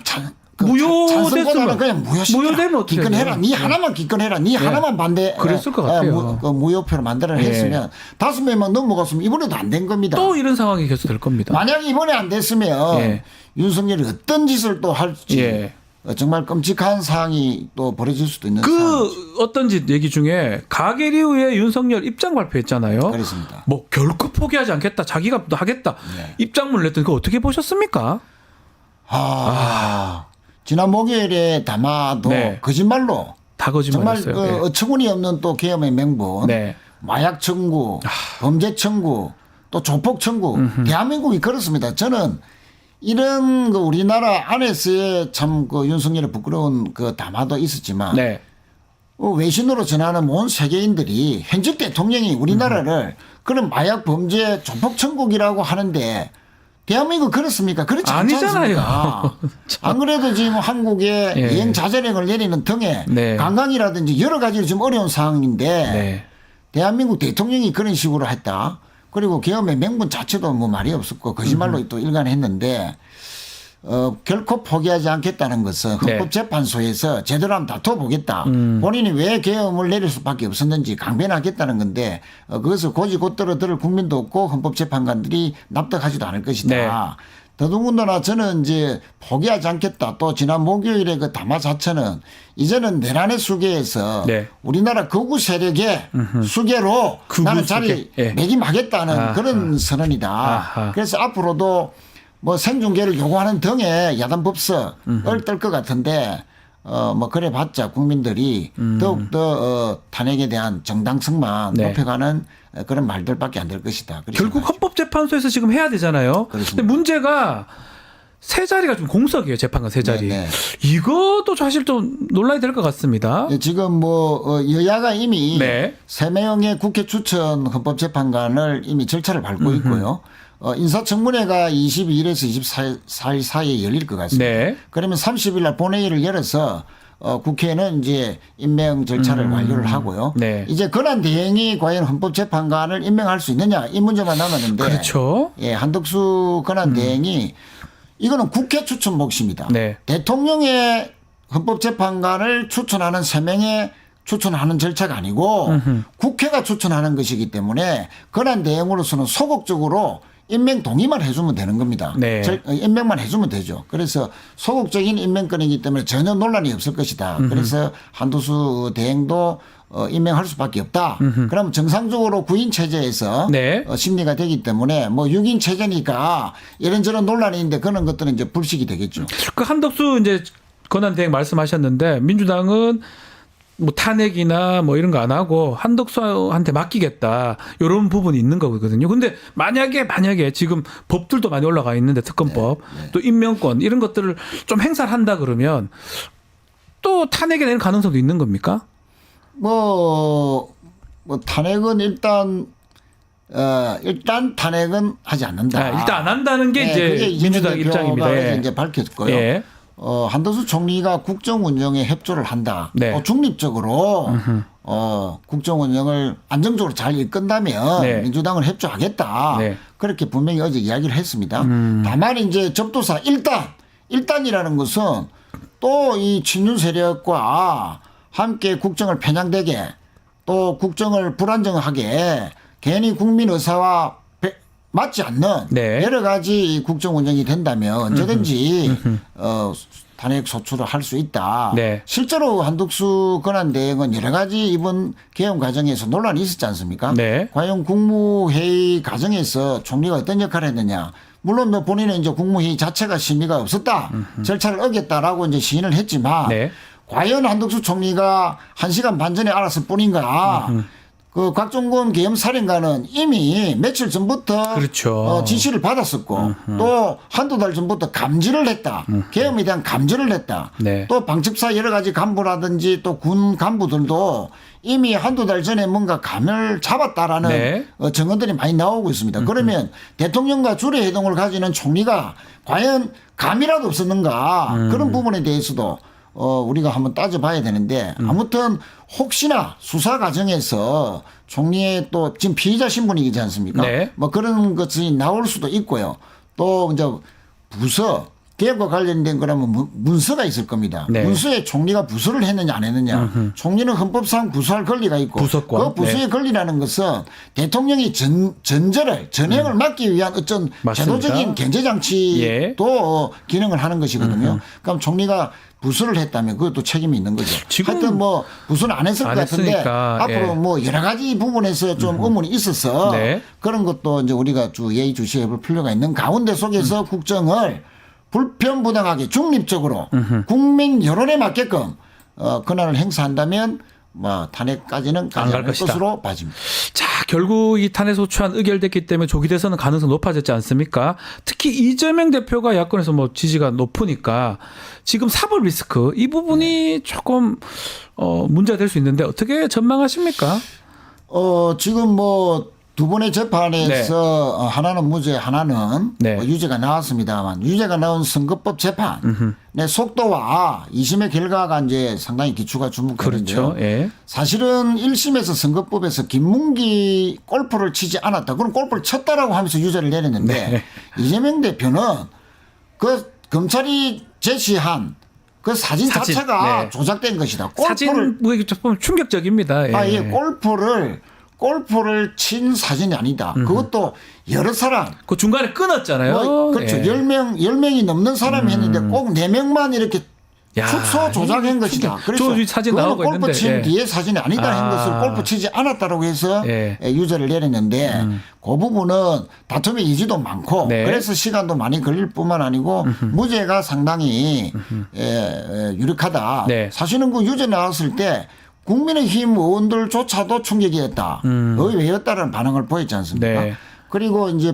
무효됐으면 찬성보다는 그냥 무효시켜라. 무효되면 어떻게 기권해라. 해요? 네 하나만 기권해라. 네 하나만 반대. 그랬을 것 같아요. 무효표를 만들어 했으면 5명만 넘어갔으면 이번에도 안 된 겁니다. 또 이런 상황이 계속 될 겁니다. 만약 이번에 안 됐으면 예. 윤석열이 어떤 짓을 또 할지 예. 정말 끔찍한 상황이 또 벌어질 수도 있는 상황이죠. 어떤 짓 얘기 중에 가계리 후에 윤석열 입장 발표했잖아요. 그렇습니다. 뭐 결코 포기하지 않겠다. 자기가 또 하겠다. 네. 입장문을 냈더니 그거 어떻게 보셨습니까? 지난 목요일에 담화도 네. 거짓말로 다 정말 거짓말했어요. 그 네. 어처구니 없는 또 계엄의 명분, 네. 마약 청구, 범죄 청구, 또 조폭 청구, 대한민국이 그렇습니다. 저는 이런 그 우리나라 안에서의 참 그 윤석열의 부끄러운 그 담화도 있었지만 네. 외신으로 전하는 온 세계인들이 현직 대통령이 우리나라를 그런 마약 범죄 조폭 천국이라고 하는데 대한민국 그렇습니까? 그렇지 않지 아니잖아요. 않습니까? 안 그래도 지금 한국에 예. 여행 자제령을 내리는 등에 네. 관광이라든지 여러 가지로 좀 어려운 상황인데 네. 대한민국 대통령이 그런 식으로 했다. 그리고 계엄의 명분 자체도 뭐 말이 없었고 거짓말로 또 일관했는데 결코 포기하지 않겠다는 것은 헌법재판소에서 제대로 한번 다퉈보겠다. 본인이 왜 계엄을 내릴 수밖에 없었는지 강변하겠다는 건데 그것을 고지고대로 들을 국민도 없고 헌법재판관들이 납득하지도 않을 것이다. 네. 더더군다나 저는 이제 포기하지 않겠다. 또 지난 목요일에 그 담화 자체는 이제는 내란의 수계에서 네. 우리나라 극우 세력의 수계로 극우 나는 수계. 자리 예. 매김하겠다는 아하. 그런 선언이다. 아하. 그래서 앞으로도 뭐 생중계를 요구하는 등의 야단 법석을 뜰 것 같은데 뭐 그래 봤자 국민들이 더욱더 탄핵에 대한 정당성만 네. 높여가는 그런 말들밖에 안 될 것이다. 결국 헌법재판소에서 지금 해야 되잖아요. 그렇습니다. 근데 문제가 세 자리가 좀 공석이에요. 재판관 세 자리. 네, 네. 이것도 사실 좀 논란이 될 것 같습니다. 지금 뭐 여야가 이미 네. 3명의 국회 추천 헌법재판관을 이미 절차를 밟고 있고요. 인사청문회가 22일에서 24일 사이에 열릴 것 같습니다. 네. 그러면 30일 날 본회의를 열어서 국회는 이제 임명 절차를 완료를 하고요. 네. 이제 권한 대행이 과연 헌법재판관을 임명할 수 있느냐 이 문제만 남았는데 그렇죠. 예, 한덕수 권한 대행이 이거는 국회 추천 몫입니다. 네. 대통령의 헌법재판관을 추천하는 3명의 추천하는 절차가 아니고 국회가 추천하는 것이기 때문에 권한 대행으로서는 소극적으로 임명 동의만 해주면 되는 겁니다. 네. 임명만 해주면 되죠. 그래서 소극적인 임명권이기 때문에 전혀 논란이 없을 것이다. 그래서 한도수 대행도 임명할 수밖에 없다. 그러면 정상적으로 구인 체제에서 네. 심리가 되기 때문에 뭐 6인 체제니까 이런저런 논란이 있는데 그런 것들은 이제 불식이 되겠죠. 그 한덕수 이제 권한대행 말씀하셨는데 민주당은 뭐 탄핵이나 뭐 이런 거 안 하고 한덕수한테 맡기겠다 이런 부분이 있는 거거든요. 근데 만약에 지금 법들도 많이 올라가 있는데 특검법 또 임명권 이런 것들을 좀 행사를 한다 그러면 또 탄핵에 내는 가능성도 있는 겁니까? 뭐 탄핵은 일단 탄핵은 하지 않는다. 일단 안 한다는 게 그게 이제 민주당 이재명 입장입니다. 대표가 예. 이제 밝혔고요. 예. 한덕수 총리가 국정 운영에 협조를 한다. 네. 또 중립적으로 국정 운영을 안정적으로 잘 이끈다면 네. 민주당을 협조하겠다. 네. 그렇게 분명히 어제 이야기를 했습니다. 다만 이제 접도사 1단이라는 것은 또 이 친윤 세력과 함께 국정을 편향되게 또 국정을 불안정하게 괜히 국민 의사와 맞지 않는 네. 여러 가지 이 국정 운영이 된다면 언제든지 탄핵 소추를 할 수 있다. 네. 실제로 한덕수 권한대행은 여러 가지 이번 개헌 과정에서 논란이 있었지 않습니까? 네. 과연 국무회의 과정에서 총리가 어떤 역할을 했느냐. 물론 뭐 본인은 이제 국무회의 자체가 심의가 없었다. 절차를 어겼다라고 이제 시인을 했지만 네. 과연 한덕수 총리가 1시간 반 전에 알았을 뿐인가. 그 곽종건 계엄사령관은 이미 며칠 전부터 그렇죠. 지시를 받았었고 또 한두 달 전부터 감지를 했다. 계엄에 대한 감지를 했다. 네. 또 방첩사 여러 가지 간부라든지 또 군 간부들도 이미 한두 달 전에 뭔가 감을 잡았다라는 네. 증언들이 많이 나오고 있습니다. 그러면 대통령과 주례 회동을 가지는 총리가 과연 감이라도 없었는가 그런 부분에 대해서도 우리가 한번 따져봐야 되는데 아무튼 혹시나 수사 과정에서 총리의 또 지금 피의자 신분이지 않습니까? 네. 뭐 그런 것이 나올 수도 있고요. 또 이제 부서 개혁과 관련된 거라면 문서가 있을 겁니다. 네. 문서에 총리가 부서를 했느냐 안 했느냐. 총리는 헌법상 부서할 권리가 있고 부서권. 그 부서의 네. 권리라는 것은 대통령이 전행을 막기 위한 어떤 맞습니다. 제도적인 견제장치도 예. 기능을 하는 것이거든요. 그럼 총리가 부서를 했다면 그것도 책임이 있는 거죠. 지금 하여튼 뭐 부서는 안 했을 것 안 같은데 했으니까, 앞으로 예. 뭐 여러 가지 부분에서 좀 의문이 있어서 네. 그런 것도 이제 우리가 예의주시해 볼 필요가 있는 가운데 속에서 국정을 불편부당하게 중립적으로 국민 여론에 맞게끔 권한을 행사한다면 뭐 탄핵까지는 가지 갈 않을 것이다. 것으로 봐집니다. 자, 결국 이 탄핵 소추안 의결됐기 때문에 조기 대선은 가능성 높아졌지 않습니까? 특히 이재명 대표가 야권에서 뭐 지지가 높으니까 지금 사법 리스크 이 부분이 조금 문제가 될 수 있는데 어떻게 전망하십니까? 지금 뭐 두 번의 재판에서 하나는 무죄, 하나는 네. 유죄가 나왔습니다만 유죄가 나온 선거법 재판의 속도와 2심의 결과가 이제 상당히 기초가 주목되는데요. 그렇죠. 예. 사실은 1심에서 선거법에서 김문기 골프를 치지 않았다. 그럼 골프를 쳤다라고 하면서 유죄를 내렸는데 네. 이재명 대표는 그 검찰이 제시한 그 사진 자체가 네. 조작된 것이다. 사진 뭐 이게 보면 충격적입니다. 예. 예, 골프를 친 사진이 아니다. 그것도 여러 사람. 그 중간에 끊었잖아요. 그렇죠. 예. 10명이 넘는 사람이 했는데 꼭 4명만 이렇게 야, 축소 조작한 것이다. 그래서 저 사진 그거는 나오고 골프 있는데, 친 예. 뒤에 사진이 아니다 한 아. 것을 골프 치지 않았다라고 해서 예. 유죄를 내렸는데 그 부분은 다툼의 여지도 많고 네. 그래서 시간도 많이 걸릴 뿐만 아니고 무죄가 상당히 유력하다. 네. 사실은 그 유죄 나왔을 때 국민의힘 의원들조차도 충격이었다. 의외였다는 반응을 보였지 않습니까? 네. 그리고 이제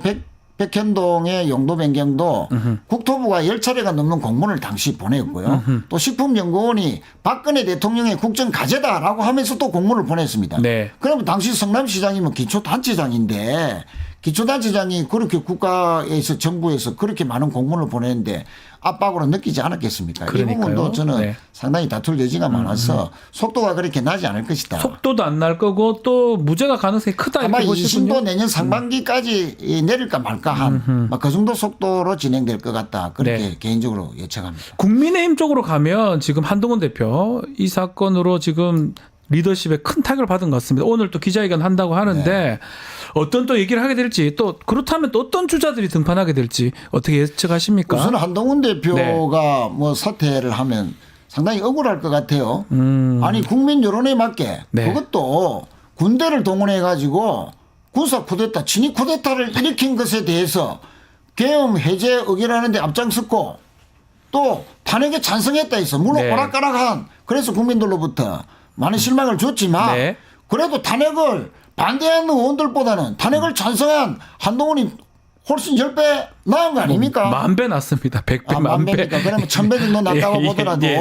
백현동의 용도 변경도 국토부가 10차례가 넘는 공문을 당시 보냈고요. 또 식품연구원이 박근혜 대통령의 국정 과제다라고 하면서 또 공문을 보냈습니다. 네. 그러면 당시 성남시장이면 기초단체장인데 기초단체장이 그렇게 국가에서 정부에서 그렇게 많은 공문을 보냈는데 압박으로 느끼지 않았겠습니까? 그러니까요. 이 부분도 저는 네. 상당히 다툴 여지가 많아서 속도가 그렇게 나지 않을 것이다. 속도도 안 날 거고 또 무죄가 가능성이 크다 아마 이렇게 보시군요. 2심도 내년 상반기까지 내릴까 말까 한 그 정도 속도로 진행될 것 같다. 그렇게 네. 개인적으로 예측합니다. 국민의힘 쪽으로 가면 지금 한동훈 대표 이 사건으로 지금 리더십에 큰 타격을 받은 것 같습니다. 오늘 또 기자회견 한다고 하는데 네. 어떤 또 얘기를 하게 될지 또 그렇다면 또 어떤 주자들이 등판하게 될지 어떻게 예측하십니까? 우선 한동훈 대표가 뭐 사퇴를 하면 상당히 억울할 것 같아요. 아니 국민 여론에 맞게 네. 그것도 군대를 동원해 가지고 군사 쿠데타, 친위 쿠데타를 일으킨 것에 대해서 계엄 해제 의결하는데 앞장섰고 또 탄핵에 찬성했다 해서 물론 네. 오락가락한 그래서 국민들로부터 많은 실망을 줬지만 네. 그래도 탄핵을 반대하는 의원들보다는 탄핵을 찬성한 한동훈이 훨씬 10배 나은 거 아닙니까? 만배 났습니다. 100배, 만배. 만배니까 그러면 1000배 정도 났다고 예, 보더라도 예.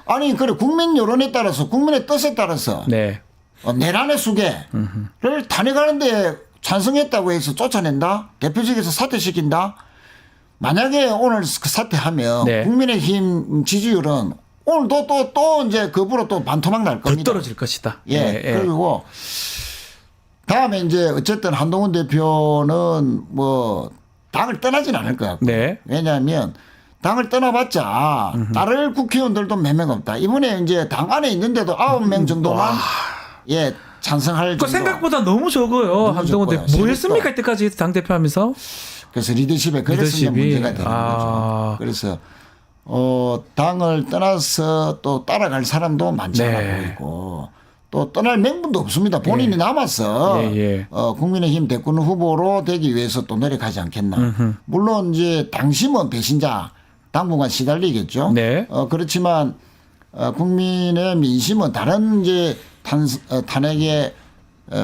아니 그래 국민 여론에 따라서 국민의 뜻에 따라서 네. 내란의 수계를 탄핵하는데 찬성했다고 해서 쫓아낸다? 대표직에서 사퇴시킨다? 만약에 오늘 그 사퇴하면 네. 국민의힘 지지율은 오늘도 또 이제 급으로 또 반토막 날 더 겁니다. 떨어질 것이다. 예. 그리고 다음에 이제 어쨌든 한동훈 대표는 뭐 당을 떠나진 않을 것 같고. 네. 왜냐하면 당을 떠나봤자 따를 국회의원들도 몇 명 없다. 이번에 이제 당 안에 있는데도 9명 정도만 예 찬성할 그 정도. 생각보다 너무 적어요. 너무 한동훈 적고요. 대표 뭐 했습니까 이때까지 당 대표하면서? 그래서 리더십에 그래서 이제 리더십이. 문제가 되는 아. 거죠. 그래서 당을 떠나서 또 따라갈 사람도 많지 않아 네. 보이고 또 떠날 명분도 없습니다. 본인이 남아서 예. 국민의힘 대권 후보로 되기 위해서 또 노력하지 않겠나. 물론 이제 당심은 배신자 당분간 시달리겠죠. 네. 그렇지만 국민의 민심은 다른 이제 탄핵에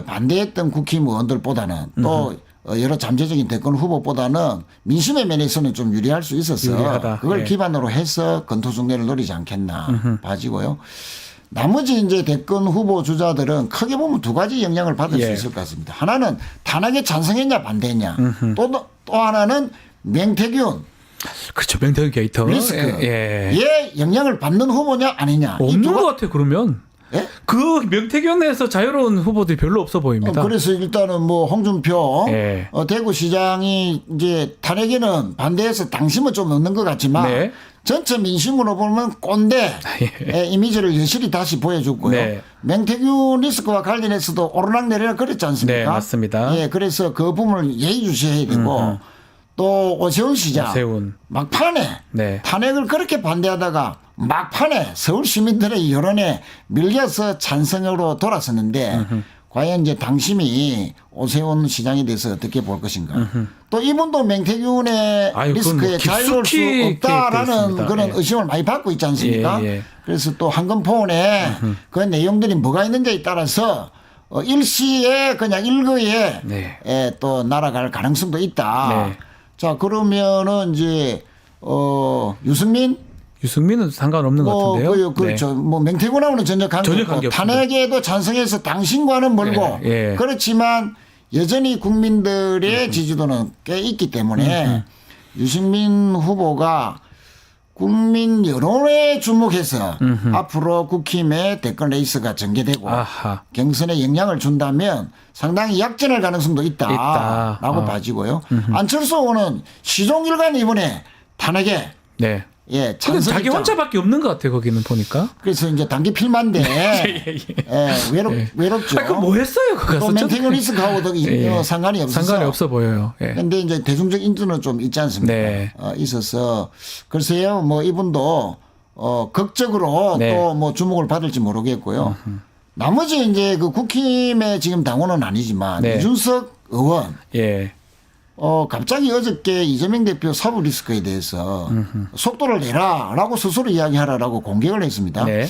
반대했던 국힘의원들보다는 또 여러 잠재적인 대권 후보보다는 민심의 면에서는 좀 유리할 수 있어서 유리하다. 그걸 예. 기반으로 해서 건토중대를 노리지 않겠나 봐지고요. 나머지 이제 대권 후보 주자들은 크게 보면 두 가지 영향을 받을 예. 수 있을 것 같습니다. 하나는 탄핵에 찬성했냐 반대했냐. 또 하나는 명태균 그렇죠. 명태균 게이터. 리스크. 예. 얘 영향을 받는 후보냐 아니냐. 이 없는 두 것 같아요. 그러면 예? 그 명태균에서 자유로운 후보들이 별로 없어 보입니다. 그래서 일단은 뭐 홍준표 예. 대구시장이 이제 탄핵에는 반대해서 당심은 좀 없는 것 같지만 네. 전체 민심으로 보면 꼰대 이미지를 여실히 다시 보여줬고요. 네. 명태균 리스크와 관련해서도 오르락내리락 그랬지 않습니까? 네, 맞습니다. 예, 그래서 그 부분을 예의주시해야 되고 또 오세훈 시장 오세훈. 막판에 네. 탄핵을 그렇게 반대하다가 막판에 서울 시민들의 여론에 밀려서 찬성으로 돌아섰는데 과연 이제 당심이 오세훈 시장에 대해서 어떻게 볼 것인가. 또 이분도 명태균의 아유, 그건 리스크에 뭐 자유로울 수 깊숙이 개입돼 없다라는 있습니다. 그런 예. 의심을 많이 받고 있지 않습니까? 예. 그래서 또 한건포원에 그 내용들이 뭐가 있는지에 따라서 일시에 그냥 일거에 네. 또 날아갈 가능성도 있다. 네. 자, 그러면은 이제 유승민은 상관없는 것 같은데요. 그렇죠. 뭐 명태균하고는 전혀 전혀 관계없고 관계없습니다. 탄핵에도 찬성해서 당신과는 멀고 예. 그렇지만 여전히 국민들의 지지도는 꽤 있기 때문에 유승민 후보가 국민 여론에 주목해서 앞으로 국힘의 대권 레이스가 전개되고 아하. 경선에 영향을 준다면 상당히 약진할 가능성도 있다라고 봐지고요. 안철수 후보는 시종일관 이번에 탄핵에 네. 예, 근데 찬성 자기 입장. 혼자밖에 없는 것 같아요. 거기는 보니까. 그래서 이제 단기 필만데 외롭죠. 아, 그럼 뭐 했어요? 그거 또 가서 멘탱 리스크하고도 예. 상관이 없어서. 상관이 없어 보여요. 예. 근데 이제 대중적 인지는 좀 있지 않습니까? 네. 있어서 글쎄요, 뭐 이분도 극적으로 네. 또 뭐 주목을 받을지 모르겠고요. 나머지 이제 그 국힘의 지금 당원은 아니지만 네. 이준석 의원. 예. 갑자기 어저께 이재명 대표 사법 리스크에 대해서 속도를 내라라고 스스로 이야기하라라고 공격을 했습니다. 네.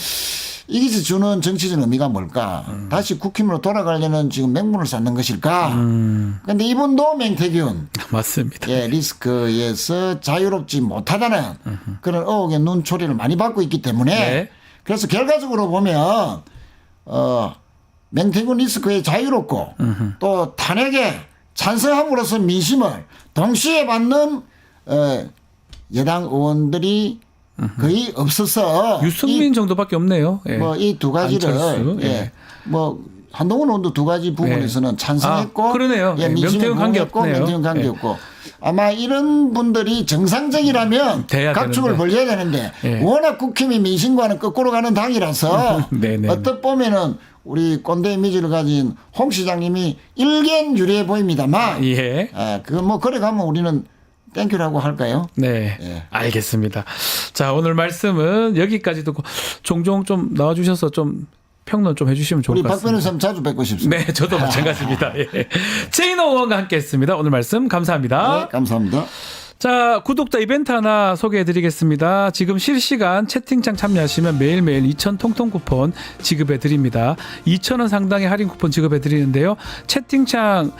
이게 주는 정치적 의미가 뭘까? 다시 국힘으로 돌아가려는 지금 맹문을 쌓는 것일까? 그런데 이분도 명태균 맞습니다. 예, 리스크에서 자유롭지 못하다는 그런 의혹의 눈초리를 많이 받고 있기 때문에 네. 그래서 결과적으로 보면 명태균 리스크에 자유롭고 또 탄핵에 찬성함으로써 민심을 동시에 받는 여당 의원들이 거의 없어서 유승민 정도밖에 없네요. 예. 뭐 이 두 가지를 안철수, 예. 예. 뭐 한동훈 의원도 두 가지 부분에서는 찬성했고 그러네요. 예, 민심에 명태균 부응했고 관계없네요. 명태균 관계없고 아마 이런 분들이 정상적이라면 돼야 각축을 되는데. 벌려야 되는데 예. 워낙 국힘이 민심과는 거꾸로 가는 당이라서 네네. 어떻게 보면은 우리 꼰대 이미지를 가진 홍 시장님이 일견 유리해 보입니다만 예. 그거 뭐 그래 가면 우리는 땡큐라고 할까요? 네. 예. 알겠습니다. 자, 오늘 말씀은 여기까지 듣고 종종 좀 나와주셔서 좀 평론 좀 해주시면 좋을 우리 것 박 같습니다. 변호사님 자주 뵙고 싶습니다. 네, 저도 마찬가지입니다. 예. 최인호 의원과 함께했습니다. 오늘 말씀 감사합니다. 네, 감사합니다. 자, 구독자 이벤트 하나 소개해드리겠습니다. 지금 실시간 채팅창 참여하시면 매일매일 2,000 통통 쿠폰 지급해드립니다. 2,000원 상당의 할인 쿠폰 지급해드리는데요. 채팅창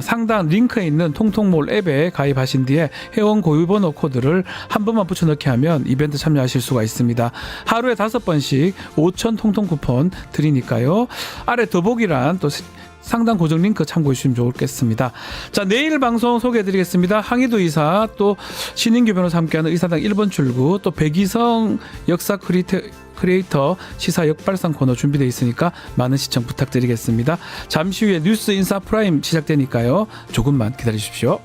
상단 링크에 있는 통통몰 앱에 가입하신 뒤에 회원 고유번호 코드를 한 번만 붙여넣기 하면 이벤트 참여하실 수가 있습니다. 하루에 5번씩 5,000 통통 쿠폰 드리니까요. 아래 더보기란 또 상단 고정 링크 참고해 주시면 좋겠습니다. 자, 내일 방송 소개해드리겠습니다. 항의도 의사, 또 신인규 변호사 함께하는 의사당 1번 출구, 또 백이성 역사 크리에이터 시사 역발상 코너 준비되어 있으니까 많은 시청 부탁드리겠습니다. 잠시 후에 뉴스 인사 프라임 시작되니까요. 조금만 기다리십시오.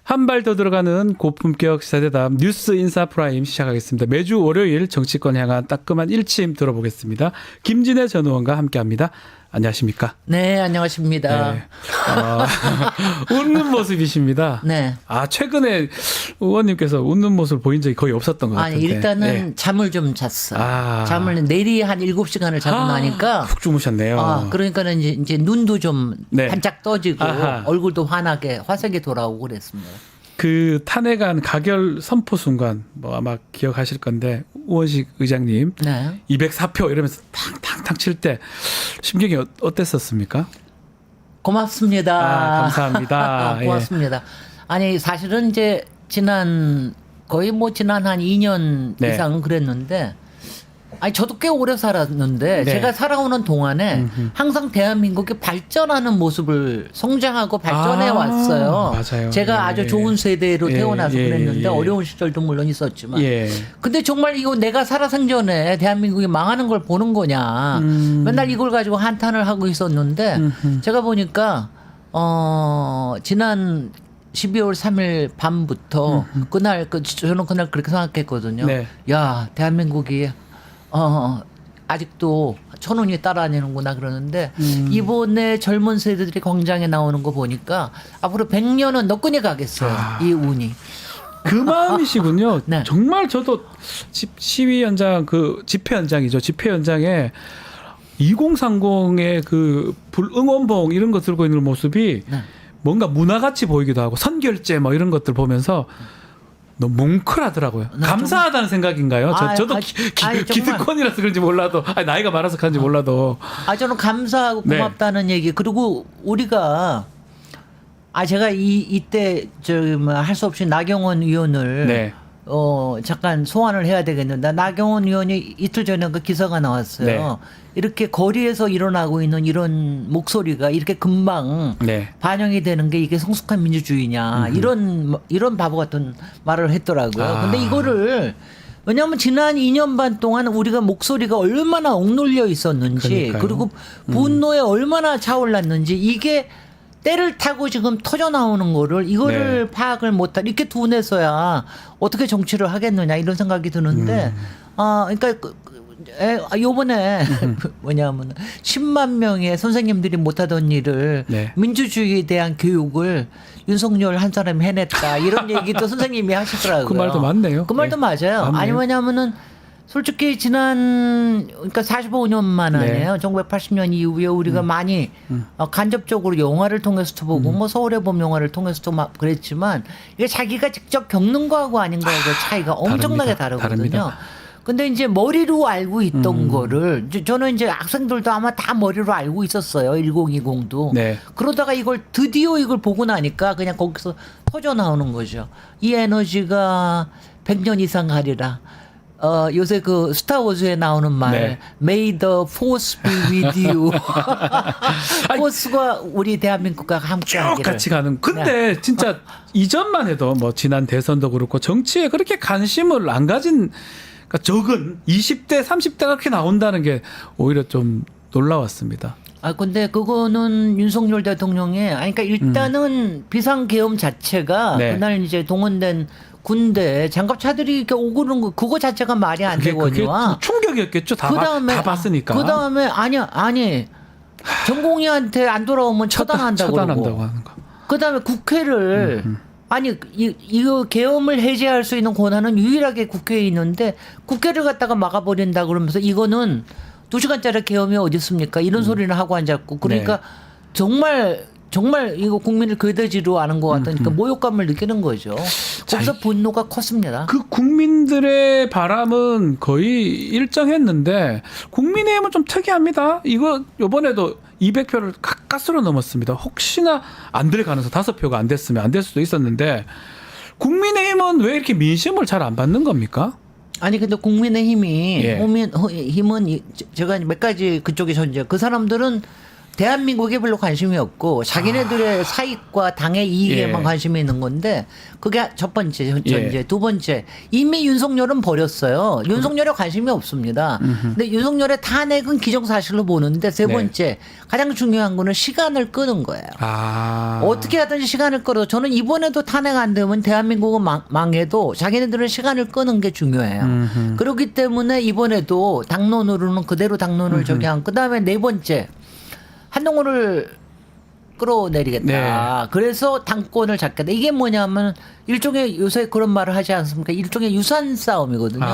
한 발 더 들어가는 고품격 시사대담 뉴스 인사 프라임 시작하겠습니다. 매주 월요일 정치권 향한 따끔한 일침 들어보겠습니다. 김진애 전 의원과 함께합니다. 안녕하십니까? 네, 안녕하십니까. 네. 웃는 모습이십니다. 네. 최근에 의원님께서 웃는 모습을 보인 적이 거의 없었던 것 같은데. 아니, 일단은 네. 잠을 좀 잤어. 잠을 내리 한 7시간을 자고 나니까. 푹 주무셨네요. 그러니까는 이제 눈도 좀 네. 반짝 떠지고 아하. 얼굴도 환하게 화색이 돌아오고 그랬습니다. 그 탄핵안 가결 선포 순간 뭐 아마 기억하실 건데 우원식 의장님 네. 204표 이러면서 탕탕탕 칠 때 심경이 어땠었습니까? 고맙습니다. 감사합니다. 고맙습니다. 아니, 사실은 이제 거의 지난 한 2년 네. 이상 그랬는데, 아니, 저도 꽤 오래 살았는데, 네. 제가 살아오는 동안에 항상 대한민국이 발전하는 모습을 성장하고 발전해 왔어요. 맞아요. 제가 예. 아주 좋은 세대로 예, 태어나서 예, 그랬는데, 예. 어려운 시절도 물론 있었지만. 예. 근데 정말 이거 내가 살아생전에 대한민국이 망하는 걸 보는 거냐. 맨날 이걸 가지고 한탄을 하고 있었는데, 제가 보니까, 지난 12월 3일 밤부터 저는 그날 그렇게 생각했거든요. 네. 야, 대한민국이 아직도 천운이 따라다니는구나 그러는데 이번에 젊은 세대들이 광장에 나오는 거 보니까 앞으로 100년은 너끈히 가겠어요. 이 운이. 그 마음이시군요. 네. 정말 저도 시위 현장 집회 현장이죠. 집회 현장에 2030의 그 불응원봉 이런 거 들고 있는 모습이 네. 뭔가 문화같이 보이기도 하고 선결제 뭐 이런 것들 보면서 너무 뭉클하더라고요. 감사하다는 생각인가요? 저도 정말. 기득권이라서 그런지 몰라도 나이가 많아서 그런지 몰라도 저는 감사하고 네. 고맙다는 얘기. 그리고 우리가 제가 이때 할 수 없이 나경원 의원을 네. 잠깐 소환을 해야 되겠는데 나경원 의원이 이틀 전에 그 기사가 나왔어요. 네. 이렇게 거리에서 일어나고 있는 이런 목소리가 이렇게 금방 네. 반영이 되는 게 이게 성숙한 민주주의냐 이런 바보 같은 말을 했더라고요. 근데 이거를 왜냐하면 지난 2년 반 동안 우리가 목소리가 얼마나 억눌려 있었는지 그러니까요. 그리고 분노에 얼마나 차올랐는지 이게 때를 타고 지금 터져 나오는 거를 이거를 네. 파악을 못할 이렇게 둔해서야 어떻게 정치를 하겠느냐 이런 생각이 드는데 그러니까 요번에 뭐냐면 10만 명의 선생님들이 못하던 일을 네. 민주주의에 대한 교육을 윤석열 한 사람이 해냈다 이런 얘기도 선생님이 하시더라고요. 그 말도 맞네요. 그 말도 네. 맞아요. 맞네요. 아니 왜냐면은 솔직히 그러니까 45년 만이에요. 1980년 이후에 우리가 많이 간접적으로 영화를 통해서도 보고 뭐 서울의 봄 영화를 통해서도 막 그랬지만 이게 자기가 직접 겪는 거하고 아닌 거하고 차이가 엄청나게 다르거든요. 다릅니다. 근데 이제 머리로 알고 있던 거를 저는 이제 학생들도 아마 다 머리로 알고 있었어요. 1020도. 네. 그러다가 드디어 이걸 보고 나니까 그냥 거기서 터져 나오는 거죠. 이 에너지가 100년 이상 가리라. 요새 그 스타워즈에 나오는 말, 네. May the Force be with you. 포스가 우리 대한민국과 함께 쭉 하기를. 같이 가는. 근데 진짜 이전만 해도 뭐 지난 대선도 그렇고 정치에 그렇게 관심을 안 가진 그러니까 적은 20대, 30대가 그렇게 나온다는 게 오히려 좀 놀라웠습니다. 근데 그거는 윤석열 대통령의, 그러니까 일단은 비상계엄 자체가 네. 그날 이제 동원된 군대 장갑차들이 이렇게 오고는 거 그거 자체가 말이 안 그게 되거든요. 충격이었겠죠. 다 봤으니까. 그 다음에 아니 전공의한테 안 돌아오면 처단한다고 그러고. 하는 거. 그 다음에 국회를 이거 계엄을 해제할 수 있는 권한은 유일하게 국회에 있는데 국회를 갖다가 막아버린다 그러면서 이거는 2시간짜리 계엄이 어디 있습니까? 이런 소리를 하고 앉았고 그러니까 네. 정말 이거 국민을 괴대지로 아는 것 같으니까 모욕감을 느끼는 거죠. 거기서 분노가 컸습니다. 그 국민들의 바람은 거의 일정했는데 국민의힘은 좀 특이합니다. 이거 이번에도 200표를 가까스로 넘었습니다. 혹시나 안 될 가능성 5표가 안 됐으면 안 될 수도 있었는데 국민의힘은 왜 이렇게 민심을 잘 안 받는 겁니까? 아니 근데 국민의힘이 예. 힘은 제가 몇 가지 그쪽에 전제 그 사람들은 대한민국에 별로 관심이 없고 자기네들의 사익과 당의 이익에만 예. 관심이 있는 건데 그게 첫 번째, 현재 두 번째 이미 윤석열은 버렸어요. 윤석열에 관심이 없습니다. 근데 윤석열의 탄핵은 기정사실로 보는데 세 번째 가장 중요한 거는 시간을 끄는 거예요. 어떻게 하든지 시간을 끌어. 저는 이번에도 탄핵 안 되면 대한민국은 망해도 자기네들은 시간을 끄는 게 중요해요. 그렇기 때문에 이번에도 당론으로는 그대로 당론을 저기 한. 그다음에 네 번째 한동훈을 끌어내리겠다. 네. 그래서 당권을 잡겠다. 이게 뭐냐면 일종의 요새 그런 말을 하지 않습니까? 일종의 유산 싸움이거든요.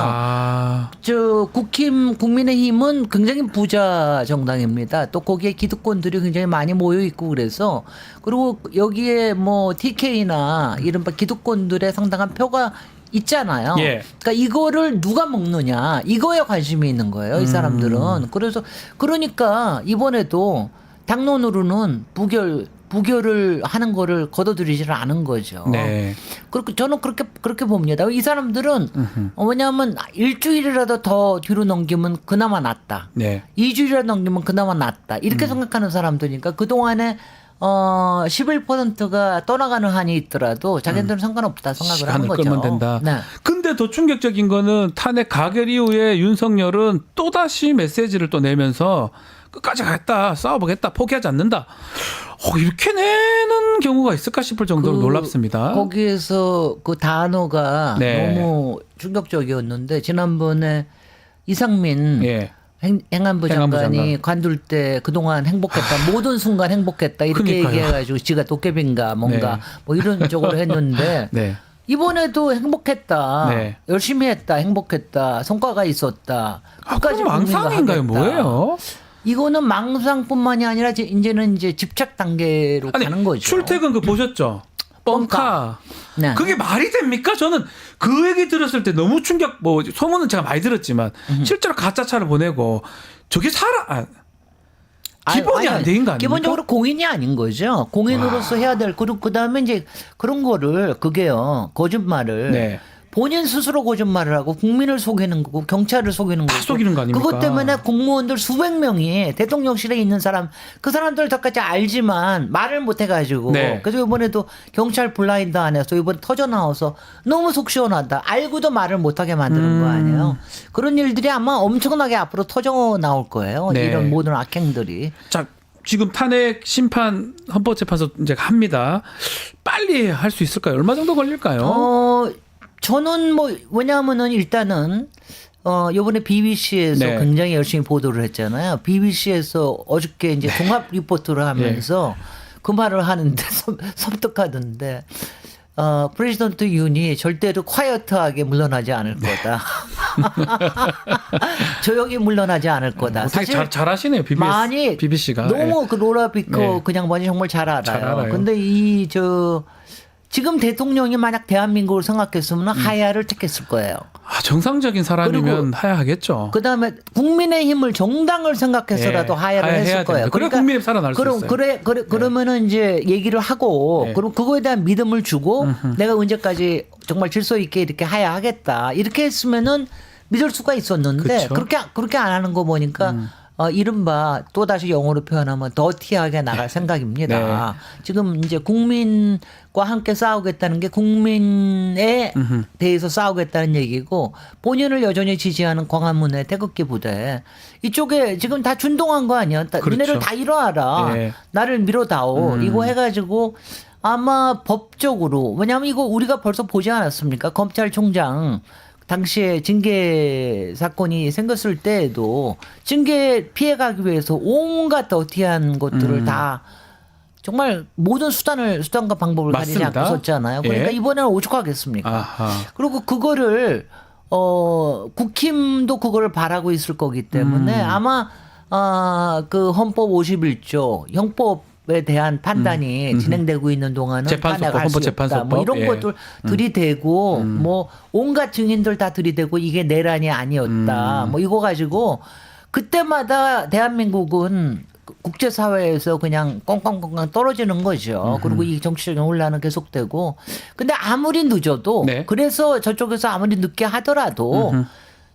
저 국민의힘은 굉장히 부자 정당입니다. 또 거기에 기득권들이 굉장히 많이 모여 있고 그래서 그리고 여기에 뭐 TK나 이른바 기득권들의 상당한 표가 있잖아요. 예. 그러니까 이거를 누가 먹느냐 이거에 관심이 있는 거예요. 이 사람들은. 그래서 그러니까 이번에도 당론으로는 부결을 하는 거를 거둬들이지를 않은 거죠. 네. 그렇게 저는 그렇게 봅니다. 이 사람들은 왜냐하면 일주일이라도 더 뒤로 넘기면 그나마 낫다. 네. 2주일이라도 넘기면 그나마 낫다. 이렇게 생각하는 사람들이니까 그 동안에 11%가 떠나가는 한이 있더라도 자기들은 상관없다 생각을 하는 거죠. 시간을 끌면 된다. 네. 근데 더 충격적인 거는 탄핵 가결 이후에 윤석열은 또다시 메시지를 또 내면서 끝까지 가겠다, 싸워보겠다, 포기하지 않는다. 이렇게 내는 경우가 있을까 싶을 정도로 놀랍습니다. 거기에서 그 단어가 네. 너무 충격적이었는데 지난번에 이상민 예. 행안부 장관이 관둘 때 그동안 행복했다. 모든 순간 행복했다. 이렇게 그러니까요. 얘기해가지고 지가 도깨비인가 뭔가 네. 뭐 이런 쪽으로 했는데 네. 이번에도 행복했다. 네. 열심히 했다. 행복했다. 성과가 있었다. 끝까지 그럼 망상인가요? 국민과 하겠다. 뭐예요? 이거는 망상뿐만이 아니라 이제는 이제 집착 단계로 가는 거죠. 출퇴근 그 보셨죠? 뻥카. 네. 그게 말이 됩니까? 저는 그 얘기 들었을 때 너무 충격, 뭐, 소문은 제가 많이 들었지만, 실제로 가짜차를 보내고, 저게 기본이 안 되는 거 아닙니까? 기본적으로 공인이 아닌 거죠. 공인으로서 해야 될. 그리고 그 다음에 이제 그런 거를, 그게요, 거짓말을. 네. 본인 스스로 거짓말을 하고 국민을 속이는 거고 경찰을 속이는 거고 속이는 거 아닙니까? 그것 때문에 공무원들 수백 명이 대통령실에 있는 사람 그 사람들 덕까지 알지만 말을 못 해가지고 네. 그래서 이번에도 경찰 블라인드 안에서 이번에 터져 나와서 너무 속 시원하다 알고도 말을 못하게 만드는 거 아니에요. 그런 일들이 아마 엄청나게 앞으로 터져 나올 거예요. 네. 이런 모든 악행들이. 자, 지금 탄핵 심판 헌법재판소 이제 합니다. 빨리 할 수 있을까요? 얼마 정도 걸릴까요? 저는 뭐 왜냐하면은 일단은 요번에 BBC에서 네. 굉장히 열심히 보도를 했잖아요. BBC에서 어저께 이제 종합 리포트를 하면서 그 말을 하는데 섬뜩하던데 프레지던트 윤이 절대로 콰이어트하게 물러나지 않을 거다. 조용히 물러나지 않을 거다. 사실 잘하시네요. BBC가. 너무 그 로라 비커 그냥 뭐지 정말 잘 알아요. 근데 지금 대통령이 만약 대한민국을 생각했으면 하야를 택했을 거예요. 정상적인 사람이면 하야하겠죠. 그다음에 국민의힘을 정당을 생각해서라도 하야를 했을 거예요. 그래 국민의힘 살아날 수 있어요. 그러면은 이제 얘기를 하고 그리고 그거에 대한 믿음을 주고 내가 언제까지 정말 질서 있게 이렇게 하야하겠다 이렇게 했으면은 믿을 수가 있었는데 그렇게 안 하는 거 보니까. 이른바 또다시 영어로 표현하면 더티하게 나갈 생각입니다. 네. 지금 이제 국민과 함께 싸우겠다는 게 국민에 대해서 싸우겠다는 얘기고 본인을 여전히 지지하는 광화문의 태극기 부대 이쪽에 지금 다 준동한 거 아니야? 니네를 다 일어나라. 네. 나를 밀어다오. 이거 해가지고 아마 법적으로 왜냐하면 이거 우리가 벌써 보지 않았습니까? 검찰총장 당시에 징계 사건이 생겼을 때에도 징계 피해가기 위해서 온갖 더티한 것들을 다 정말 모든 수단과 방법을 가리지 않고 썼잖아요. 그러니까 이번에는 오죽하겠습니까? 아하. 그리고 그거를 국힘도 그거를 바라고 있을 거기 때문에 아마 그 헌법 51조 형법에 대한 판단이 진행되고 있는 동안은 재판소법, 헌법재판소법 뭐 이런 것들 들이대고 뭐 온갖 증인들 다 들이대고 이게 내란이 아니었다. 뭐 이거 가지고 그때마다 대한민국은 국제사회에서 그냥 꽁꽁꽁꽁 떨어지는 거죠. 그리고 이 정치적인 혼란은 계속되고. 근데 아무리 늦어도 그래서 저쪽에서 아무리 늦게 하더라도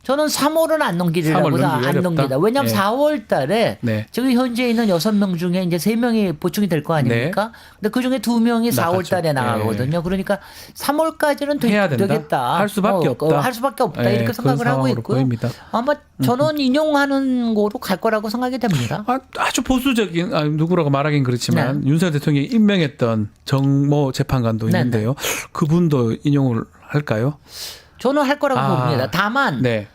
저는 3월은 안 3월 넘기리라고 넘기기 안 어렵다? 넘기다. 왜냐하면 네. 4월 달에 네. 지금 현재 있는 6명 중에 이제 3명이 보충이 될 거 아닙니까? 근데 그 중에 2명이 4월 나가죠. 달에 나가거든요. 그러니까 3월까지는 해야 된다? 되겠다. 할 수밖에 없다? 할 수밖에 없다. 네, 이렇게 그런 생각을 하고 상황으로 있고요. 보입니다. 아마 저는 인용하는 거로 갈 거라고 생각이 됩니다. 아주 보수적인 누구라고 말하긴 그렇지만 윤석열 대통령이 임명했던 정모 재판관도 네, 있는데요. 그분도 인용을 할까요? 저는 할 거라고 봅니다. 다만 네.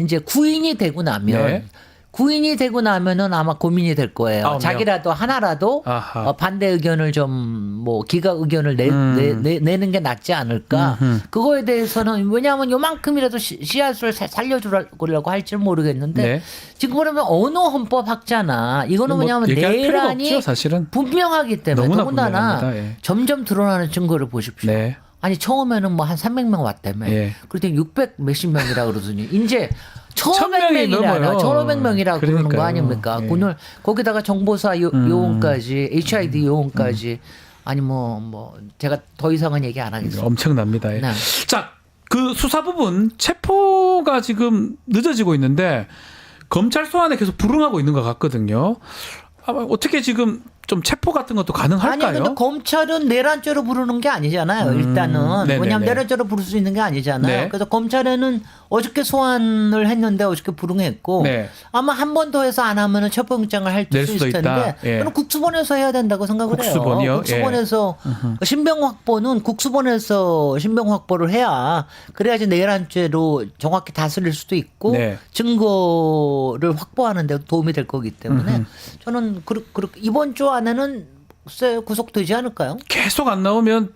이제 구인이 되고 나면 네. 구인이 되고 나면은 아마 고민이 될 거예요. 아홉 명. 자기라도 하나라도 아하. 반대 의견을 좀 뭐 기각 의견을 내는 게 낫지 않을까. 그거에 대해서는 왜냐하면 요만큼이라도 씨앗을 살려주려고 할지 모르겠는데 네. 지금 그러면 어느 헌법학자나 이거는 뭐 왜냐하면 얘기할 필요가 내란이 없죠, 사실은. 분명하기 때문에 너무나 더군다나 분명합니다. 예. 점점 드러나는 증거를 보십시오. 네. 아니 처음에는 뭐 한 300명 왔다며. 예. 그랬더니 600 몇십 명이라 그러더니 이제 1000명이 1,500명이라 넘어요. 1,500명이라 그러는 거 그러니까요. 아닙니까? 예. 오늘 거기다가 정보사 요원까지 HID 요원까지 아니 뭐 제가 더 이상은 얘기 안 하겠습니다. 엄청납니다. 예. 네. 자, 그 수사 부분 체포가 지금 늦어지고 있는데 검찰 소환에 계속 불응하고 있는 것 같거든요. 아마 어떻게 지금 좀 체포 같은 것도 가능할까요? 아니 근데 검찰은 내란죄로 부르는 게 아니잖아요. 일단은 네네네. 왜냐하면 내란죄로 부를 수 있는 게 아니잖아요. 네. 그래서 검찰에는 어저께 소환을 했는데 어저께 불응했고 네. 아마 한 번 더 해서 안 하면은 체포영장을 할 낼 수 수도 있을 텐데 있다. 예. 저는 국수본에서 해야 된다고 생각을 국수본이요? 해요. 국수본에서 신병 확보는 국수본에서 신병 확보를 해야 그래야지 내란죄로 정확히 다스릴 수도 있고 네. 증거를 확보하는 데 도움이 될 거기 때문에 저는 이번 주 안에는 글쎄 구속되지 않을까요? 계속 안 나오면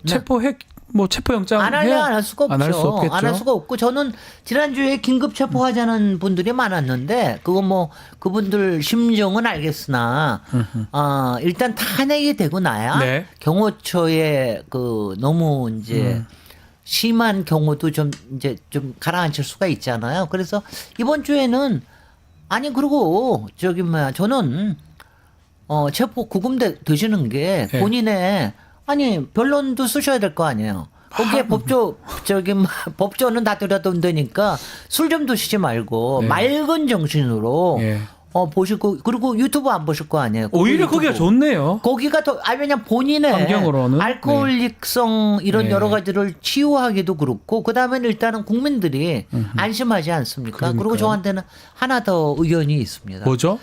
체포영장 안 할래 안 할 수가 없죠. 안 할 수 없겠죠. 안 할 수가 없고 저는 지난주에 긴급 체포하자는 분들이 많았는데 그거 뭐 그분들 심정은 알겠으나 일단 탄핵이 되고 나야 네. 경호처에 그 너무 이제 심한 경우도 좀 이제 좀 가라앉힐 수가 있잖아요. 그래서 이번 주에는 아니 그리고 저는 체포 구금되시는 게 네. 본인의 아니 변론도 쓰셔야 될 거 아니에요. 거기에 법조는 다 들여다본다니까 술 좀 드시지 말고 네. 맑은 정신으로 예. 보시고 그리고 유튜브 안 보실 거 아니에요. 오히려 유튜브. 거기가 좋네요. 거기가 더 왜냐면 본인의 환경으로는. 알코올릭성 이런 네. 여러 가지를 치유하기도 그렇고 그다음에 일단은 국민들이 안심하지 않습니까? 그리고 그러니까요. 저한테는 하나 더 의견이 있습니다. 뭐죠?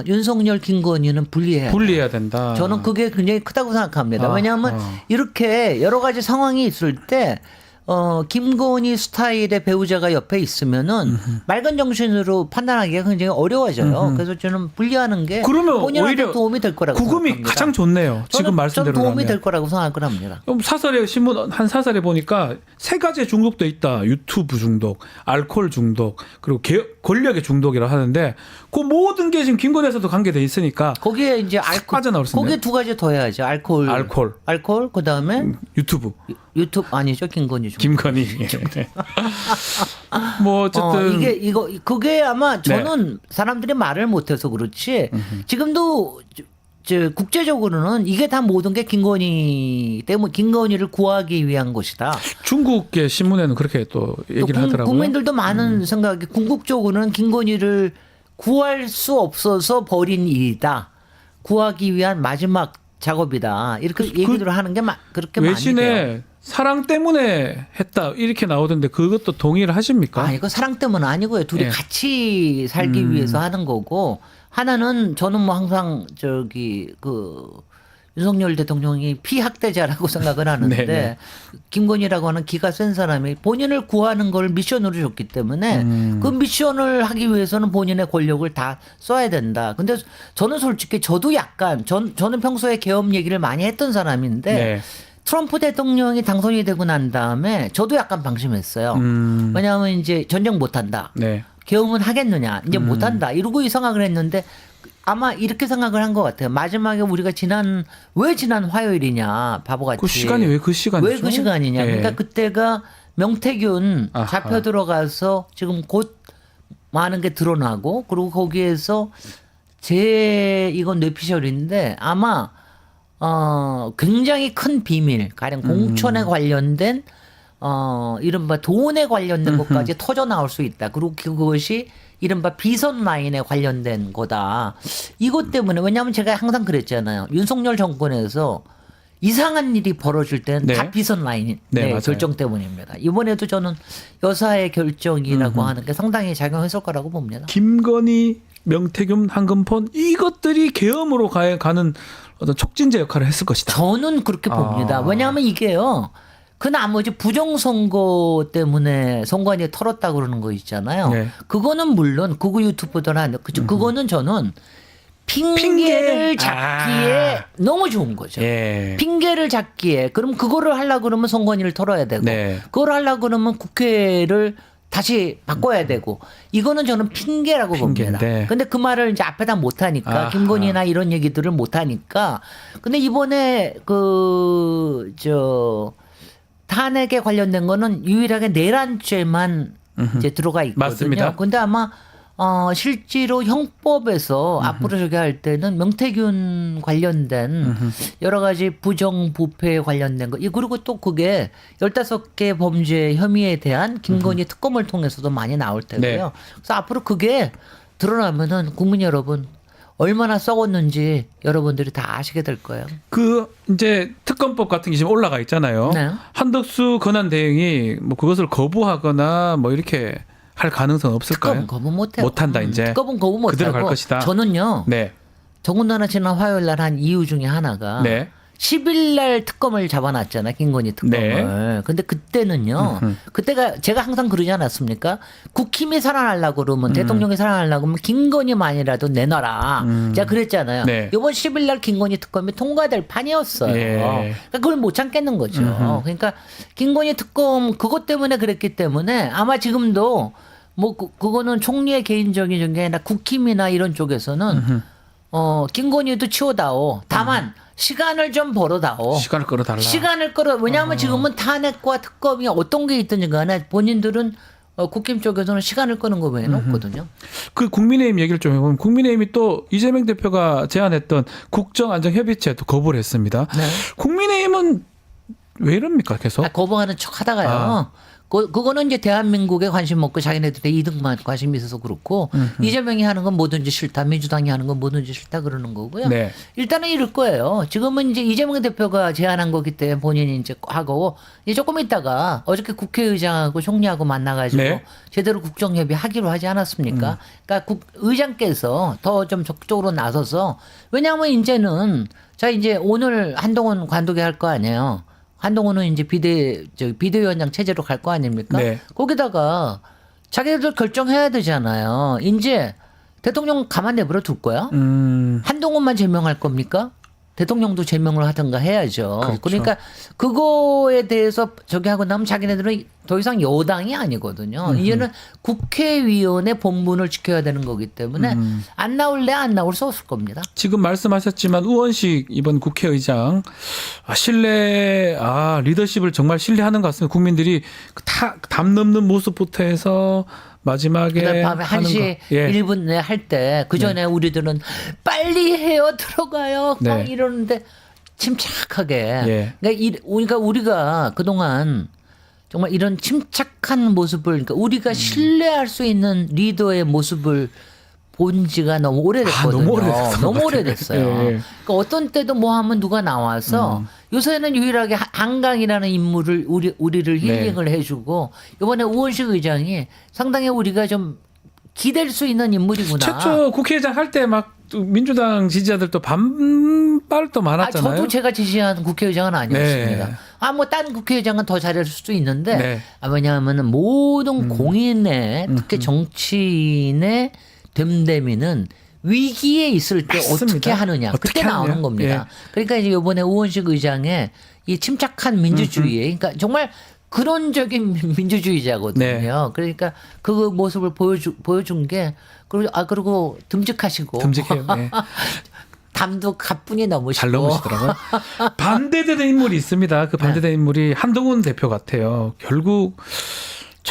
윤석열, 김건희는 분리해야 된다. 저는 그게 굉장히 크다고 생각합니다. 아, 왜냐하면 이렇게 여러 가지 상황이 있을 때 김건희 스타일의 배우자가 옆에 있으면은 맑은 정신으로 판단하기가 굉장히 어려워져요. 그래서 저는 분리하는 게 그러면 본인한테 오히려 도움이 될 거라고 구금이 생각합니다. 가장 좋네요. 지금 저는 말씀대로 도움이 될 거라고 생각을 합니다. 사설에 신문 한 사설에 보니까 세 가지의 중독도 있다. 유튜브 중독, 알코올 중독, 그리고 권력의 중독이라고 하는데 그 모든 게 지금 김건희에서도 관계돼 있으니까 거기에 이제 빠져나올 수 있네요. 거기에 두 가지 더 해야죠. 알코올 그다음에 유튜브. 유튜브 아니죠. 김건희 중. 김건희. 뭐 어쨌든 그게 아마 저는 사람들이 말을 못해서 그렇지 지금도 국제적으로는 이게 다 모든 게 김건희 때문에 김건희를 구하기 위한 것이다. 중국의 신문에는 그렇게 또 얘기를 하더라고요. 국민들도 많은 생각이 궁극적으로는 김건희를 구할 수 없어서 벌인 일이다. 구하기 위한 마지막 작업이다. 이렇게 얘기를 하는 게 그렇게 많이 돼요. 외신에 사랑 때문에 했다 이렇게 나오던데 그것도 동의를 하십니까? 이거 사랑 때문은 아니고요. 둘이 예. 같이 살기 위해서 하는 거고 하나는 저는 뭐 항상 윤석열 대통령이 피학대자라고 생각을 하는데 네네. 김건희라고 하는 기가 센 사람이 본인을 구하는 걸 미션으로 줬기 때문에 그 미션을 하기 위해서는 본인의 권력을 다 써야 된다. 근데 저는 솔직히 저도 약간 저는 평소에 계엄 얘기를 많이 했던 사람인데 네. 트럼프 대통령이 당선이 되고 난 다음에 저도 약간 방심했어요. 왜냐하면 이제 전쟁 못한다. 네. 계엄은 하겠느냐. 이제 못한다. 이러고 이 생각을 했는데 아마 이렇게 생각을 한 것 같아요. 마지막에 우리가 왜 지난 화요일이냐. 바보같이. 그 시간이 왜 그 시간이죠? 왜 그 시간이냐. 네. 그러니까 그때가 명태균 아하. 잡혀 들어가서 지금 곧 많은 게 드러나고 그리고 거기에서 이건 뇌피셜인데 아마 굉장히 큰 비밀, 가령 공천에 관련된 이른바 돈에 관련된 것까지 터져 나올 수 있다. 그리고 그것이 이른바 비선 라인에 관련된 거다. 이것 때문에 왜냐하면 제가 항상 그랬잖아요. 윤석열 정권에서 이상한 일이 벌어질 때는 네. 다 비선 라인 네, 맞아요. 결정 때문입니다. 이번에도 저는 여사의 결정이라고 하는 게 상당히 작용했을 거라고 봅니다. 김건희, 명태균, 한금폰 이것들이 계엄으로 가는 어떤 촉진제 역할을 했을 것이다. 저는 그렇게 봅니다. 왜냐하면 이게요. 그 나머지 부정선거 때문에 선관위에 털었다 그러는 거 있잖아요. 네. 그거는 물론 그거 유튜브들은 그거는 저는 핑계를 잡기에 너무 좋은 거죠. 예. 핑계를 잡기에 그럼 그거를 하려고 그러면 선관위를 털어야 되고 네. 그걸 하려고 그러면 국회를 다시 바꿔야 되고 이거는 저는 핑계라고 봅니다. 핑계인데. 근데 그 말을 이제 앞에다 못 하니까 아하. 김건희나 이런 얘기들을 못 하니까 근데 이번에 탄핵에 관련된 거는 유일하게 내란죄만 이제 들어가 있거든요. 맞습니다. 근데 아마 실제로 형법에서 앞으로 저기 할 때는 명태균 관련된 여러 가지 부정부패에 관련된 거. 그리고 또 그게 15개 범죄 혐의에 대한 김건희 특검을 통해서도 많이 나올 테고요. 네. 그래서 앞으로 그게 드러나면은 국민 여러분 얼마나 썩었는지 여러분들이 다 아시게 될 거예요. 그 이제 특검법 같은 게 지금 올라가 있잖아요. 네. 한덕수 권한대행이 뭐 그것을 거부하거나 뭐 이렇게 할 가능성은 없을까요? 특검 거부 못해요. 못한다 이제. 특검은 거부 못하고 그대로 갈 것이다. 저는요. 네. 더군다나 지난 화요일 날 한 이유 중에 하나가 네. 10일 날 특검을 잡아놨잖아요. 김건희 특검을. 네. 근데 그때는요. 그때가 제가 항상 그러지 않았습니까? 국힘이 살아나려고 그러면 대통령이 살아나려고 그러면 김건희만이라도 내놔라. 제가 그랬잖아요. 네. 이번 10일 날 김건희 특검이 통과될 판이었어요. 예. 그러니까 그걸 못 참겠는 거죠. 그러니까 김건희 특검 그것 때문에 그랬기 때문에 아마 지금도 뭐 그거는 총리의 개인적인 게 아니라 국힘이나 이런 쪽에서는 김건희도 치워다오. 다만 시간을 좀 벌어다오. 시간을 끌어달라. 왜냐하면 지금은 탄핵과 특검이 어떤 게 있든지 간에 본인들은 국힘 쪽에서는 시간을 끄는 거 외에는 없거든요. 그 국민의힘 얘기를 좀 해보면 국민의힘이 또 이재명 대표가 제안했던 국정안정협의체도 거부를 했습니다. 네. 국민의힘은 왜 이럽니까 계속? 거부하는 척 하다가요. 그거는 이제 대한민국에 관심 없고 자기네들의 이득만 관심이 있어서 그렇고 이재명이 하는 건 뭐든지 싫다. 민주당이 하는 건 뭐든지 싫다 그러는 거고요. 네. 일단은 이럴 거예요. 지금은 이제 이재명 대표가 제안한 거기 때문에 본인이 이제 하고 이제 조금 있다가 어저께 국회의장하고 총리하고 만나가지고 네. 제대로 국정협의 하기로 하지 않았습니까? 그러니까 의장께서 더 좀 적극적으로 나서서 왜냐하면 이제는 자 이제 오늘 한동훈 관두게 할 거 아니에요. 한동훈은 이제 비대위원장 체제로 갈 거 아닙니까? 네. 거기다가 자기들 결정해야 되잖아요. 이제 대통령 가만 내버려 둘 거야? 한동훈만 제명할 겁니까? 대통령도 제명을 하든가 해야죠. 그렇죠. 그러니까 그거에 대해서 저기 하고 나면 자기네들은 더 이상 여당이 아니거든요. 이제는 국회의원의 본분을 지켜야 되는 거기 때문에 안 나올래 안 나올 수 없을 겁니다. 지금 말씀하셨지만 우원식 이번 국회의장 리더십을 정말 신뢰하는 것 같습니다. 국민들이 담 넘는 모습부터 해서 마지막에 그다음 밤에 1시 1분 내에 할 때 그 전에 우리들은 빨리 해요 들어가요 막 네. 이러는데 침착하게 예. 그러니까 우리가 그동안 정말 이런 침착한 모습을 그러니까 우리가 신뢰할 수 있는 리더의 모습을 본 지가 너무 오래됐거든요. 너무 오래됐어요. 예. 그러니까 어떤 때도 뭐 하면 누가 나와서 요새는 유일하게 한강이라는 인물을 우리를 힐링을 해주고 이번에 우원식 의장이 상당히 우리가 좀 기댈 수 있는 인물이구나. 최초 국회의장 할 때 막 민주당 지지자들도 반발도 많았잖아요. 저도 제가 지지한 국회의장은 아니었습니다. 네. 뭐 딴 국회의장은 더 잘할 수도 있는데 네. 왜냐하면 모든 공인의 특히 정치인의 됨됨이는 위기에 있을 때 맞습니다. 어떻게 하느냐. 어떻게 그때 나오는 하느냐. 겁니다. 그러니까 이제 이번에 우원식 의장의 이 침착한 민주주의, 그러니까 정말 근원적인 민주주의자거든요. 네. 그러니까 그 모습을 보여준 게 그리고 듬직하시고 듬직해요. 네. 담도 가뿐히 넘으시고 잘 넘으시더라고요. 반대되는 인물이 있습니다. 그 반대되는 인물이 한동훈 대표 같아요. 결국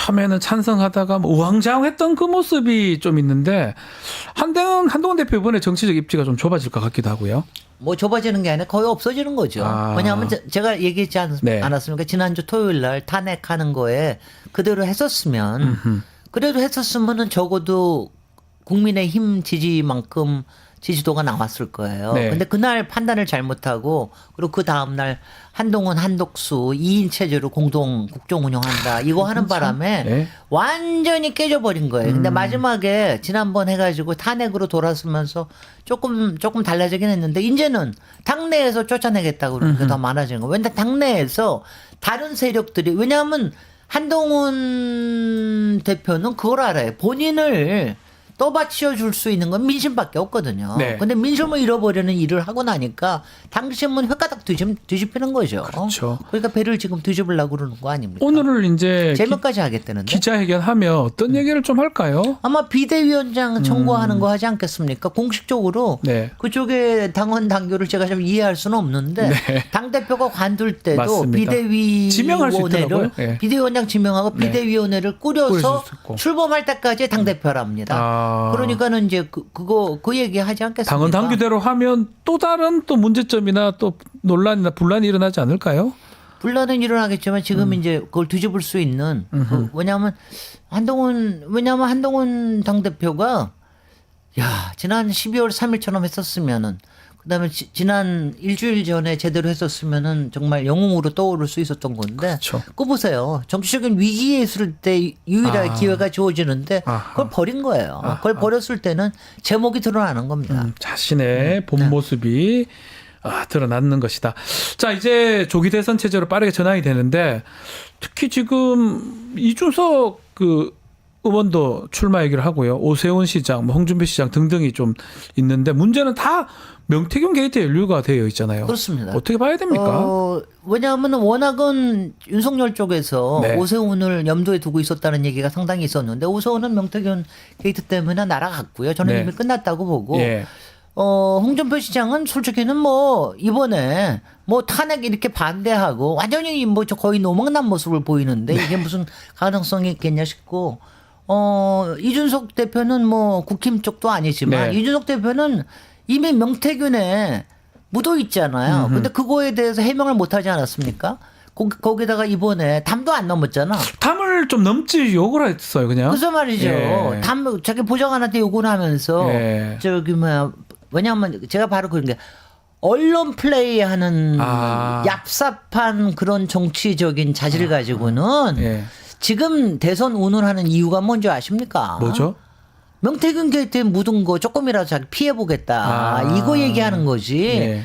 처음에는 찬성하다가 뭐 우왕좌왕했던 그 모습이 좀 있는데 한동훈 대표 이번에 정치적 입지가 좀 좁아질 것 같기도 하고요. 뭐 좁아지는 게 아니라 거의 없어지는 거죠. 아. 왜냐하면 제가 얘기했지 네. 않았습니까? 지난주 토요일 날 탄핵하는 거에 그대로 했었으면 그래도 했었으면은 적어도 국민의힘 지지만큼 지지도가 나왔을 거예요. 네. 근데 그날 판단을 잘못하고 그리고 그 다음 날 한동훈 한독수 2인 체제로 공동 국정 운영한다. 이거 하는 바람에 네. 완전히 깨져버린 거예요. 근데 마지막에 지난번 해가지고 탄핵으로 돌아서면서 조금 달라지긴 했는데 이제는 당내에서 쫓아내겠다고 그러는 게 더 많아지는 거예요. 왜냐하면 당내에서 다른 세력들이 왜냐하면 한동훈 대표는 그걸 알아요. 본인을 떠받쳐 줄 수 있는 건 민심밖에 없거든요. 네. 근데 민심을 잃어버리는 일을 하고 나니까 당심은 횟가닥 뒤집히는 거죠. 그렇죠. 그러니까 배를 지금 뒤집으려고 그러는 거 아닙니까? 오늘을 이제 제명까지 하겠다는데. 기자회견하면 어떤 얘기를 좀 할까요? 아마 비대위원장 청구하는 거 하지 않겠습니까? 공식적으로 네. 그쪽에 당원 당규를 제가 좀 이해할 수는 없는데 네. 당 대표가 관둘 때도 맞습니다. 지명할 수 있더라고요. 비대위원회를 네. 비대위원장 지명하고 네. 비대위원회를 꾸릴 꾸려서 수 있고. 출범할 때까지 당 대표랍니다. 아. 그러니까는 이제 그 얘기 하지 않겠습니까? 당헌 당규대로 하면 또 다른 또 문제점이나 또 논란이나 분란이 일어나지 않을까요? 분란은 일어나겠지만 지금 이제 그걸 뒤집을 수 있는 왜냐하면 한동훈 당 대표가 야 지난 12월 3일처럼 했었으면은 그다음에 지난 일주일 전에 제대로 했었으면은 정말 영웅으로 떠오를 수 있었던 건데 그렇죠. 그거 보세요. 정치적인 위기에 있을 때 유일하게 아. 기회가 주어지는데 아하. 그걸 버린 거예요. 그걸 버렸을 때는 제목이 드러나는 겁니다. 자신의 본 모습이 드러나는 것이다. 자, 이제 조기 대선 체제로 빠르게 전환이 되는데 특히 지금 이준석 의원도 출마 얘기를 하고요. 오세훈 시장, 홍준표 시장 등등이 좀 있는데 문제는 다 명태균 게이트에 연루가 되어 있잖아요. 그렇습니다. 어떻게 봐야 됩니까? 왜냐하면 워낙은 윤석열 쪽에서 네. 오세훈을 염두에 두고 있었다는 얘기가 상당히 있었는데 오세훈은 명태균 게이트 때문에 날아갔고요. 저는 네. 이미 끝났다고 보고 예. 홍준표 시장은 솔직히는 뭐 이번에 뭐 탄핵 이렇게 반대하고 완전히 뭐 저 거의 노망난 모습을 보이는데 이게 무슨 가능성이 있겠냐 싶고 이준석 대표는 뭐 국힘 쪽도 아니지만 네. 이준석 대표는 이미 명태균에 묻어 있잖아요. 근데 그거에 대해서 해명을 못 하지 않았습니까? 거기다가 이번에 담도 안 넘었잖아. 담을 좀 넘지 욕을 했어요, 그냥. 그래서 말이죠. 예. 담 자기 보좌관한테 욕을 하면서 예. 왜냐하면 제가 바로 그런 게 언론 플레이하는 얍삽한 그런 정치적인 자질을 가지고는 예. 지금 대선 운운하는 이유가 뭔지 아십니까? 뭐죠? 명태균 게이트에 묻은 거 조금이라도 자기 피해보겠다. 이거 얘기하는 거지. 예.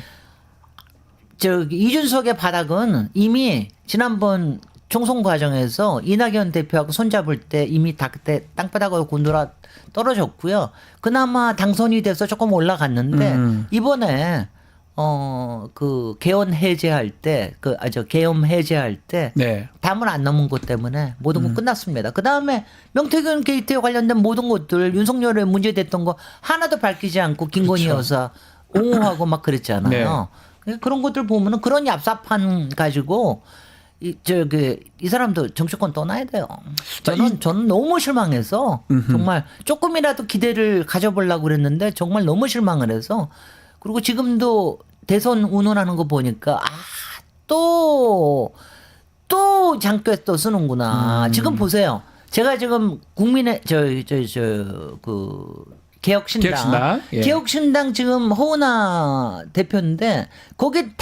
이준석의 바닥은 이미 지난번 총선 과정에서 이낙연 대표하고 손잡을 때 이미 다 그때 땅바닥으로 곤돌아 떨어졌고요. 그나마 당선이 돼서 조금 올라갔는데 이번에 개헌 해제할 때 계엄 해제할 때 네. 담을 안 넘은 것 때문에 모든 건 끝났습니다. 그다음에 명태균 게이트에 관련된 모든 것들 윤석열에 문제됐던 거 하나도 밝히지 않고 김건희 여사 옹호하고 막 그랬잖아요. 그런 것들 보면은 그런 얍삽한 가지고 이 사람도 정치권 떠나야 돼요. 저는 너무 실망해서 정말 조금이라도 기대를 가져보려고 그랬는데 정말 너무 실망을 해서 그리고 지금도 대선 운운하는 거 보니까 또 장깨 또 쓰는구나. 지금 보세요. 제가 지금 국민의 개혁신당. 예. 개혁신당 지금 허은하 대표인데 거기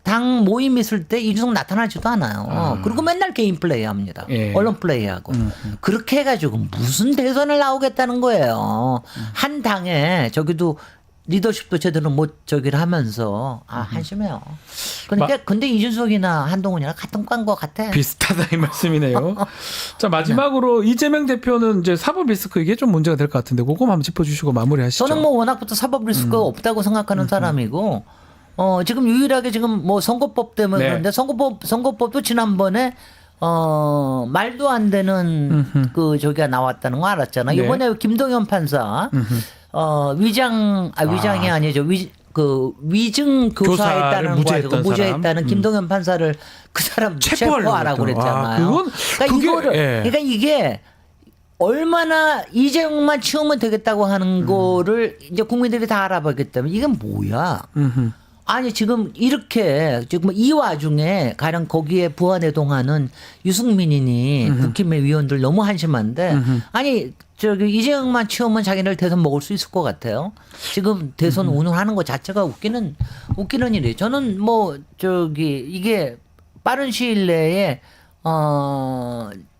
당 모임 있을 때 이준석 나타나지도 않아요. 그리고 맨날 개인 플레이 합니다. 예. 언론 플레이하고. 그렇게 해가지고 무슨 대선을 나오겠다는 거예요. 한 당에 저기도 리더십도 제대로 못 하면서 한심해요. 근데 이준석이나 한동훈이랑 같은 관 것 같아. 비슷하다 이 말씀이네요. 자, 마지막으로 이재명 대표는 이제 사법 리스크 이게 좀 문제가 될 것 같은데 그거 한번 짚어주시고 마무리하시죠. 저는 뭐 워낙부터 사법 리스크가 없다고 생각하는 사람이고 지금 유일하게 지금 뭐 선거법 때문에 네. 그런데 선거법도 지난번에 말도 안 되는 저기가 나왔다는 거 알았잖아. 네. 이번에 김동연 판사 위장이 아니죠. 그 위증 교사했다는 거 무죄했던 가지고 무죄했다는 사람. 김동연 판사를 그 사람 체포하라고 그랬잖아요. 아, 그건 그러니까 그게, 이거를 예. 그러니까 이게 얼마나 이재용만 치우면 되겠다고 하는 거를 이제 국민들이 다 알아보기 때문에 이게 뭐야? 아니 지금 이렇게 지금 이 와중에 가령 거기에 부안해동하는 유승민이니 국힘의 위원들 너무 한심한데 아니 저기 이재용만 치우면 자기네를 대선 먹을 수 있을 것 같아요. 지금 대선 운운하는 것 자체가 웃기는 일이에요. 저는 뭐 저기 이게 빠른 시일 내에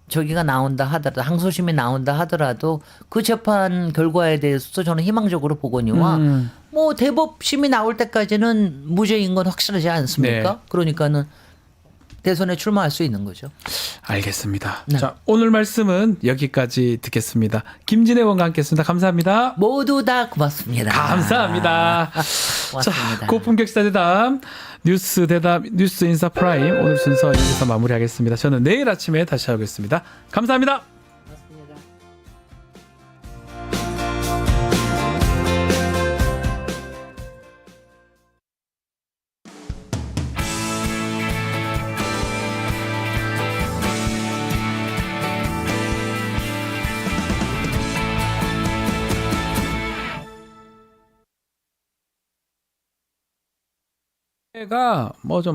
저기가 나온다 하더라도 항소심이 나온다 하더라도 그 재판 결과에 대해서도 저는 희망적으로 보거니와 뭐 대법심이 나올 때까지는 무죄인 건 확실하지 않습니까? 네. 그러니까는 대선에 출마할 수 있는 거죠. 알겠습니다. 네. 자, 오늘 말씀은 여기까지 듣겠습니다. 김진애 의원과 함께했습니다. 감사합니다. 모두 다 고맙습니다. 감사합니다. 고맙습니다. 자, 고품격 시사 대담 뉴스 대담 뉴스 인사 프라임 오늘 순서 여기서 마무리하겠습니다. 저는 내일 아침에 다시 하겠습니다. 감사합니다. 가 뭐 좀